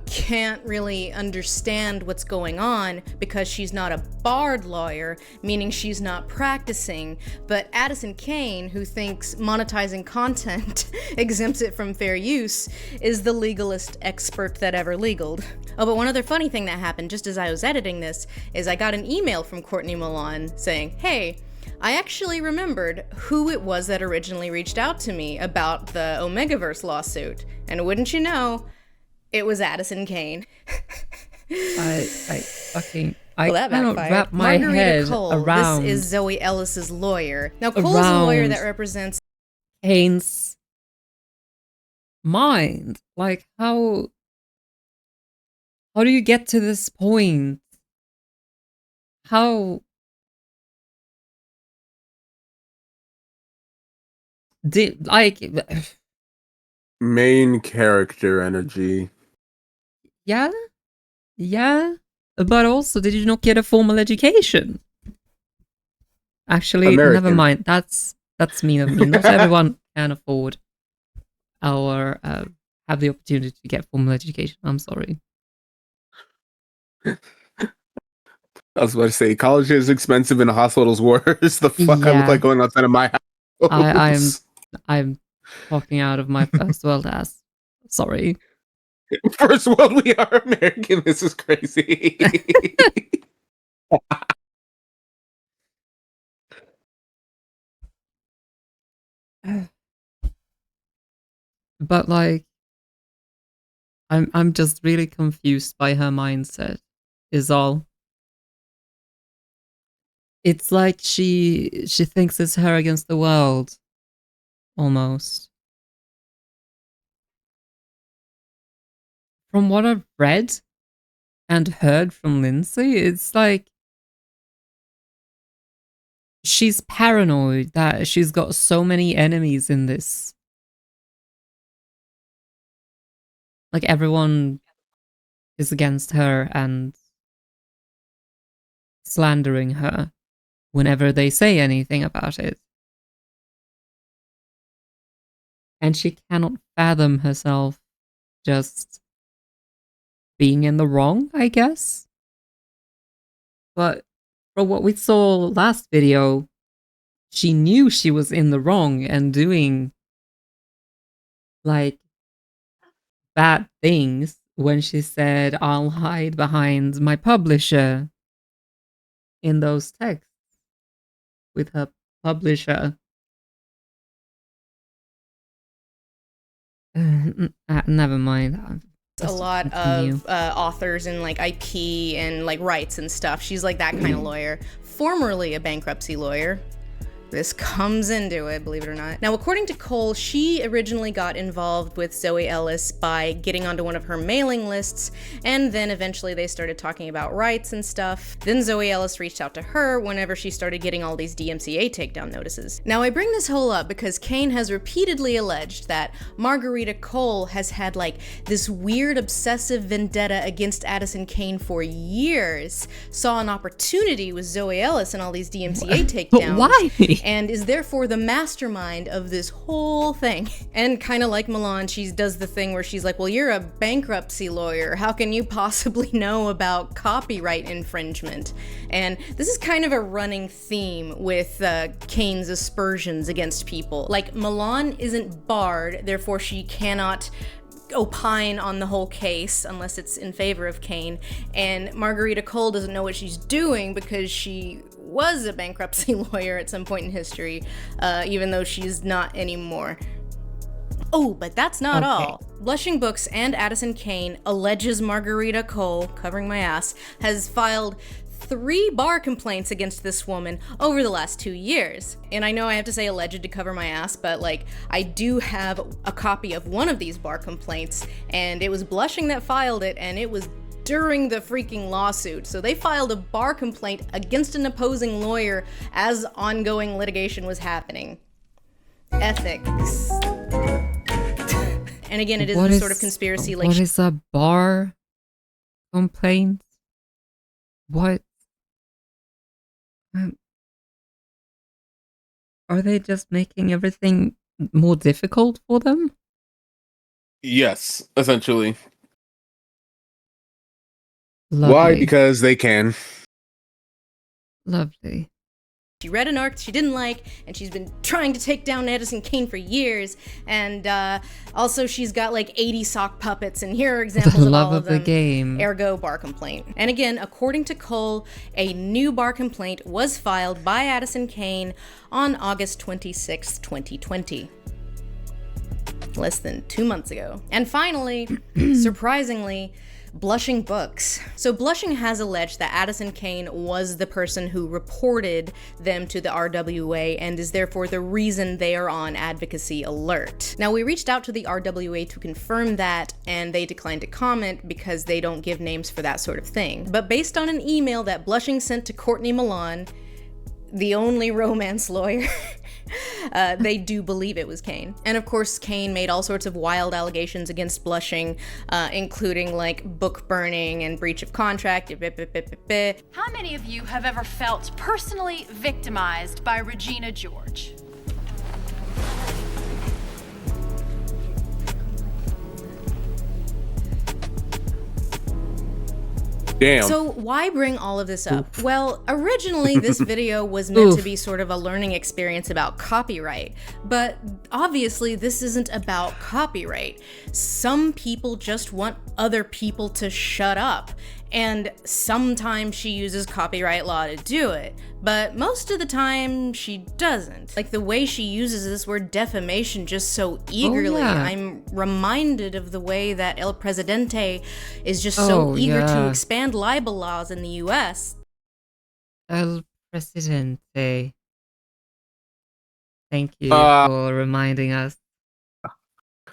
Speaker 4: can't really understand what's going on because she's not a barred lawyer, meaning she's not practicing. But Addison Kane, who thinks monetizing content exempts it from fair use, is the legalist expert that ever legaled. Oh, but one other funny thing that happened just as I was editing this is I got an email from Courtney Milan saying, hey, I actually remembered who it was that originally reached out to me about the Omegaverse lawsuit. And wouldn't you know, it was Addison Kane.
Speaker 1: I fucking...
Speaker 4: Well, that
Speaker 1: cannot
Speaker 4: backfired.
Speaker 1: wrap my
Speaker 4: Margarita
Speaker 1: head
Speaker 4: Cole,
Speaker 1: around
Speaker 4: this is Zoe Ellis's lawyer. Now, Cole's a lawyer that represents
Speaker 1: Kane's mind. Like, how do you get to this point? How did, like,
Speaker 2: Main character energy.
Speaker 1: yeah, but also, did you not get a formal education? Actually, never
Speaker 2: American.
Speaker 1: mind. That's mean of me. Not everyone can afford or have the opportunity to get formal education. I'm sorry.
Speaker 2: I was about to say, college is expensive and hospitals worse. The fuck I
Speaker 1: Yeah.
Speaker 2: look like going outside of my house.
Speaker 1: I'm talking out of my first world ass. Sorry.
Speaker 2: First world, we are American. This is crazy.
Speaker 1: But like, I'm just really confused by her mindset. Is all. It's like she thinks it's her against the world, almost. From what I've read and heard from Lindsay, it's like she's paranoid that she's got so many enemies in this. Like everyone is against her and slandering her whenever they say anything about it. And she cannot fathom herself just being in the wrong, I guess. But from what we saw last video, she knew she was in the wrong and doing like bad things when she said, I'll hide behind my publisher in those texts with her publisher. Never mind.
Speaker 4: A lot of authors and like IP and like rights and stuff. She's like that kind of lawyer. Formerly a bankruptcy lawyer. This comes into it, believe it or not. Now, according to Cole, she originally got involved with Zoe Ellis by getting onto one of her mailing lists, and then eventually they started talking about rights and stuff. Then Zoe Ellis reached out to her whenever she started getting all these DMCA takedown notices. Now, I bring this whole up because Kane has repeatedly alleged that Margarita Cole has had like this weird obsessive vendetta against Addison Kane for years, saw an opportunity with Zoe Ellis and all these DMCA takedowns.
Speaker 1: Why?
Speaker 4: And is therefore the mastermind of this whole thing. And kind of like Milan, she does the thing where she's like, well, you're a bankruptcy lawyer. How can you possibly know about copyright infringement? And this is kind of a running theme with Kane's aspersions against people. Like, Milan isn't barred, therefore she cannot opine on the whole case unless it's in favor of Kane, and Margarita Cole doesn't know what she's doing because she was a bankruptcy lawyer at some point in history, even though she's not anymore. Oh, but that's not all. Blushing Books and Addison Kane alleges Margarita Cole, covering my ass, has filed 3 bar complaints against this woman over the last 2 years. And I know I have to say alleged to cover my ass, but like, I do have a copy of one of these bar complaints, and it was Blushing that filed it, and it was during the freaking lawsuit. So they filed a bar complaint against an opposing lawyer as ongoing litigation was happening. Ethics. And again, it is this sort of conspiracy. Like,
Speaker 1: what is a bar complaint? What? Are they just making everything more difficult for them?
Speaker 2: Yes, essentially.
Speaker 1: Lovely.
Speaker 2: Why? Because they can.
Speaker 1: Lovely.
Speaker 4: she read an arc she didn't like, and she's been trying to take down Addison Kane for years, and also she's got like 80 sock puppets, and here are examples of all of them.
Speaker 1: The game.
Speaker 4: Ergo, bar complaint. And again, according to Cole, a new bar complaint was filed by Addison Kane on August 26, 2020. Less than 2 months ago. And finally, surprisingly, Blushing Books. So Blushing has alleged that Addison Kane was the person who reported them to the RWA and is therefore the reason they are on advocacy alert. Now, we reached out to the RWA to confirm that, and they declined to comment because they don't give names for that sort of thing. But based on an email that Blushing sent to Courtney Milan, the only romance lawyer, they do believe it was Kane. And of course, Kane made all sorts of wild allegations against Blushing, including like book burning and breach of contract.
Speaker 12: How many of you have ever felt personally victimized by Regina George?
Speaker 2: Damn.
Speaker 4: So why bring all of this up? Well, originally this video was meant to be sort of a learning experience about copyright, but obviously this isn't about copyright. Some people just want other people to shut up, and sometimes she uses copyright law to do it, but most of the time she doesn't. Like the way she uses this word defamation just so eagerly. I'm reminded of the way that El Presidente is just so eager to expand libel laws in the US.
Speaker 1: El Presidente. Thank you for reminding us.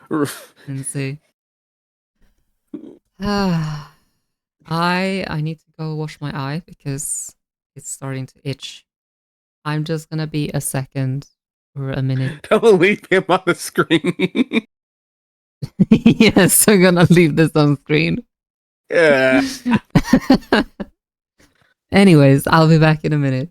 Speaker 1: And see. I need to go wash my eye because it's starting to itch. I'm just gonna be a second or a minute.
Speaker 2: Don't leave him on the screen.
Speaker 1: Yes, I'm gonna leave this on screen.
Speaker 2: Yeah.
Speaker 1: Anyways, I'll be back in a minute.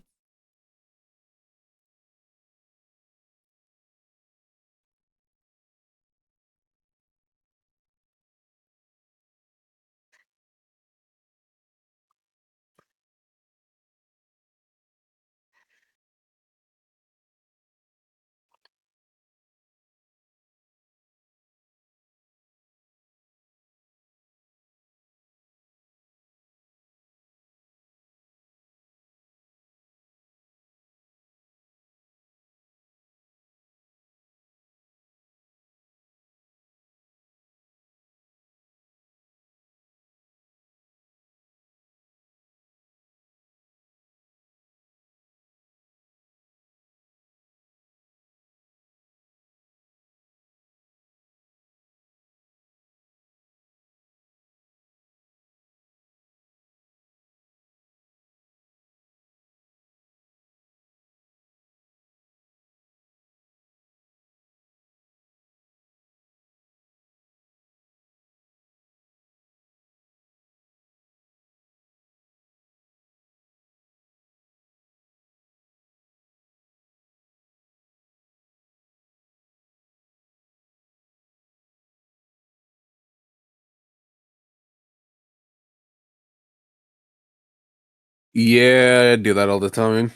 Speaker 2: Yeah, I do that all the time.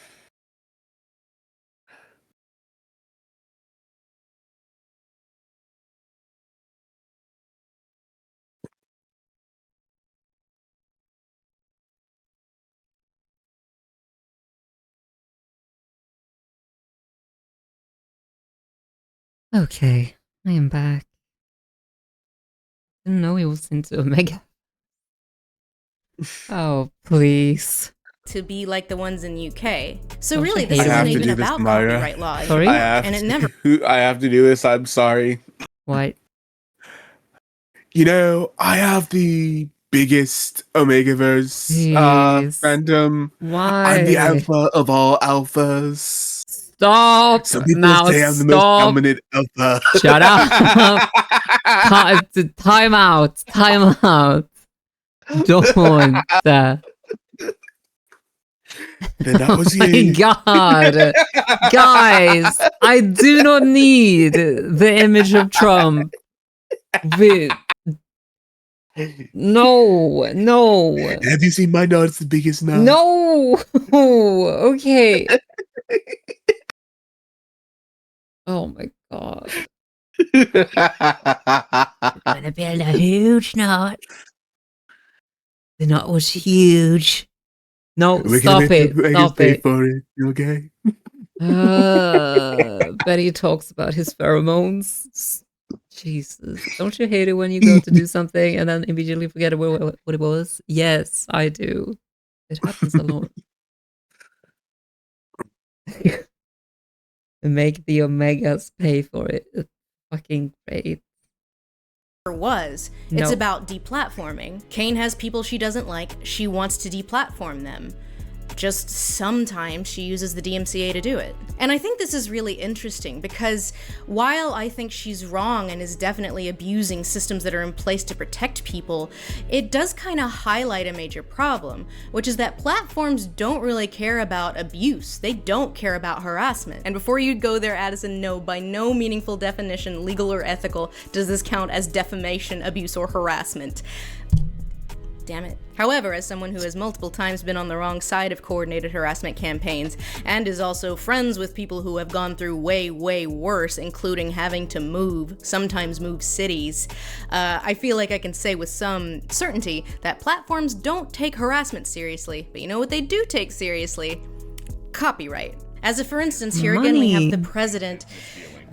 Speaker 1: Okay, I am back. Didn't know he was into Omega. Oh, please.
Speaker 4: To be like the ones in UK. So
Speaker 1: Don't
Speaker 4: really,
Speaker 1: you
Speaker 4: this
Speaker 1: hate it
Speaker 4: isn't
Speaker 1: when
Speaker 4: even
Speaker 1: you-
Speaker 4: about
Speaker 2: Myra.
Speaker 4: copyright law.
Speaker 1: Sorry?
Speaker 2: I have
Speaker 4: And it
Speaker 2: to.
Speaker 4: never
Speaker 2: I have to do this. I'm sorry.
Speaker 1: What?
Speaker 2: You know, I have the biggest Omegaverse
Speaker 1: Please.
Speaker 2: fandom.
Speaker 1: Why?
Speaker 2: I'm the alpha of all alphas.
Speaker 1: Stop!
Speaker 2: Some people
Speaker 1: Now
Speaker 2: say I'm the most
Speaker 1: stop!
Speaker 2: dominant alpha.
Speaker 1: Shut up! Time out! Time out! Don't!
Speaker 2: Then that was
Speaker 1: Oh my
Speaker 2: you.
Speaker 1: god! Guys, I do not need the image of Trump. No, no.
Speaker 2: Have you seen my nod? It's the biggest nod.
Speaker 1: No! Okay. Oh my god.
Speaker 8: Gonna build a huge knot. The knot was huge.
Speaker 1: No,
Speaker 2: We're
Speaker 1: stop
Speaker 2: gonna
Speaker 1: it.
Speaker 2: make
Speaker 1: Stop
Speaker 2: pay
Speaker 1: it.
Speaker 2: for it. Okay.
Speaker 1: Betty talks about his pheromones. Jesus. Don't you hate it when you go to do something and then immediately forget what it was? Yes, I do. It happens a lot. Make the Omegas pay for it. It's fucking great.
Speaker 4: was.
Speaker 1: No.
Speaker 4: It's about deplatforming. Kane has people she doesn't like. She wants to deplatform them. Just sometimes she uses the DMCA to do it. And I think this is really interesting because while I think she's wrong and is definitely abusing systems that are in place to protect people, it does kind of highlight a major problem, which is that platforms don't really care about abuse. They don't care about harassment. And before you go there, Addison, no, by no meaningful definition, legal or ethical, does this count as defamation, abuse, or harassment. Damn it. However, as someone who has multiple times been on the wrong side of coordinated harassment campaigns, and is also friends with people who have gone through way, way worse, including having to move, sometimes move cities, I feel like I can say with some certainty that platforms don't take harassment seriously. But you know what they do take seriously? Copyright. As a for instance, here again we have the president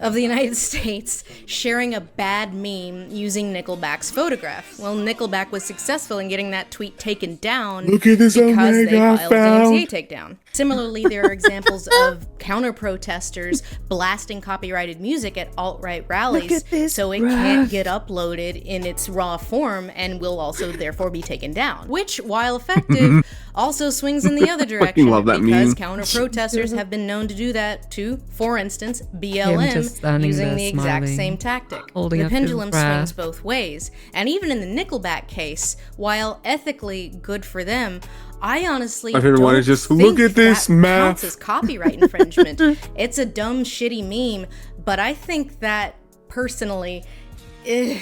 Speaker 4: of the United States sharing a bad meme using Nickelback's photograph. Well, Nickelback was successful in getting that tweet taken down because they filed a DMCA takedown. Similarly, there are examples of counter-protesters blasting copyrighted music at alt-right rallies so it can't get uploaded in its raw form and will also therefore be taken down. Which, while effective, also swings in the other direction
Speaker 2: love that
Speaker 4: because
Speaker 2: meme.
Speaker 4: counter-protesters have been known to do that to, for instance, BLM using the exact same tactic. The pendulum swings both ways, and even in the Nickelback case, while ethically good for them, I honestly don't
Speaker 2: is just
Speaker 4: think
Speaker 2: look at this
Speaker 4: that
Speaker 2: math.
Speaker 4: counts as copyright infringement. It's a dumb, shitty meme, but I think that personally, it's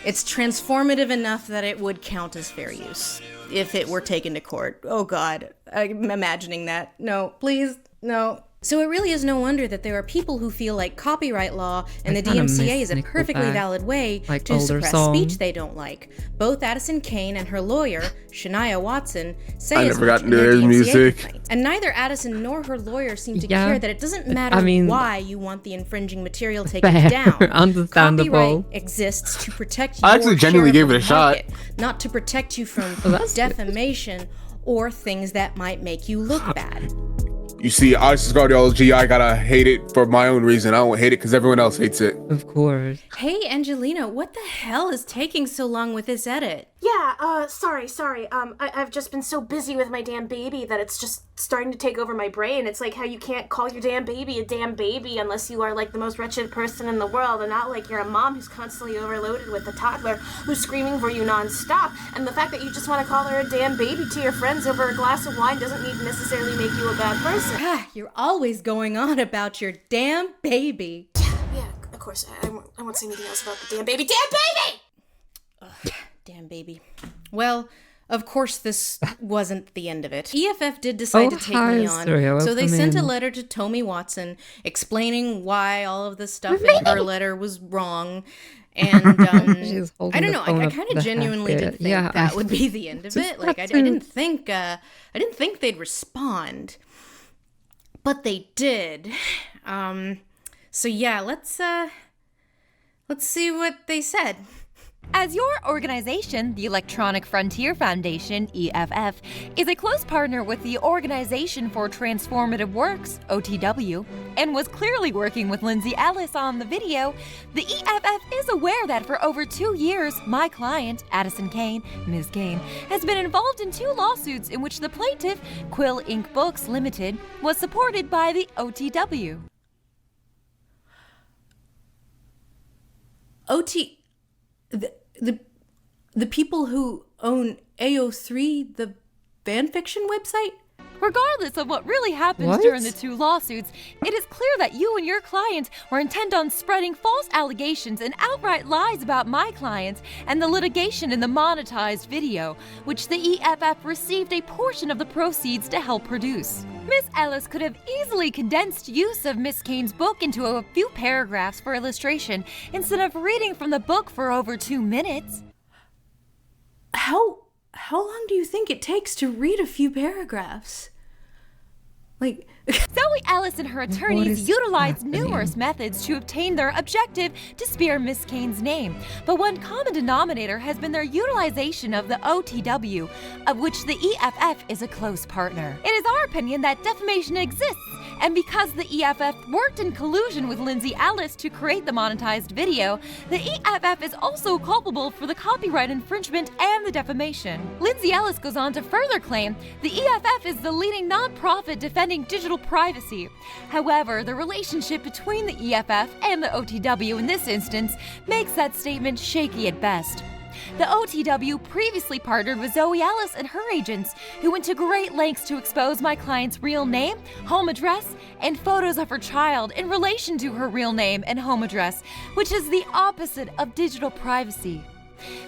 Speaker 4: transformative enough that it would count as fair use if it were taken to court. Oh God, I'm imagining that. No, please, no. So it really is no wonder that there are people who feel like copyright law and the DMCA is a perfectly valid way to suppress speech they don't like. Both Addison Kane and her lawyer, Shania Watson, say as much in their DMCA complaints. And neither Addison nor her lawyer seem to care that it doesn't matter why you want the infringing material taken down.
Speaker 1: Understandable.
Speaker 4: Copyright exists to protect
Speaker 2: I
Speaker 4: your
Speaker 2: actually genuinely
Speaker 4: share of
Speaker 2: gave it
Speaker 4: the
Speaker 2: a shot.
Speaker 4: market, not to protect you from defamation or things that might make you look bad.
Speaker 2: You see, ISIS cardiology, I gotta hate it for my own reason. I don't hate it because everyone else hates it.
Speaker 1: Of course.
Speaker 4: Hey, Angelina, what the hell is taking so long with this edit?
Speaker 13: Yeah, sorry. I've just been so busy with my damn baby that it's just starting to take over my brain. It's like how you can't call your damn baby a damn baby unless you are like the most wretched person in the world and not like you're a mom who's constantly overloaded with a toddler who's screaming for you nonstop. And the fact that you just want to call her a damn baby to your friends over a glass of wine doesn't need to necessarily make you a bad person.
Speaker 4: You're always going on about your damn baby.
Speaker 13: Yeah, of course. I won't say anything else about the damn baby. Damn baby!
Speaker 4: Ugh, damn baby. Well, Of course, this wasn't the end of it. EFF did decide to take
Speaker 1: hi,
Speaker 4: me on,
Speaker 1: Asteria,
Speaker 4: so they
Speaker 1: welcome
Speaker 4: sent a
Speaker 1: in.
Speaker 4: letter to Tommy Watson explaining why all of the stuff in her letter was wrong. And
Speaker 1: She's
Speaker 4: I
Speaker 1: holding
Speaker 4: don't
Speaker 1: the
Speaker 4: know.
Speaker 1: phone
Speaker 4: I
Speaker 1: up
Speaker 4: kind
Speaker 1: to
Speaker 4: of
Speaker 1: the
Speaker 4: genuinely
Speaker 1: hat
Speaker 4: did think
Speaker 1: here. Yeah,
Speaker 4: that would be the end of
Speaker 1: just
Speaker 4: it. Like I
Speaker 1: had to-
Speaker 4: didn't think they'd respond, but they did. So yeah, let's see what they said.
Speaker 3: As your organization, the Electronic Frontier Foundation, EFF, is a close partner with the Organization for Transformative Works, OTW, and was clearly working with Lindsay Ellis on the video, the EFF is aware that for over 2 years, my client, Addison Kane, Ms. Kane, has been involved in 2 lawsuits in which the plaintiff, Quill Inc. Books Limited, was supported by the OTW.
Speaker 4: The people who own AO3, the fanfiction website?
Speaker 3: Regardless of what really happened
Speaker 1: What?
Speaker 3: during the 2 lawsuits, it is clear that you and your client were intent on spreading false allegations and outright lies about my client and the litigation in the monetized video, which the EFF received a portion of the proceeds to help produce. Miss Ellis could have easily condensed use of Miss Kane's book into a few paragraphs for illustration instead of reading from the book for over 2 minutes.
Speaker 4: How long do you think it takes to read a few paragraphs? Like,
Speaker 3: Zoe Ellis and her attorneys
Speaker 1: is
Speaker 3: utilized
Speaker 1: happening?
Speaker 3: numerous methods to obtain their objective to smear Miss Kane's name, but one common denominator has been their utilization of the OTW, of which the EFF is a close partner. It is our opinion that defamation exists, and because the EFF worked in collusion with Lindsay Ellis to create the monetized video, the EFF is also culpable for the copyright infringement and the defamation. Lindsay Ellis goes on to further claim the EFF is the leading nonprofit defending digital privacy. However, the relationship between the EFF and the OTW in this instance makes that statement shaky at best. The OTW previously partnered with Zoe Ellis and her agents, who went to great lengths to expose my client's real name, home address, and photos of her child in relation to her real name and home address, which is the opposite of digital privacy.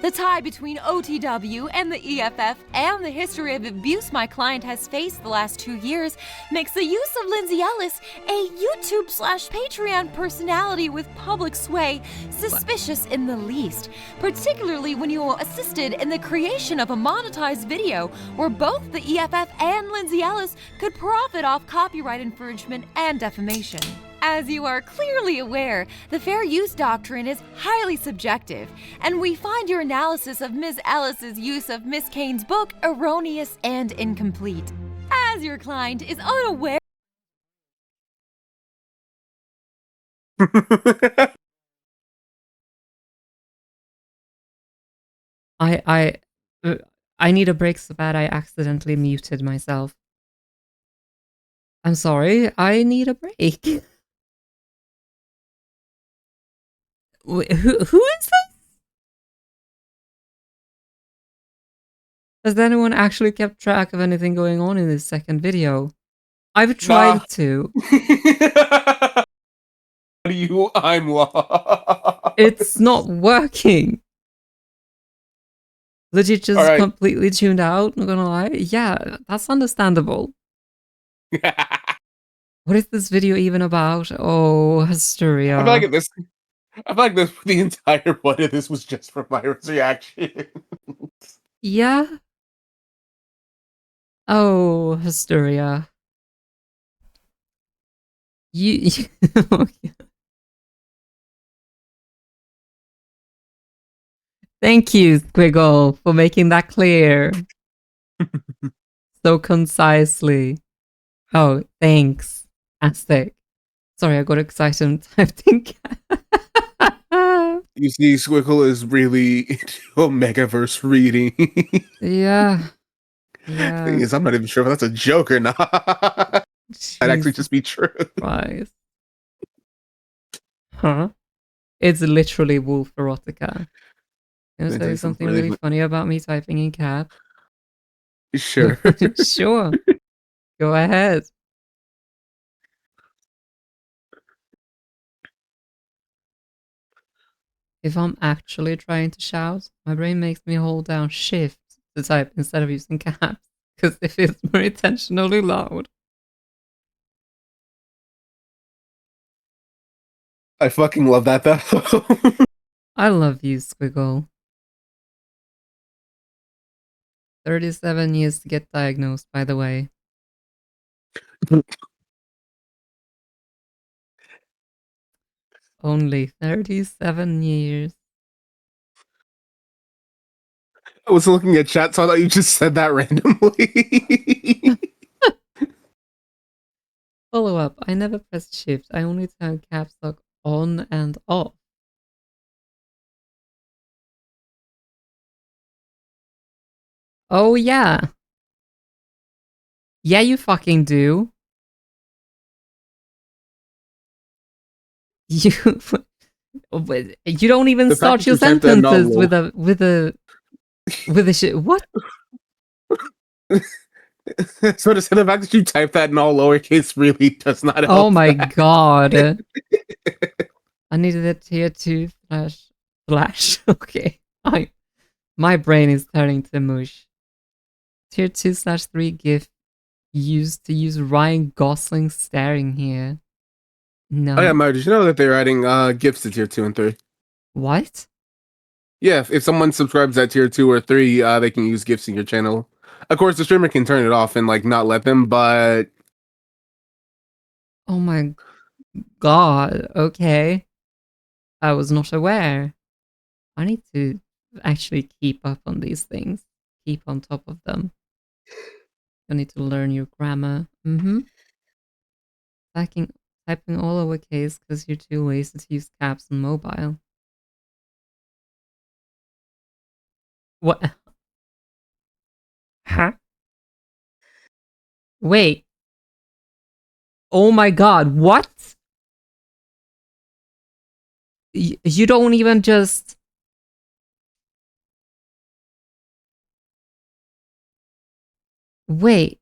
Speaker 3: The tie between OTW and the EFF and the history of abuse my client has faced the last 2 years makes the use of Lindsay Ellis, a YouTube/Patreon personality with public sway, suspicious in the least, particularly when you assisted in the creation of a monetized video where both the EFF and Lindsay Ellis could profit off copyright infringement and defamation. As you are clearly aware, the fair use doctrine is highly subjective, and we find your analysis of Ms. Ellis's use of Miss Kane's book erroneous and incomplete. As your client is unaware
Speaker 1: I need a break so bad I accidentally muted myself. I'm sorry, I need a break. Wait, who is this? Has anyone actually kept track of anything going on in this second video? I've tried to.
Speaker 2: I'm lost.
Speaker 1: It's not working. Legit just
Speaker 2: Alright.
Speaker 1: completely tuned out, not gonna lie. Yeah, that's understandable. What is this video even about? Oh, hysteria.
Speaker 2: I feel like the entire one of this was just for Myra's reaction.
Speaker 1: Yeah. Oh, hysteria. You Thank you, Squiggle, for making that clear. So concisely. Oh, thanks. Aztec. Sorry, I got excited. I think.
Speaker 2: You see, Squickle is really into Omegaverse reading.
Speaker 1: Yeah.
Speaker 2: Thing is, I'm not even sure if that's a joke or not. Might actually just be true.
Speaker 1: Christ. Huh? It's literally wolf erotica. Gonna
Speaker 2: They
Speaker 1: say
Speaker 2: say
Speaker 1: something
Speaker 2: really
Speaker 1: really funny about me typing in cap?
Speaker 2: Sure.
Speaker 1: Sure. Go ahead. If I'm actually trying to shout, my brain makes me hold down shift to type instead of using caps, because it feels more intentionally loud.
Speaker 2: I fucking love that though.
Speaker 1: I love you, Squiggle. 37 years to get diagnosed, by the way. Only 37 years.
Speaker 2: I was looking at chat, so I thought you just said that randomly.
Speaker 1: Follow up. I never pressed shift. I only turn caps lock on and off. Oh, yeah. Yeah, you fucking do. You don't even start your sentences with a shit. What?
Speaker 2: So to say the fact that you type that in all lowercase really does not help.
Speaker 1: Oh my
Speaker 2: that.
Speaker 1: god. I needed a tier 2 slash. Okay. My brain is turning to mush. Tier 2/3 GIF used to use Ryan Gosling staring here. No.
Speaker 2: Oh yeah, Mo, did you know that they're adding gifts to tier 2 and 3?
Speaker 1: What?
Speaker 2: Yeah, if someone subscribes at tier 2 or 3, they can use gifts in your channel. Of course, the streamer can turn it off and like not let them, but
Speaker 1: oh my god. Okay. I was not aware. I need to actually keep up on these things. Keep on top of them. You need to learn your grammar. Typing all lowercase because you're too lazy to use caps on mobile. What? Huh? Wait. Oh my god, what? You don't even just... Wait.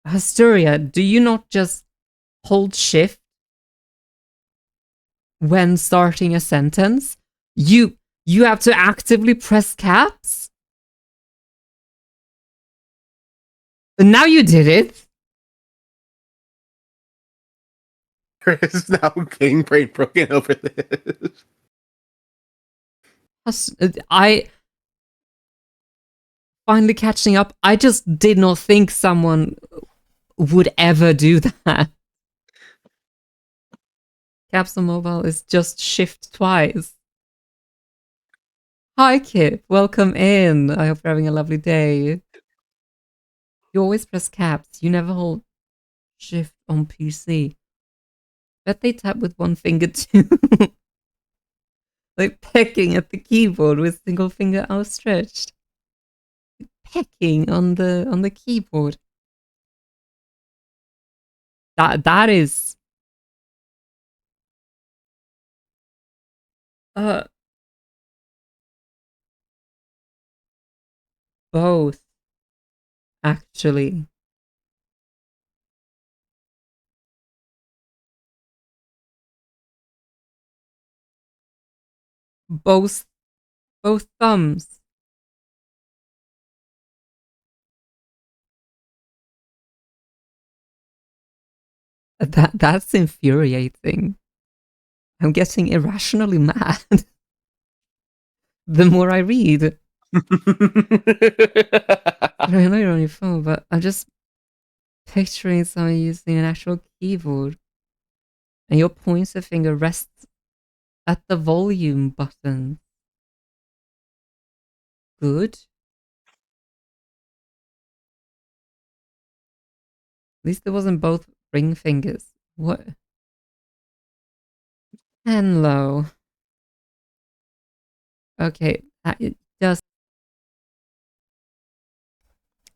Speaker 1: Asturia, do you not just hold shift when starting a sentence? You have to actively press caps? Now you did it.
Speaker 2: Chris now getting brain broken over this.
Speaker 1: I finally catching up. I just did not think someone would ever do that. Caps on mobile is just shift twice. Hi Kip, welcome in. I hope you're having a lovely day. You always press caps. You never hold shift on PC. Bet they tap with one finger too. Like pecking at the keyboard with single finger outstretched. Pecking on the keyboard. That is both actually. Both thumbs. That's infuriating. I'm getting irrationally mad. The more I read. I know you're on your phone, but I'm just picturing someone using an actual keyboard. And your pointer finger rests at the volume button. Good. At least it wasn't both ring fingers. What? Hello. Okay, it does.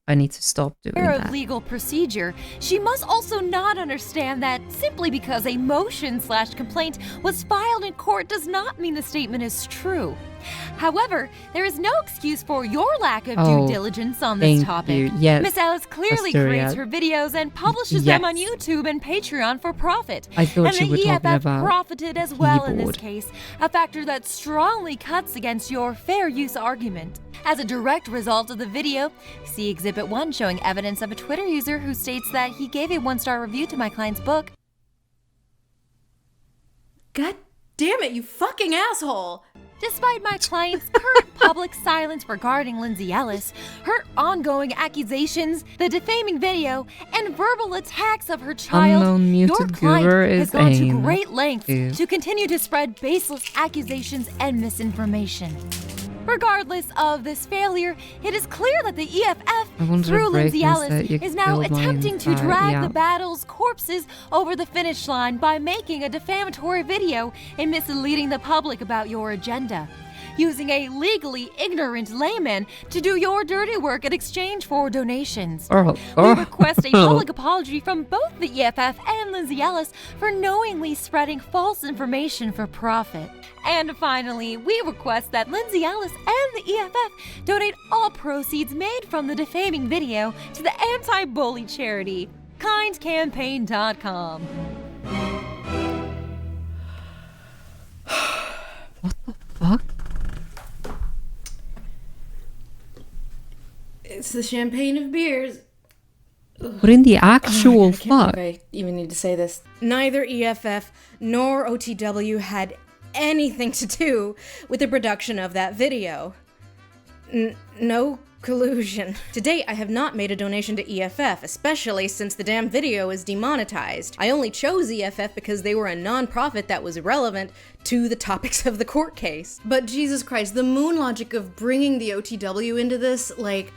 Speaker 1: I need to stop doing
Speaker 3: Aware
Speaker 1: that.
Speaker 3: of legal procedure, she must also not understand that simply because a motion/complaint was filed in court does not mean the statement is true. However, there is no excuse for your lack of
Speaker 1: Oh,
Speaker 3: due diligence on this
Speaker 1: thank
Speaker 3: topic.
Speaker 1: you. Yes,
Speaker 3: Miss Alice clearly
Speaker 1: Asteria.
Speaker 3: creates her videos and publishes them on
Speaker 1: Yes.
Speaker 3: YouTube and Patreon for profit.
Speaker 1: I thought
Speaker 3: and
Speaker 1: you
Speaker 3: the
Speaker 1: were talking
Speaker 3: EFF
Speaker 1: about
Speaker 3: profited as well in this
Speaker 1: keyboard.
Speaker 3: case, a factor that strongly cuts against your fair use argument. As a direct result of the video, see Exhibit 1 showing evidence of a Twitter user who states that he gave a 1-star review to my client's book.
Speaker 4: God damn it, you fucking asshole!
Speaker 3: Despite my client's current public silence regarding Lindsay Ellis, her ongoing accusations, the defaming video, and verbal attacks of her child,
Speaker 1: Unknown
Speaker 3: your
Speaker 1: muted
Speaker 3: client
Speaker 1: goober
Speaker 3: has
Speaker 1: is
Speaker 3: gone to
Speaker 1: AIM.
Speaker 3: great lengths
Speaker 1: Ew.
Speaker 3: to continue to spread baseless accusations and misinformation. Regardless of this failure, it is clear that the EFF,
Speaker 1: wanted to
Speaker 3: through
Speaker 1: break
Speaker 3: Lindsay
Speaker 1: this
Speaker 3: Ellis,
Speaker 1: that you
Speaker 3: is now
Speaker 1: killed my
Speaker 3: attempting to
Speaker 1: entire-
Speaker 3: drag
Speaker 1: yeah.
Speaker 3: the battle's corpses over the finish line by making a defamatory video and misleading the public about your agenda. Using a legally ignorant layman to do your dirty work in exchange for donations. We request a public apology from both the EFF and Lindsay Ellis for knowingly spreading false information for profit. And finally, we request that Lindsay Ellis and the EFF donate all proceeds made from the defaming video to the anti-bully charity, kindcampaign.com.
Speaker 1: Fuck?
Speaker 4: It's the champagne of beers.
Speaker 1: What in the actual
Speaker 4: I can't believe
Speaker 1: fuck?
Speaker 4: I even need to say this. Neither EFF nor OTW had anything to do with the production of that video. No collusion. To date, I have not made a donation to EFF, especially since the damn video is demonetized. I only chose EFF because they were a non-profit that was relevant to the topics of the court case. But Jesus Christ, the moon logic of bringing the OTW into this, like,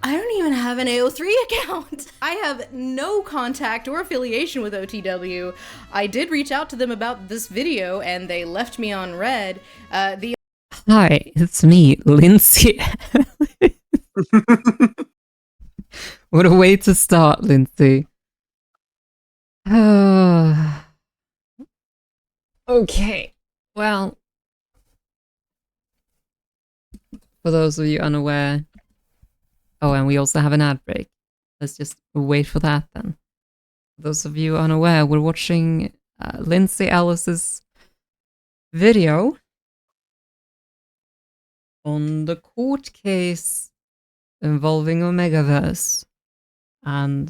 Speaker 4: I don't even have an AO3 account. I have no contact or affiliation with OTW. I did reach out to them about this video and they left me on red.
Speaker 1: Hi, it's me, Lindsay. What a way to start, Lindsay. Okay, well, for those of you unaware, oh, and we also have an ad break. Let's just wait for that then. For those of you unaware, we're watching Lindsay Ellis's video on the court case involving Omegaverse. And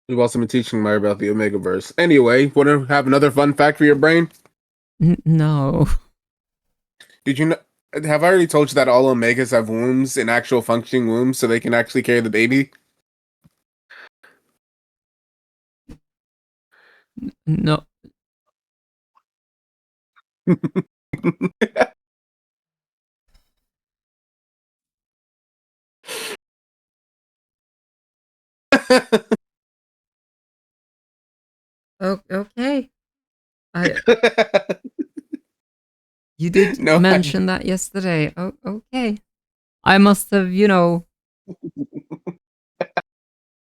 Speaker 2: We've also been teaching Maya about the Omegaverse. Anyway, want to have another fun fact for your brain?
Speaker 1: No.
Speaker 2: Did you know? Have I already told you that all Omegas have wombs, in actual functioning wombs, so they can actually carry the baby?
Speaker 1: No. Okay. You did
Speaker 2: No,
Speaker 1: mention that yesterday. Oh, okay. I must have,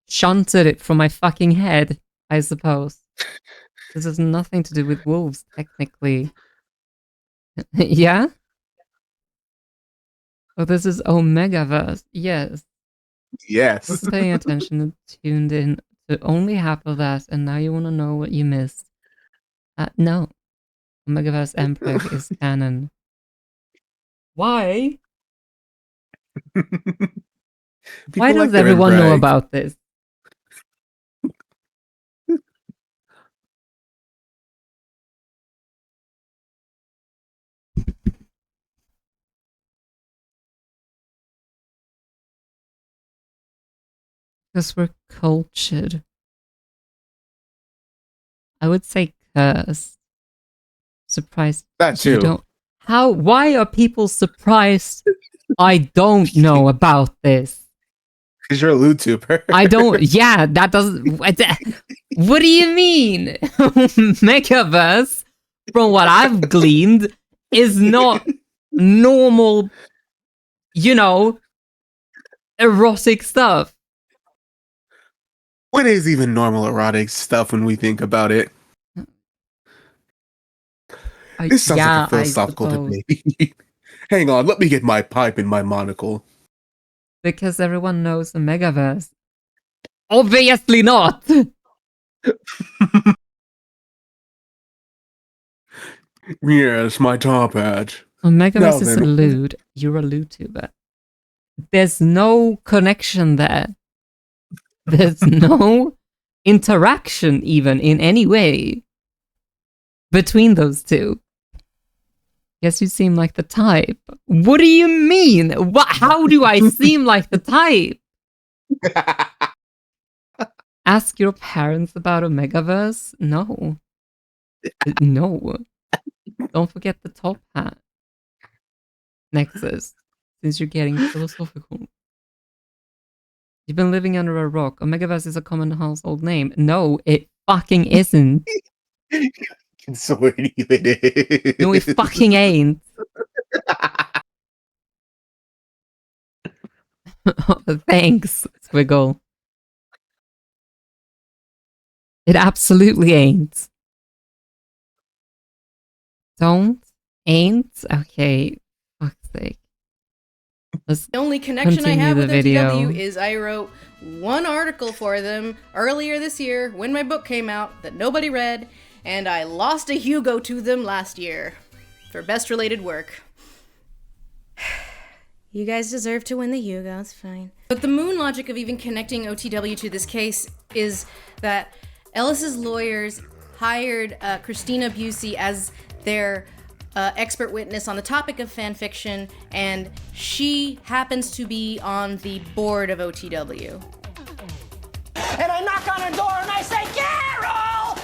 Speaker 1: shunted it from my fucking head, I suppose. This has nothing to do with wolves, technically. Yeah? Oh, this is Omegaverse. Yes.
Speaker 2: Yes.
Speaker 1: Was paying attention and tuned in to only half of that, and now you want to know what you missed. No. Omegaverse MPEG is canon. Why? Why does everyone know about this? Because we're cultured. I would say cursed. Surprised
Speaker 2: That too.
Speaker 1: you don't. How? Why are people surprised I don't know about this?
Speaker 2: Because you're a YouTuber.
Speaker 1: I don't. Yeah, that doesn't. What do you mean? Megaverse, from what I've gleaned, is not normal, erotic stuff.
Speaker 2: What is even normal erotic stuff when we think about it? This sounds like a philosophical debate. Hang on, let me get my pipe and my monocle.
Speaker 1: Because everyone knows Omegaverse. Obviously not!
Speaker 2: Yes, my top hat.
Speaker 1: Omegaverse is a
Speaker 2: then.
Speaker 1: lewd. You're a lewd tuber. There's no connection there. There's no interaction even in any way between those two. Guess you seem like the type. What do you mean? What? How do I seem like the type? Ask your parents about Omegaverse? No. No. Don't forget the top hat. Nexus, since you're getting philosophical. You've been living under a rock. Omegaverse is a common household name. No, it fucking isn't.
Speaker 2: So it even is.
Speaker 1: No, it fucking ain't. Thanks, Squiggle. It absolutely ain't. Don't? Ain't? Okay. Fuck's sake. Let's
Speaker 4: The only connection I
Speaker 1: continue
Speaker 4: have
Speaker 1: the
Speaker 4: with
Speaker 1: video.
Speaker 4: OTW is I wrote one article for them earlier this year when my book came out that nobody read, and I lost a Hugo to them last year for best related work. You guys deserve to win the Hugo, it's fine. But the moon logic of even connecting OTW to this case is that Ellis's lawyers hired Christina Busey as their expert witness on the topic of fanfiction, and she happens to be on the board of OTW.
Speaker 7: And I knock on her door and I say, Carol!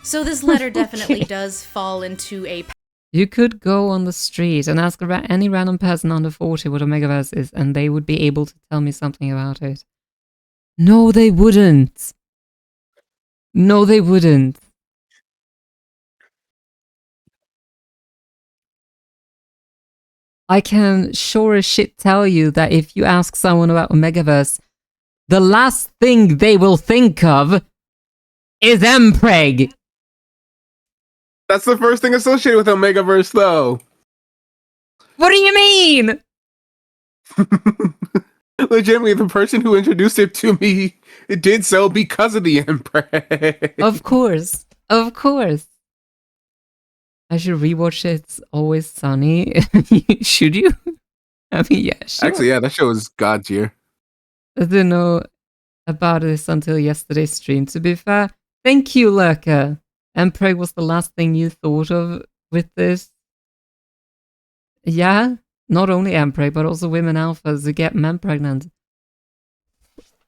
Speaker 4: So this letter definitely does fall into a...
Speaker 1: You could go on the street and ask any random person under 40 what Omegaverse is, and they would be able to tell me something about it. No, they wouldn't. No, they wouldn't. I can sure as shit tell you that if you ask someone about Omegaverse, the last thing they will think of is Mpreg.
Speaker 2: That's the first thing associated with Omegaverse, though.
Speaker 1: What do you mean?
Speaker 2: Legitimately, the person who introduced it to me, it did so because of the Empress.
Speaker 1: Of course. Of course. I should rewatch It's Always Sunny. Should you? I mean, yeah, sure.
Speaker 2: Actually, yeah, that show was god tier.
Speaker 1: I didn't know about this until yesterday's stream. To be fair, thank you, Lurker. Mpreg was the last thing you thought of with this. Yeah, not only Mpreg, but also women alphas who get men pregnant.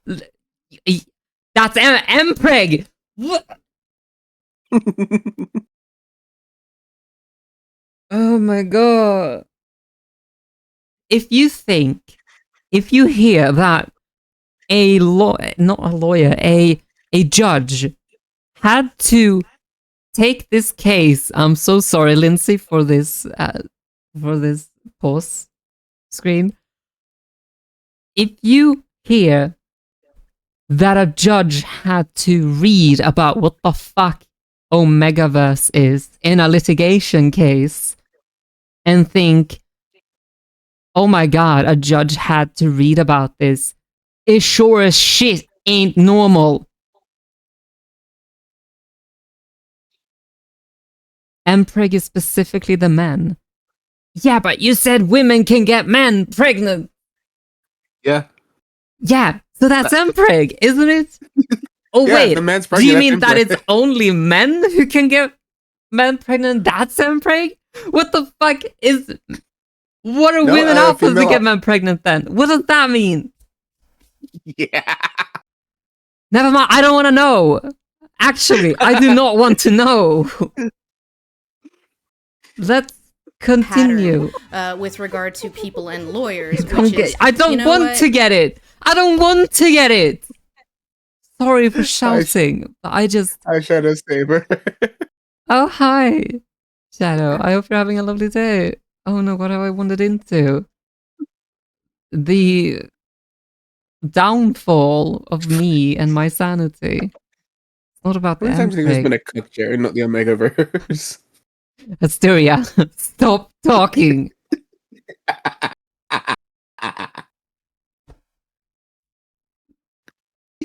Speaker 1: That's Mpreg! What? Oh my god. If you hear that a judge had to take this case, I'm so sorry, Lindsay, for this pause screen. If you hear that a judge had to read about what the fuck Omegaverse is in a litigation case and think, oh my god, a judge had to read about this, it sure as shit ain't normal. Mpreg is specifically the men. Yeah, but you said women can get men pregnant.
Speaker 2: Yeah.
Speaker 1: Yeah, so that's Mpreg, isn't it? Oh
Speaker 2: Yeah,
Speaker 1: wait,
Speaker 2: the man's
Speaker 1: do you
Speaker 2: pregnant,
Speaker 1: mean
Speaker 2: that's
Speaker 1: that
Speaker 2: Mpreg.
Speaker 1: it's only men who can get men pregnant? That's Mpreg? What the fuck is... What are
Speaker 2: No,
Speaker 1: women alphas to
Speaker 2: female-
Speaker 1: get men pregnant then? What does that mean?
Speaker 2: Yeah.
Speaker 1: Never mind, I don't want to know. Actually, I do not want to know. Let's continue.
Speaker 4: with regard to people and lawyers, which is,
Speaker 1: I don't
Speaker 4: you know
Speaker 1: want
Speaker 4: what?
Speaker 1: to get it. I don't want to get it. Sorry for shouting, but I just...
Speaker 2: I Shadow Saber.
Speaker 1: Oh, hi, Shadow. I hope you're having a lovely day. Oh no, what have I wandered into? The downfall of me and my sanity. It's not about
Speaker 2: How
Speaker 1: the
Speaker 2: many times have there's
Speaker 1: Mpreg.
Speaker 2: been a cook chair, not the Omegaverse?
Speaker 1: Asteria, stop talking.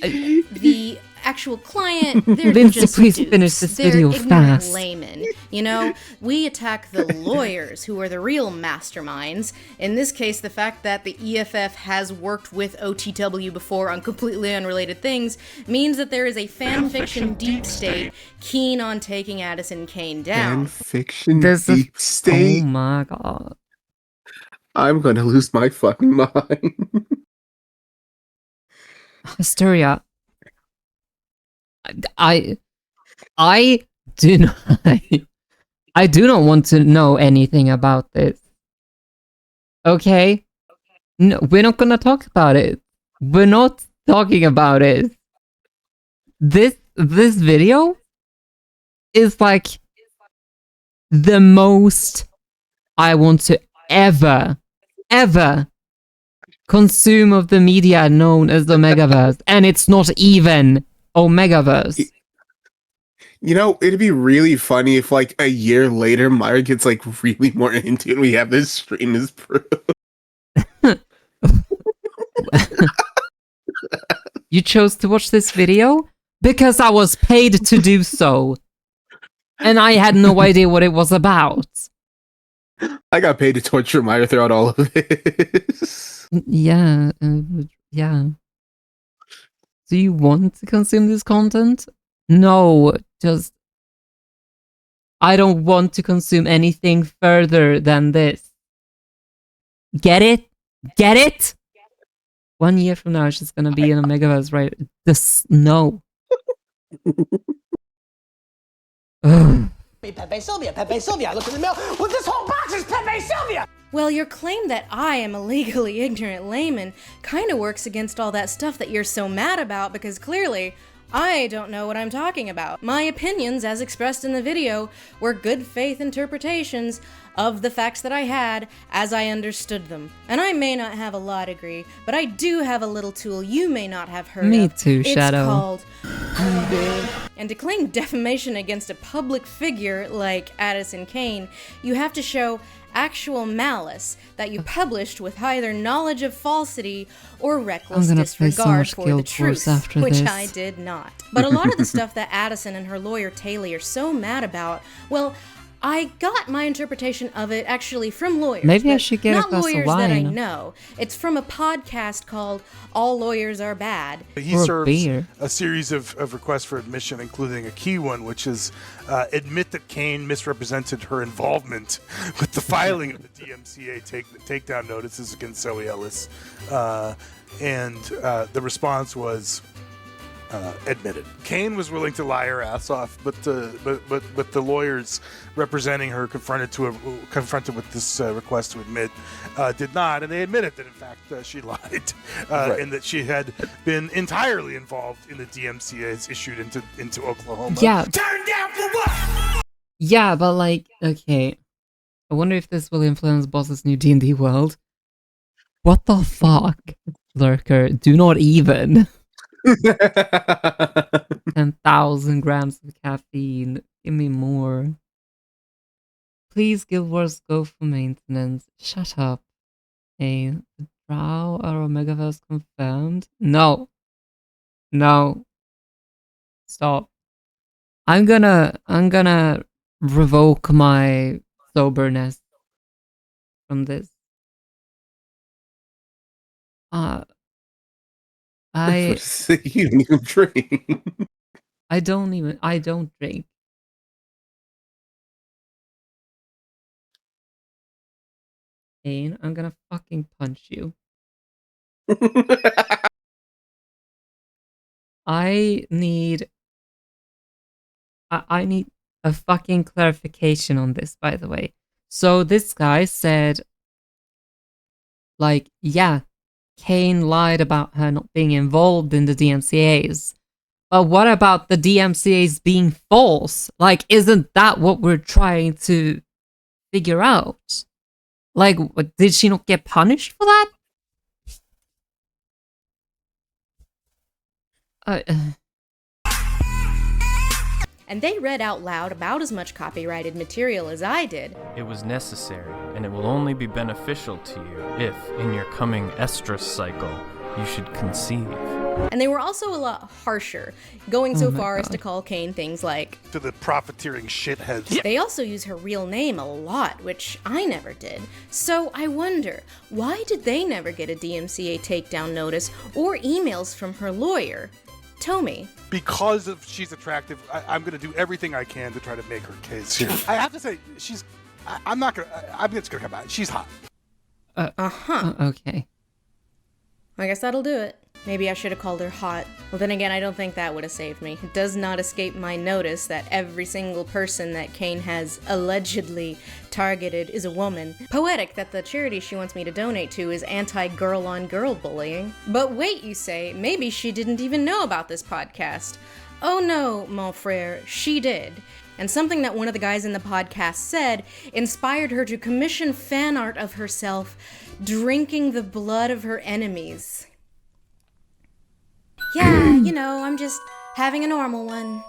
Speaker 4: The actual client, they're
Speaker 1: Lindsay,
Speaker 4: just
Speaker 1: please
Speaker 4: dudes.
Speaker 1: finish this
Speaker 4: They're
Speaker 1: video
Speaker 4: ignorant
Speaker 1: fast.
Speaker 4: laymen. You know, we attack the lawyers who are the real masterminds. In this case, the fact that the EFF has worked with OTW before on completely unrelated things means that there is a fanfiction deep state keen on taking Addison Kane down.
Speaker 2: Fanfiction
Speaker 1: There's
Speaker 2: deep state.
Speaker 1: Oh my god.
Speaker 2: I'm gonna lose my fucking mind.
Speaker 1: Hysteria. I do not I do not want to know anything about this. Okay? No, we're not gonna talk about it. We're not talking about it. This video is like the most I want to ever consume of the media known as the Omegaverse, and it's not even Omegaverse.
Speaker 2: You know, it'd be really funny if, like, a year later, Myra gets, like, really more into it and we have this stream as proof.
Speaker 1: You chose to watch this video? Because I was paid to do so. And I had no idea what it was about.
Speaker 2: I got paid to torture Myra throughout all of this.
Speaker 1: Yeah, yeah. Do you want to consume this content? No, just... I don't want to consume anything further than this. Get it? Get it? 1 year from now, she's gonna be in Omegaverse, right? This... No. Ugh.
Speaker 7: Pepe Sylvia, I look in the mail. Well, this whole box is Pepe Sylvia!
Speaker 4: Well, your claim that I am a legally ignorant layman kind of works against all that stuff that you're so mad about, because clearly, I don't know what I'm talking about. My opinions, as expressed in the video, were good faith interpretations of the facts that I had as I understood them. And I may not have a law degree, but I do have a little tool you may not have heard
Speaker 1: Me
Speaker 4: of.
Speaker 1: too,
Speaker 4: It's
Speaker 1: Shadow.
Speaker 4: called... And to claim defamation against a public figure like Addison Kane, you have to show actual malice that you published with either knowledge of falsity or reckless
Speaker 1: I'm gonna play so
Speaker 4: disregard
Speaker 1: much
Speaker 4: for the
Speaker 1: Guild
Speaker 4: truth,
Speaker 1: Wars after
Speaker 4: which
Speaker 1: this.
Speaker 4: I did not. But a lot of the stuff that Addison and her lawyer Taylor are so mad about, well, I got my interpretation of it actually from lawyers.
Speaker 1: Maybe I
Speaker 4: but
Speaker 1: should get a
Speaker 4: not
Speaker 1: glass of
Speaker 4: lawyers that I
Speaker 1: wine.
Speaker 4: know. It's from a podcast called All Lawyers Are Bad.
Speaker 14: He
Speaker 1: Or a
Speaker 14: serves
Speaker 1: beer.
Speaker 14: a series of requests for admission, including a key one, which is admit that Kane misrepresented her involvement with the filing of the DMCA takedown notices against Zoe Ellis. And the response was admitted. Kane was willing to lie her ass off, but the lawyers representing her confronted with this request to admit did not, and they admitted that in fact she lied,
Speaker 2: Right.
Speaker 14: and that she had been entirely involved in the DMCA's issued into Oklahoma.
Speaker 1: Yeah.
Speaker 14: Turned down for what?
Speaker 1: Yeah, but like, okay. I wonder if this will influence Boss's new D&D world. What the fuck? Lurker, do not even. 10,000 grams of caffeine. Give me more. Please, Guild Wars, go for maintenance. Shut up. Hey, the Drow are Omegaverse confirmed? No. No. Stop. I'm gonna revoke my soberness from this.
Speaker 2: You don't even drink.
Speaker 1: I don't drink. Kane, I'm gonna fucking punch you. I need a fucking clarification on this, by the way. So this guy said, like, yeah, Kane lied about her not being involved in the DMCAs. But what about the DMCAs being false? Like, isn't that what we're trying to figure out? Like, did she not get punished for that?
Speaker 4: and they read out loud about as much copyrighted material as I did.
Speaker 15: It was necessary, and it will only be beneficial to you if, in your coming estrus cycle, you should conceive.
Speaker 4: And they were also a lot harsher, going so far as to call Kane things like...
Speaker 14: To the profiteering shitheads.
Speaker 4: They also use her real name a lot, which I never did. So I wonder, why did they never get a DMCA takedown notice or emails from her lawyer? Tomi.
Speaker 14: Because of she's attractive, I'm going to do everything I can to try to make her case here. I have to say, I'm just going to come back. She's hot.
Speaker 1: Okay.
Speaker 4: I guess that'll do it. Maybe I should have called her hot. Well, then again, I don't think that would have saved me. It does not escape my notice that every single person that Kane has allegedly targeted is a woman. Poetic that the charity she wants me to donate to is anti-girl-on-girl bullying. But wait, you say, maybe she didn't even know about this podcast. Oh no, mon frere, she did. And something that one of the guys in the podcast said inspired her to commission fan art of herself drinking the blood of her enemies. Yeah, you know, I'm just having a normal one.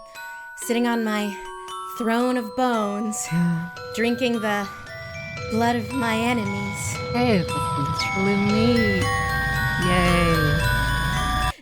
Speaker 4: Sitting on my throne of bones, drinking the blood of my enemies.
Speaker 1: Hey, that's literally me. Yay.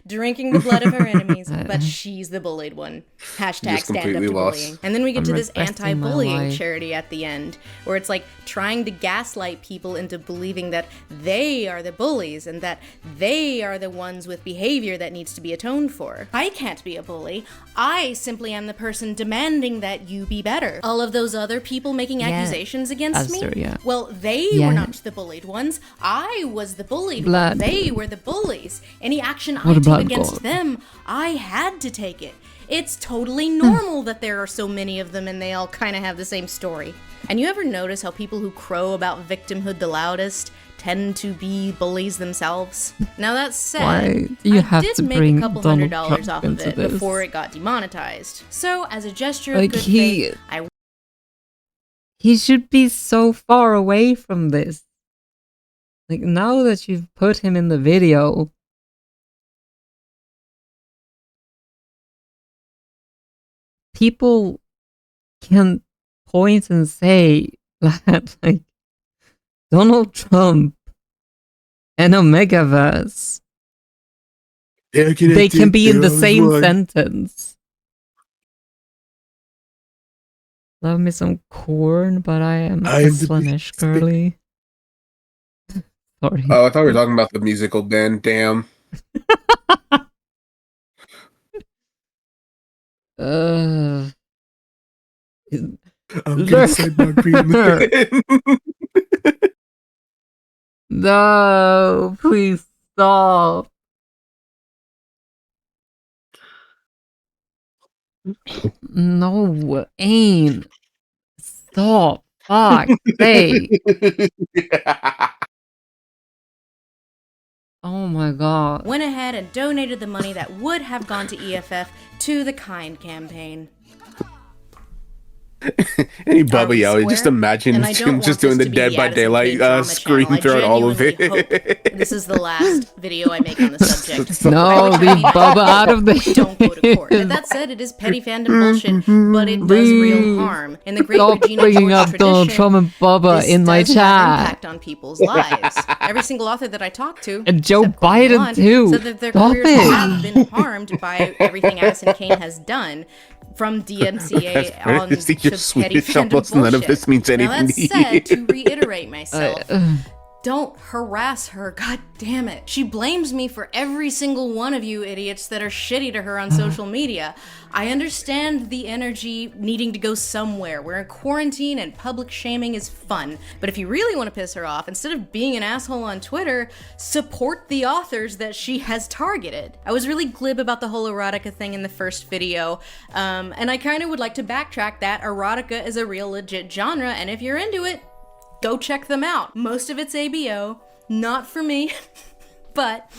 Speaker 4: Drinking the blood of her enemies, but she's the bullied one. Hashtag stand up to bullying. And then we get to this anti-bullying charity at the end, where it's like trying to gaslight people into believing that they are the bullies and that they are the ones with behavior that needs to be atoned for. I can't be a bully. I simply am the person demanding that you be better. All of those other people making accusations against me, well, they were not the bullied ones. I was the bullied one. They were the bullies. Any action I took against them, I had to take it. It's totally normal that there are so many of them and they all kind of have the same story. And you ever notice how people who crow about victimhood the loudest tend to be bullies themselves? Now that said, I did make a couple $100 off of it before it got demonetized. So as a gesture of good faith,
Speaker 1: he should be so far away from this. Like, now that you've put him in the video, people can point and say that, like, Donald Trump and Omegaverse, they can be in the same sentence. Love me some corn, but I am a Flemish girly. Sorry.
Speaker 2: Oh, I thought we were talking about the musical band. Damn. I'm gonna send my green.
Speaker 1: No, please stop. No, Ain. Stop. Fuck. Hey. Oh my god.
Speaker 4: Went ahead and donated the money that would have gone to EFF to the Kind campaign.
Speaker 2: Any Bubba Yelly, just imagine him just doing the Dead by Daylight screen throughout all of it.
Speaker 4: This is the last video I make on the subject.
Speaker 1: No, leave Bubba out of this.
Speaker 4: Don't go to court. That said, it is petty fandom bullshit, but it does real harm. In the great Regina
Speaker 1: bringing
Speaker 4: George
Speaker 1: up Donald Trump and Bubba in my
Speaker 4: chat.
Speaker 1: chat.
Speaker 4: Impact on people's lives. Every single author that I talk to,
Speaker 1: and Joe Biden too.
Speaker 4: said that their careers have been harmed by everything Addison Kane has done. From DMCA on to petty fandom bullshit.
Speaker 2: None of this means anything.
Speaker 4: Now that said, to reiterate myself, don't harass her, god damn it. She blames me for every single one of you idiots that are shitty to her on social media. I understand the energy needing to go somewhere. We're in quarantine and public shaming is fun. But if you really want to piss her off, instead of being an asshole on Twitter, support the authors that she has targeted. I was really glib about the whole erotica thing in the first video, and I kind of would like to backtrack that. Erotica is a real legit genre, and if you're into it, go check them out. Most of it's ABO, not for me, but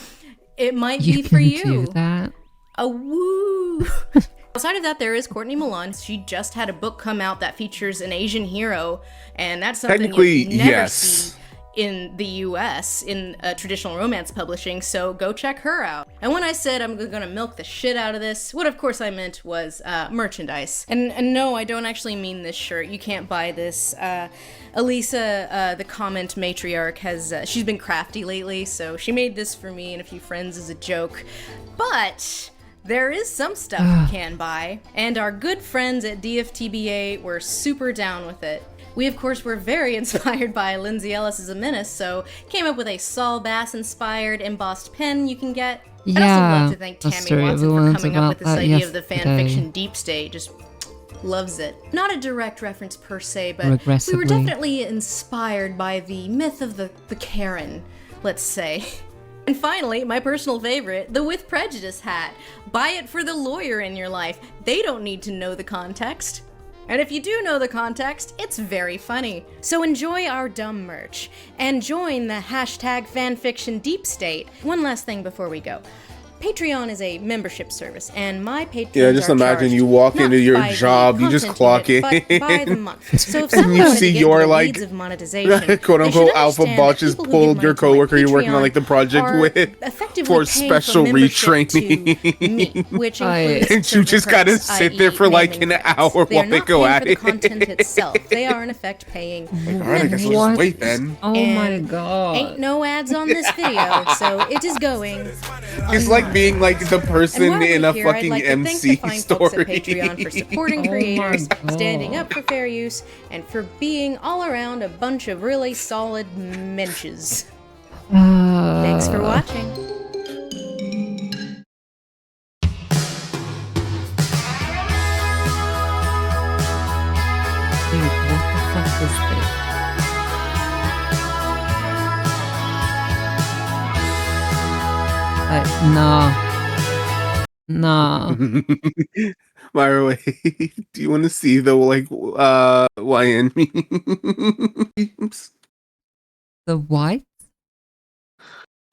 Speaker 4: it might be for you.
Speaker 1: Do that.
Speaker 4: A woo. Outside of that, there is Courtney Milan. She just had a book come out that features an Asian hero, and that's something you never see in the US in traditional romance publishing, so go check her out. And when I said I'm gonna milk the shit out of this, what of course I meant was merchandise. And no, I don't actually mean this shirt. You can't buy this. Elisa, the comment matriarch, she's been crafty lately, so she made this for me and a few friends as a joke. But there is some stuff you can buy, and our good friends at DFTBA were super down with it. We, of course, were very inspired by Lindsay Ellis as a menace, so came up with a Saul Bass-inspired embossed pen you can get. I'd also love to thank Tammy Watson for coming up with this idea of the fanfiction deep state. Just loves it. Not a direct reference per se, but we were definitely inspired by the myth of the Karen, let's say. And finally, my personal favorite, the With Prejudice hat. Buy it for the lawyer in your life. They don't need to know the context. And if you do know the context, it's very funny. So enjoy our dumb merch, and join the hashtag fanfiction deep state. One last thing before we go. Patreon is a membership service, and my patrons
Speaker 2: Yeah, just imagine you walk into your job, you just clock in,
Speaker 4: but by the month. So if
Speaker 2: and you see your like
Speaker 4: of monetization,
Speaker 2: quote unquote alpha bot just pulled your coworker you're working on like the project with for special retraining,
Speaker 4: which includes
Speaker 2: and you just gotta sit there for like an hour while they go at it.
Speaker 4: Content itself. They are in effect paying.
Speaker 2: Alright, I guess we'll just wait then.
Speaker 1: Oh my god.
Speaker 4: Ain't no ads on this video, so it is going.
Speaker 2: It's like being like the person in a fucking
Speaker 4: I'd like
Speaker 2: MC
Speaker 4: to thank the fine
Speaker 2: story.
Speaker 4: folks at Patreon for supporting creators, standing up for fair use, and for being all around a bunch of really solid menches. Thanks for watching.
Speaker 1: Dude, what the fuck is this? Nah.
Speaker 2: Myra, wait. Do you want to see the like YN memes?
Speaker 1: The what?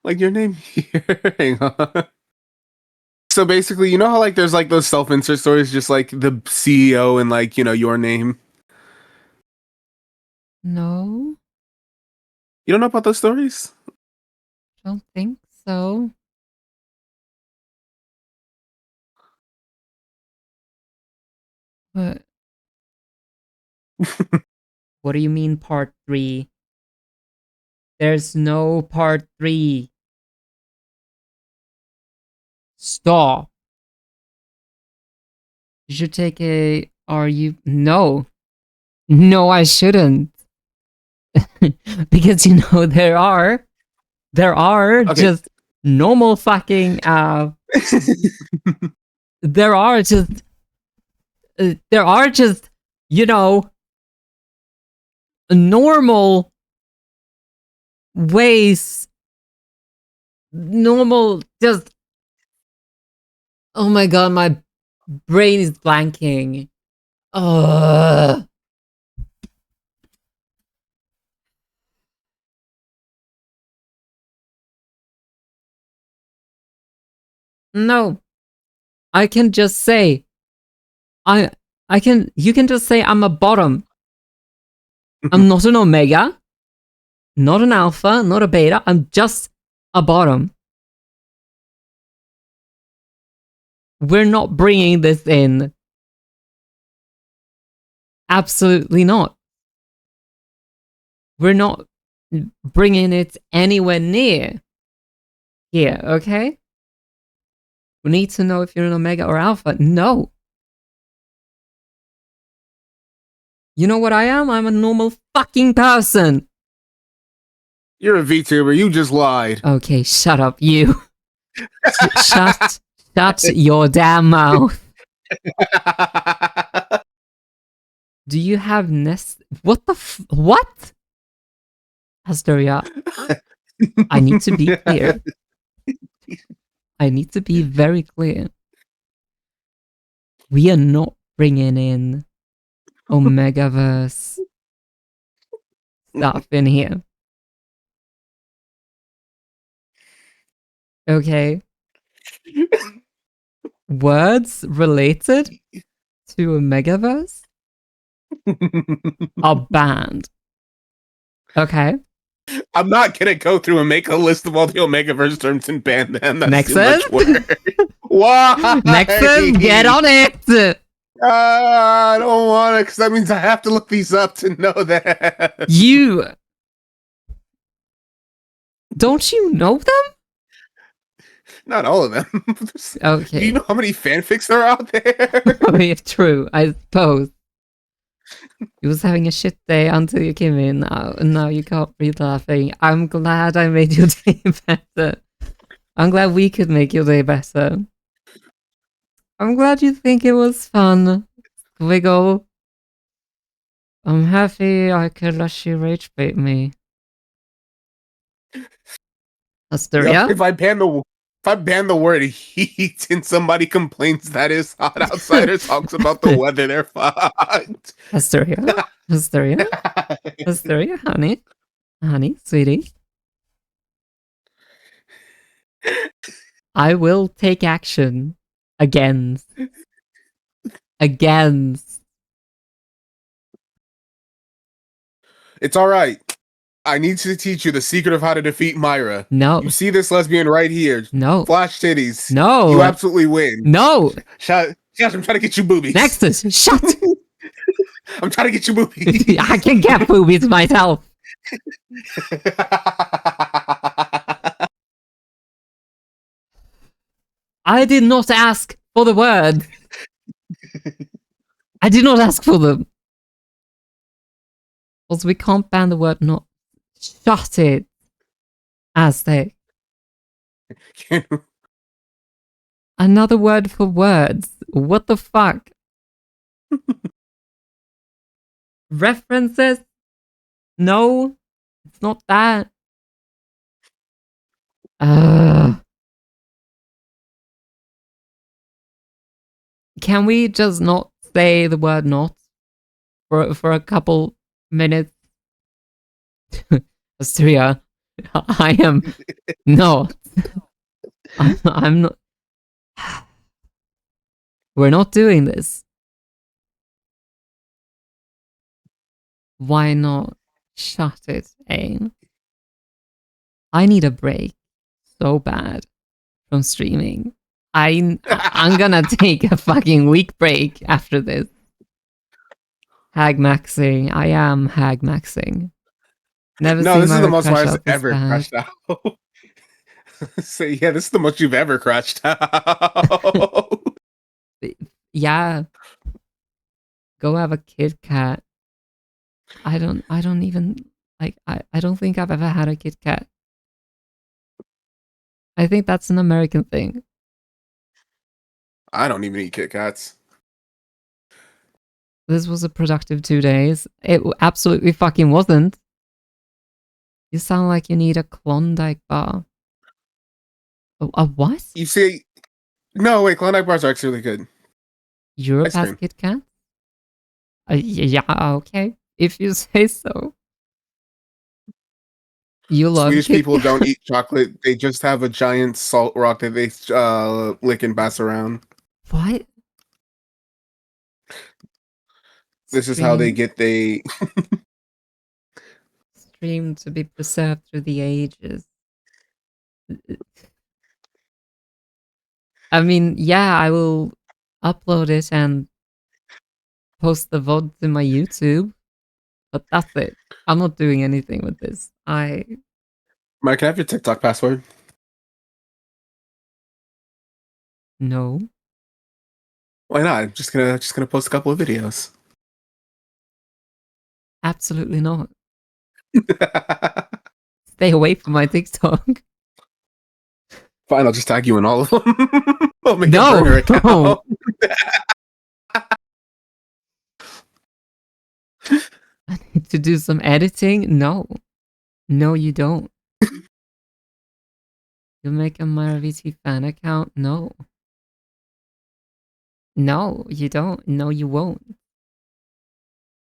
Speaker 2: Like your name here. Hang on. So basically, you know how like there's like those self-insert stories, just like the CEO and like, you know, your name.
Speaker 1: No,
Speaker 2: You don't know about those stories?
Speaker 1: don't think so. What? What do you mean part 3? There's no part 3. Stop. You should take a... Are you... No. No, I shouldn't. Because, you know, there are just normal fucking... there are just, you know, normal ways, just, oh my god, my brain is blanking. No, I can just say, you can just say I'm a bottom. I'm not an omega, not an alpha, not a beta. I'm just a bottom. We're not bringing this in. Absolutely not. We're not bringing it anywhere near here, okay? We need to know if you're an omega or alpha. No. You know what I am? I'm a normal fucking person.
Speaker 2: You're a VTuber. You just lied.
Speaker 1: Okay, shut up, you. Shut your damn mouth. Do you have What the what? Astoria, I need to be clear. I need to be very clear. We are not bringing in Omegaverse stuff in here. Okay. Words related to Omegaverse are banned. Okay.
Speaker 2: I'm not gonna go through and make a list of all the Omegaverse terms and ban them. That's
Speaker 1: Nexus?
Speaker 2: too much work. Why?
Speaker 1: Nexus, get on it!
Speaker 2: I don't want to, because that means I have to look these up to know that.
Speaker 1: You... Don't you know them?
Speaker 2: Not all of them.
Speaker 1: Okay.
Speaker 2: Do you know how many fanfics are out there?
Speaker 1: I mean, true, I suppose. You was having a shit day until you came in now, and now you can't breathe laughing. I'm glad I made your day better. I'm glad we could make your day better. I'm glad you think it was fun, Squiggle. I'm happy I could let you rage bait me. Asteria?
Speaker 2: Yep, if I ban the word heat and somebody complains that is hot outside or talks about the weather, they're fucked.
Speaker 1: Asteria? Asteria? Asteria, honey? Honey, sweetie? I will take action. Against.
Speaker 2: It's alright. I need to teach you the secret of how to defeat Myra.
Speaker 1: No.
Speaker 2: You see this lesbian right here.
Speaker 1: No.
Speaker 2: Flash titties.
Speaker 1: No.
Speaker 2: You absolutely win.
Speaker 1: No.
Speaker 2: Shut, I'm trying to get you boobies.
Speaker 1: Nexus, shut!
Speaker 2: I'm trying to get you boobies.
Speaker 1: I can get boobies myself. I did not ask for the word. I did not ask for them. Also, we can't ban the word not. Shut it. Aztec. Another word for words. What the fuck? References? No, it's not that. Can we just not say the word not for a couple minutes? Asteria, I am not. I'm not. We're not doing this. Why not? Shut it, Ain. I need a break so bad from streaming. I'm gonna take a fucking week break after this. Hag maxing. I am hag maxing. Never
Speaker 2: No,
Speaker 1: seen
Speaker 2: this is the
Speaker 1: Myra
Speaker 2: most
Speaker 1: crash
Speaker 2: Myra's
Speaker 1: out this
Speaker 2: ever
Speaker 1: bad.
Speaker 2: crashed out. So yeah, this is the most you've ever crashed out.
Speaker 1: Yeah. Go have a Kit Kat. I don't even like I don't think I've ever had a Kit Kat. I think that's an American thing.
Speaker 2: I don't even eat Kit Kats.
Speaker 1: This was a productive 2 days. It absolutely fucking wasn't. You sound like you need a Klondike bar. A what?
Speaker 2: You see, no, wait, Klondike bars are actually really good.
Speaker 1: Europe
Speaker 2: Ice
Speaker 1: has
Speaker 2: cream.
Speaker 1: Kit Kat? Yeah, okay. If you say so. You love
Speaker 2: Swedish
Speaker 1: Kit
Speaker 2: people
Speaker 1: Kat?
Speaker 2: don't eat chocolate. They just have a giant salt rock that they lick and pass around.
Speaker 1: What?
Speaker 2: This is how they get
Speaker 1: Stream to be preserved through the ages. I mean, yeah, I will upload it and post the VOD to my YouTube, but that's it. I'm not doing anything with this.
Speaker 2: Mike, can I have your TikTok password?
Speaker 1: No.
Speaker 2: Why not? I'm just gonna post a couple of videos.
Speaker 1: Absolutely not. Stay away from my TikTok.
Speaker 2: Fine, I'll just tag you in all of them. I'll make
Speaker 1: No,
Speaker 2: a burner account.
Speaker 1: no. I need to do some editing? No. No, you don't. You'll make a MyraVT fan account? No. No, you don't. No, you won't.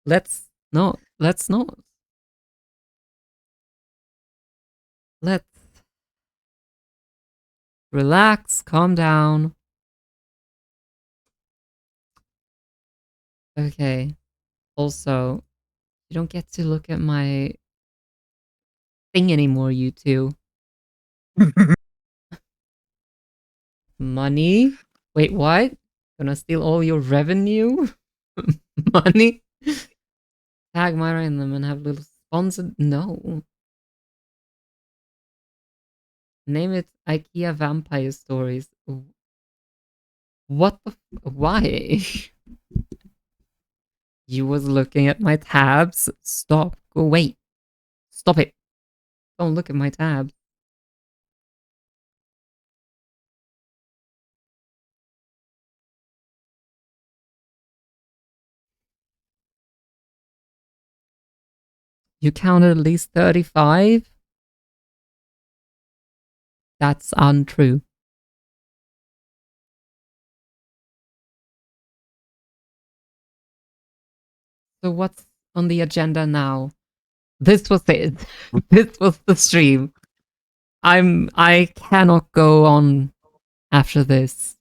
Speaker 1: Let's not. Let's not. Let's relax, calm down. Okay. Also, you don't get to look at my thing anymore, you two. Money? Wait, what? Gonna steal all your revenue? Money? Tag Myra in them and have little sponsored? No. Name it IKEA Vampire Stories. What the why? You was looking at my tabs? Stop. Go away. Stop it. Don't look at my tabs. You counted at least 35? That's untrue. So what's on the agenda now? This was it. This was the stream. I cannot go on after this.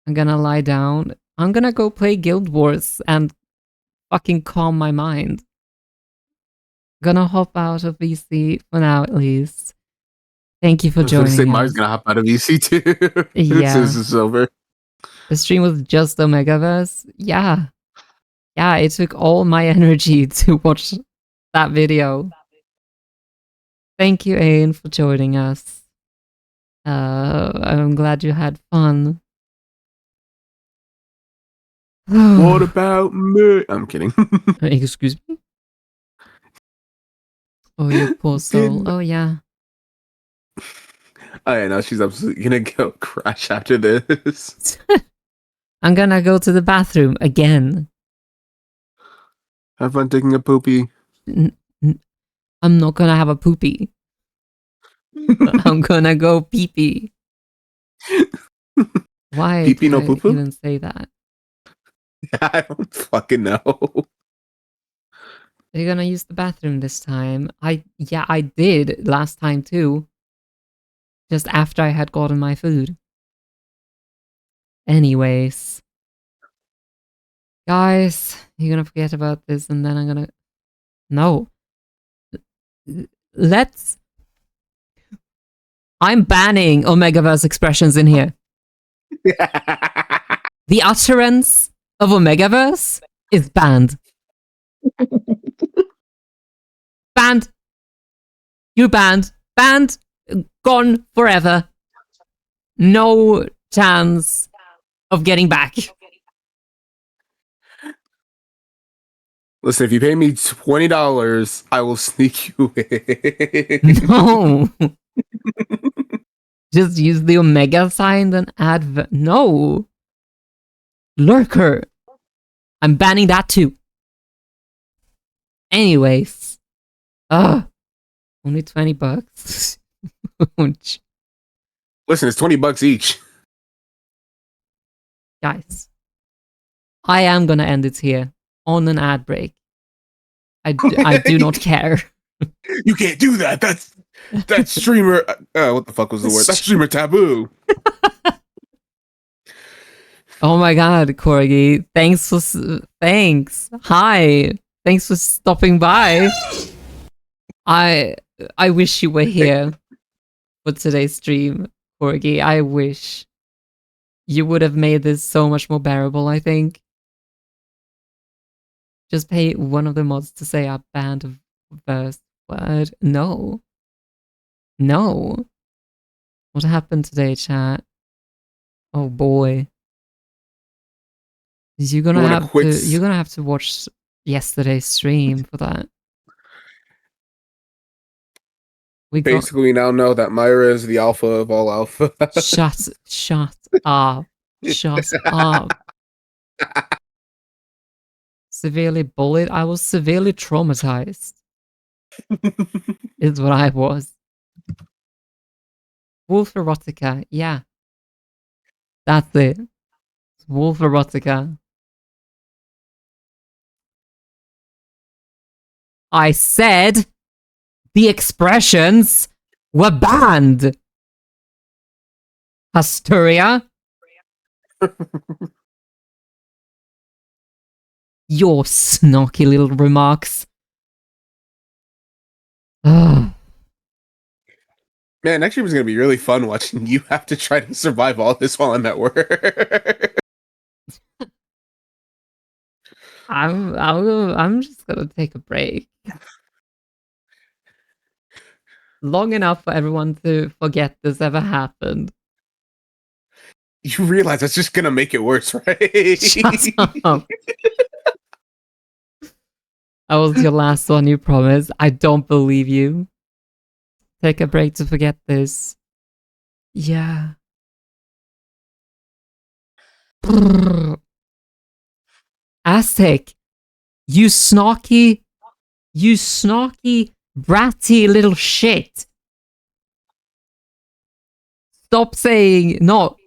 Speaker 1: I'm gonna lie down. I'm gonna go play Guild Wars and fucking calm my mind. Gonna hop out of VC for now at least. Thank you for joining us.
Speaker 2: Maya's gonna hop out of VC too.
Speaker 1: Yeah.
Speaker 2: Since it's over.
Speaker 1: The stream was just Omegaverse. Yeah. Yeah, it took all my energy to watch that video. Thank you, Ain, for joining us. I'm glad you had fun.
Speaker 2: What about me? I'm kidding.
Speaker 1: Excuse me? Oh, you poor soul. Oh, yeah.
Speaker 2: Oh yeah, no, she's absolutely gonna go crash after this.
Speaker 1: I'm gonna go to the bathroom again.
Speaker 2: Have fun taking a poopy.
Speaker 1: I'm not gonna have a poopy. I'm gonna go pee-pee. Why
Speaker 2: Pee-pee,
Speaker 1: did
Speaker 2: no
Speaker 1: I
Speaker 2: poo-poo?
Speaker 1: even say that?
Speaker 2: I don't fucking know.
Speaker 1: Are you gonna use the bathroom this time? I did last time too. Just after I had gotten my food. Anyways. Guys, you're gonna forget about this and then I'm gonna... No. Let's... I'm banning Omegaverse expressions in here. The utterance of Omegaverse is banned. Banned. You're banned. Banned. Gone forever. No chance of getting back.
Speaker 2: Listen, if you pay me $20, I will sneak you in.
Speaker 1: No. Just use the Omega sign, then add... No. Lurker. I'm banning that too. Anyways. Ugh. Only $20.
Speaker 2: Listen, it's $20 each.
Speaker 1: Guys. I am gonna end it here. On an ad break. I do not care.
Speaker 2: You can't do that. That's streamer. What the fuck was the word? That's streamer taboo.
Speaker 1: Oh my god, Corgi. Thanks. Hi. Thanks for stopping by. I wish you were here for today's stream, Corgi. I wish. You would have made this so much more bearable, I think. Just pay one of the mods to say a banned verse word. No. No. What happened today, chat? Oh boy. You're gonna have to watch yesterday's stream for that. We
Speaker 2: basically now know that Myra is the alpha of all alpha.
Speaker 1: Shut up. Shut up. Severely bullied. I was severely traumatized. Is what I was. Wolf erotica. Yeah. That's it. Wolf erotica. I said the expressions were banned. Asturia. Your snarky little remarks. Ugh.
Speaker 2: Man, next year was gonna be really fun watching you have to try to survive all this while I'm at work.
Speaker 1: I'm just gonna take a break. Long enough for everyone to forget this ever happened.
Speaker 2: You realize that's just gonna make it worse, right?
Speaker 1: Shut up. That was your last one, you promised. I don't believe you. Take a break to forget this. Yeah. Brrr. Aztec, you snarky, bratty little shit. Stop saying not.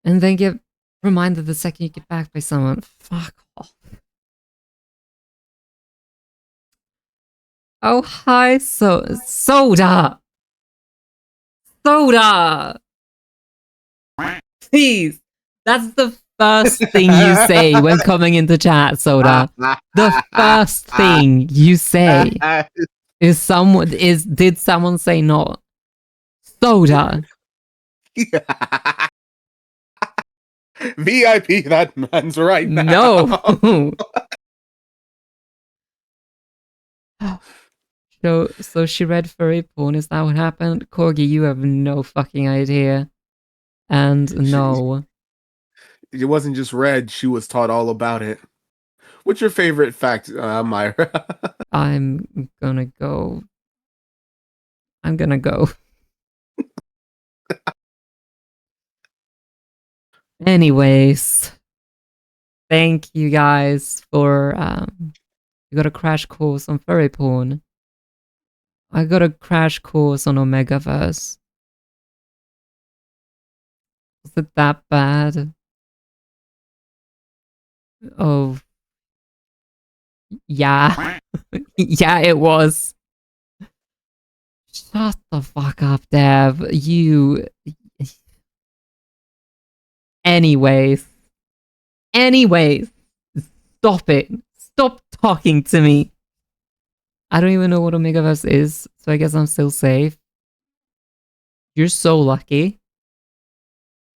Speaker 1: And then get reminded the second you get back by someone. Fuck off. Oh, hi, Soda! Soda! Please! That's the first thing you say when coming into chat, Soda. The first thing you say is did someone say no? Soda!
Speaker 2: VIP that man's right now.
Speaker 1: No! So she read furry porn, is that what happened? Corgi, you have no fucking idea. And no.
Speaker 2: It wasn't just read, she was taught all about it. What's your favorite fact, Myra?
Speaker 1: I'm gonna go. Anyways. Thank you guys for, you got a crash course on furry porn. I got a crash course on Omegaverse. Was it that bad? Oh. Yeah. Yeah, it was. Shut the fuck up, Dev. You... Anyways. Stop it. Stop talking to me. I don't even know what Omegaverse is, so I guess I'm still safe. You're so lucky.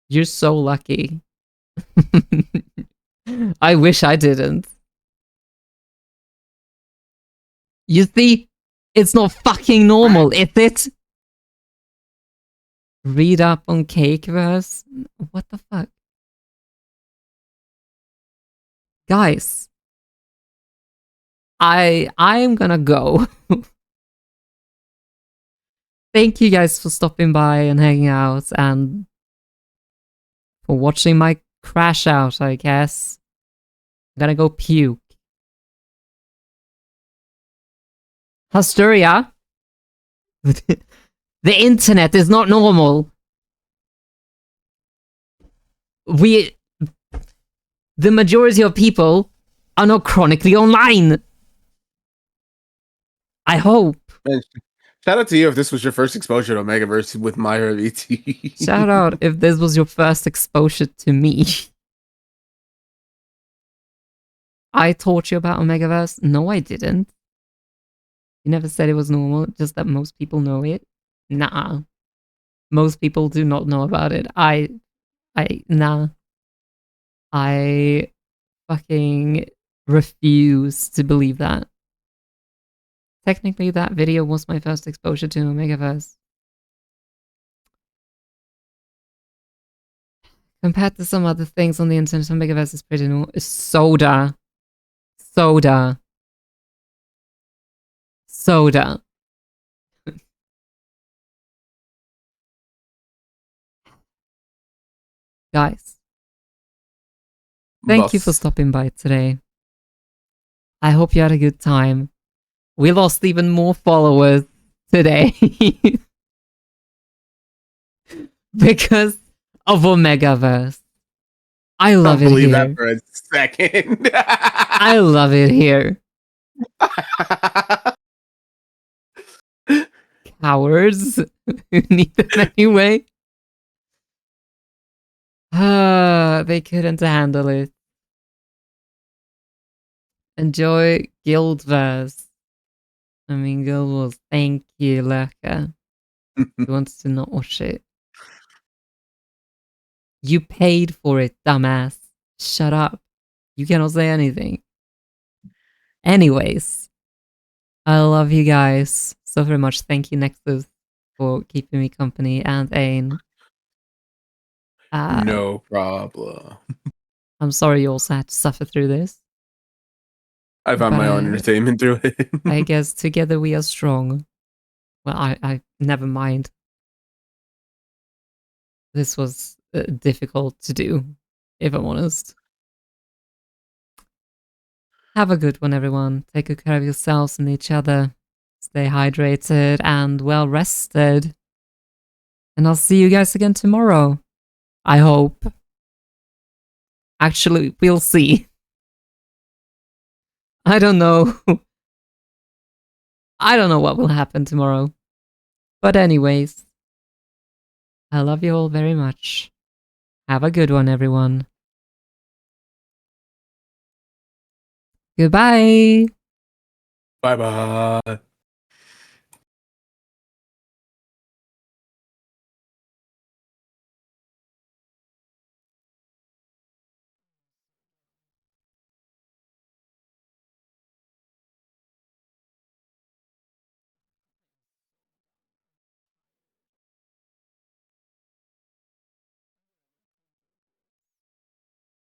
Speaker 1: You're so lucky. I wish I didn't. You see, it's not fucking normal, is it? Read up on Cakeverse? What the fuck? Guys, I'm gonna go. Thank you guys for stopping by and hanging out and for watching my crash out, I guess. I'm gonna go puke. Asturia? The internet is not normal. The majority of people are not chronically online. I hope.
Speaker 2: Man, shout out to you if this was your first exposure to Omegaverse with Myra VT.
Speaker 1: Shout out if this was your first exposure to me. I taught you about Omegaverse? No, I didn't. You never said it was normal, just that most people know it. Nah. Most people do not know about it. Nah. I fucking refuse to believe that. Technically, that video was my first exposure to Omegaverse. Compared to some other things on the internet, Omegaverse is pretty normal. Soda. Guys. Thank you for stopping by today. I hope you had a good time. We lost even more followers today. Because of Omegaverse. I love it here.
Speaker 2: That for a second.
Speaker 1: I love it here. Cowards who need them anyway. They couldn't handle it. Enjoy Guildverse. I mean, Guild Wars. Thank you, Lurker. He wants to not watch it. You paid for it, dumbass. Shut up. You cannot say anything. Anyways, I love you guys so very much. Thank you, Nexus, for keeping me company, and Ain.
Speaker 2: No problem.
Speaker 1: I'm sorry you also had to suffer through this.
Speaker 2: I found my own entertainment through it.
Speaker 1: I guess together we are strong. Well, I never mind. This was difficult to do, if I'm honest. Have a good one, everyone. Take good care of yourselves and each other. Stay hydrated and well rested. And I'll see you guys again tomorrow. I hope. Actually, we'll see. I don't know. I don't know what will happen tomorrow. But anyways, I love you all very much. Have a good one, everyone. Goodbye.
Speaker 2: Bye-bye.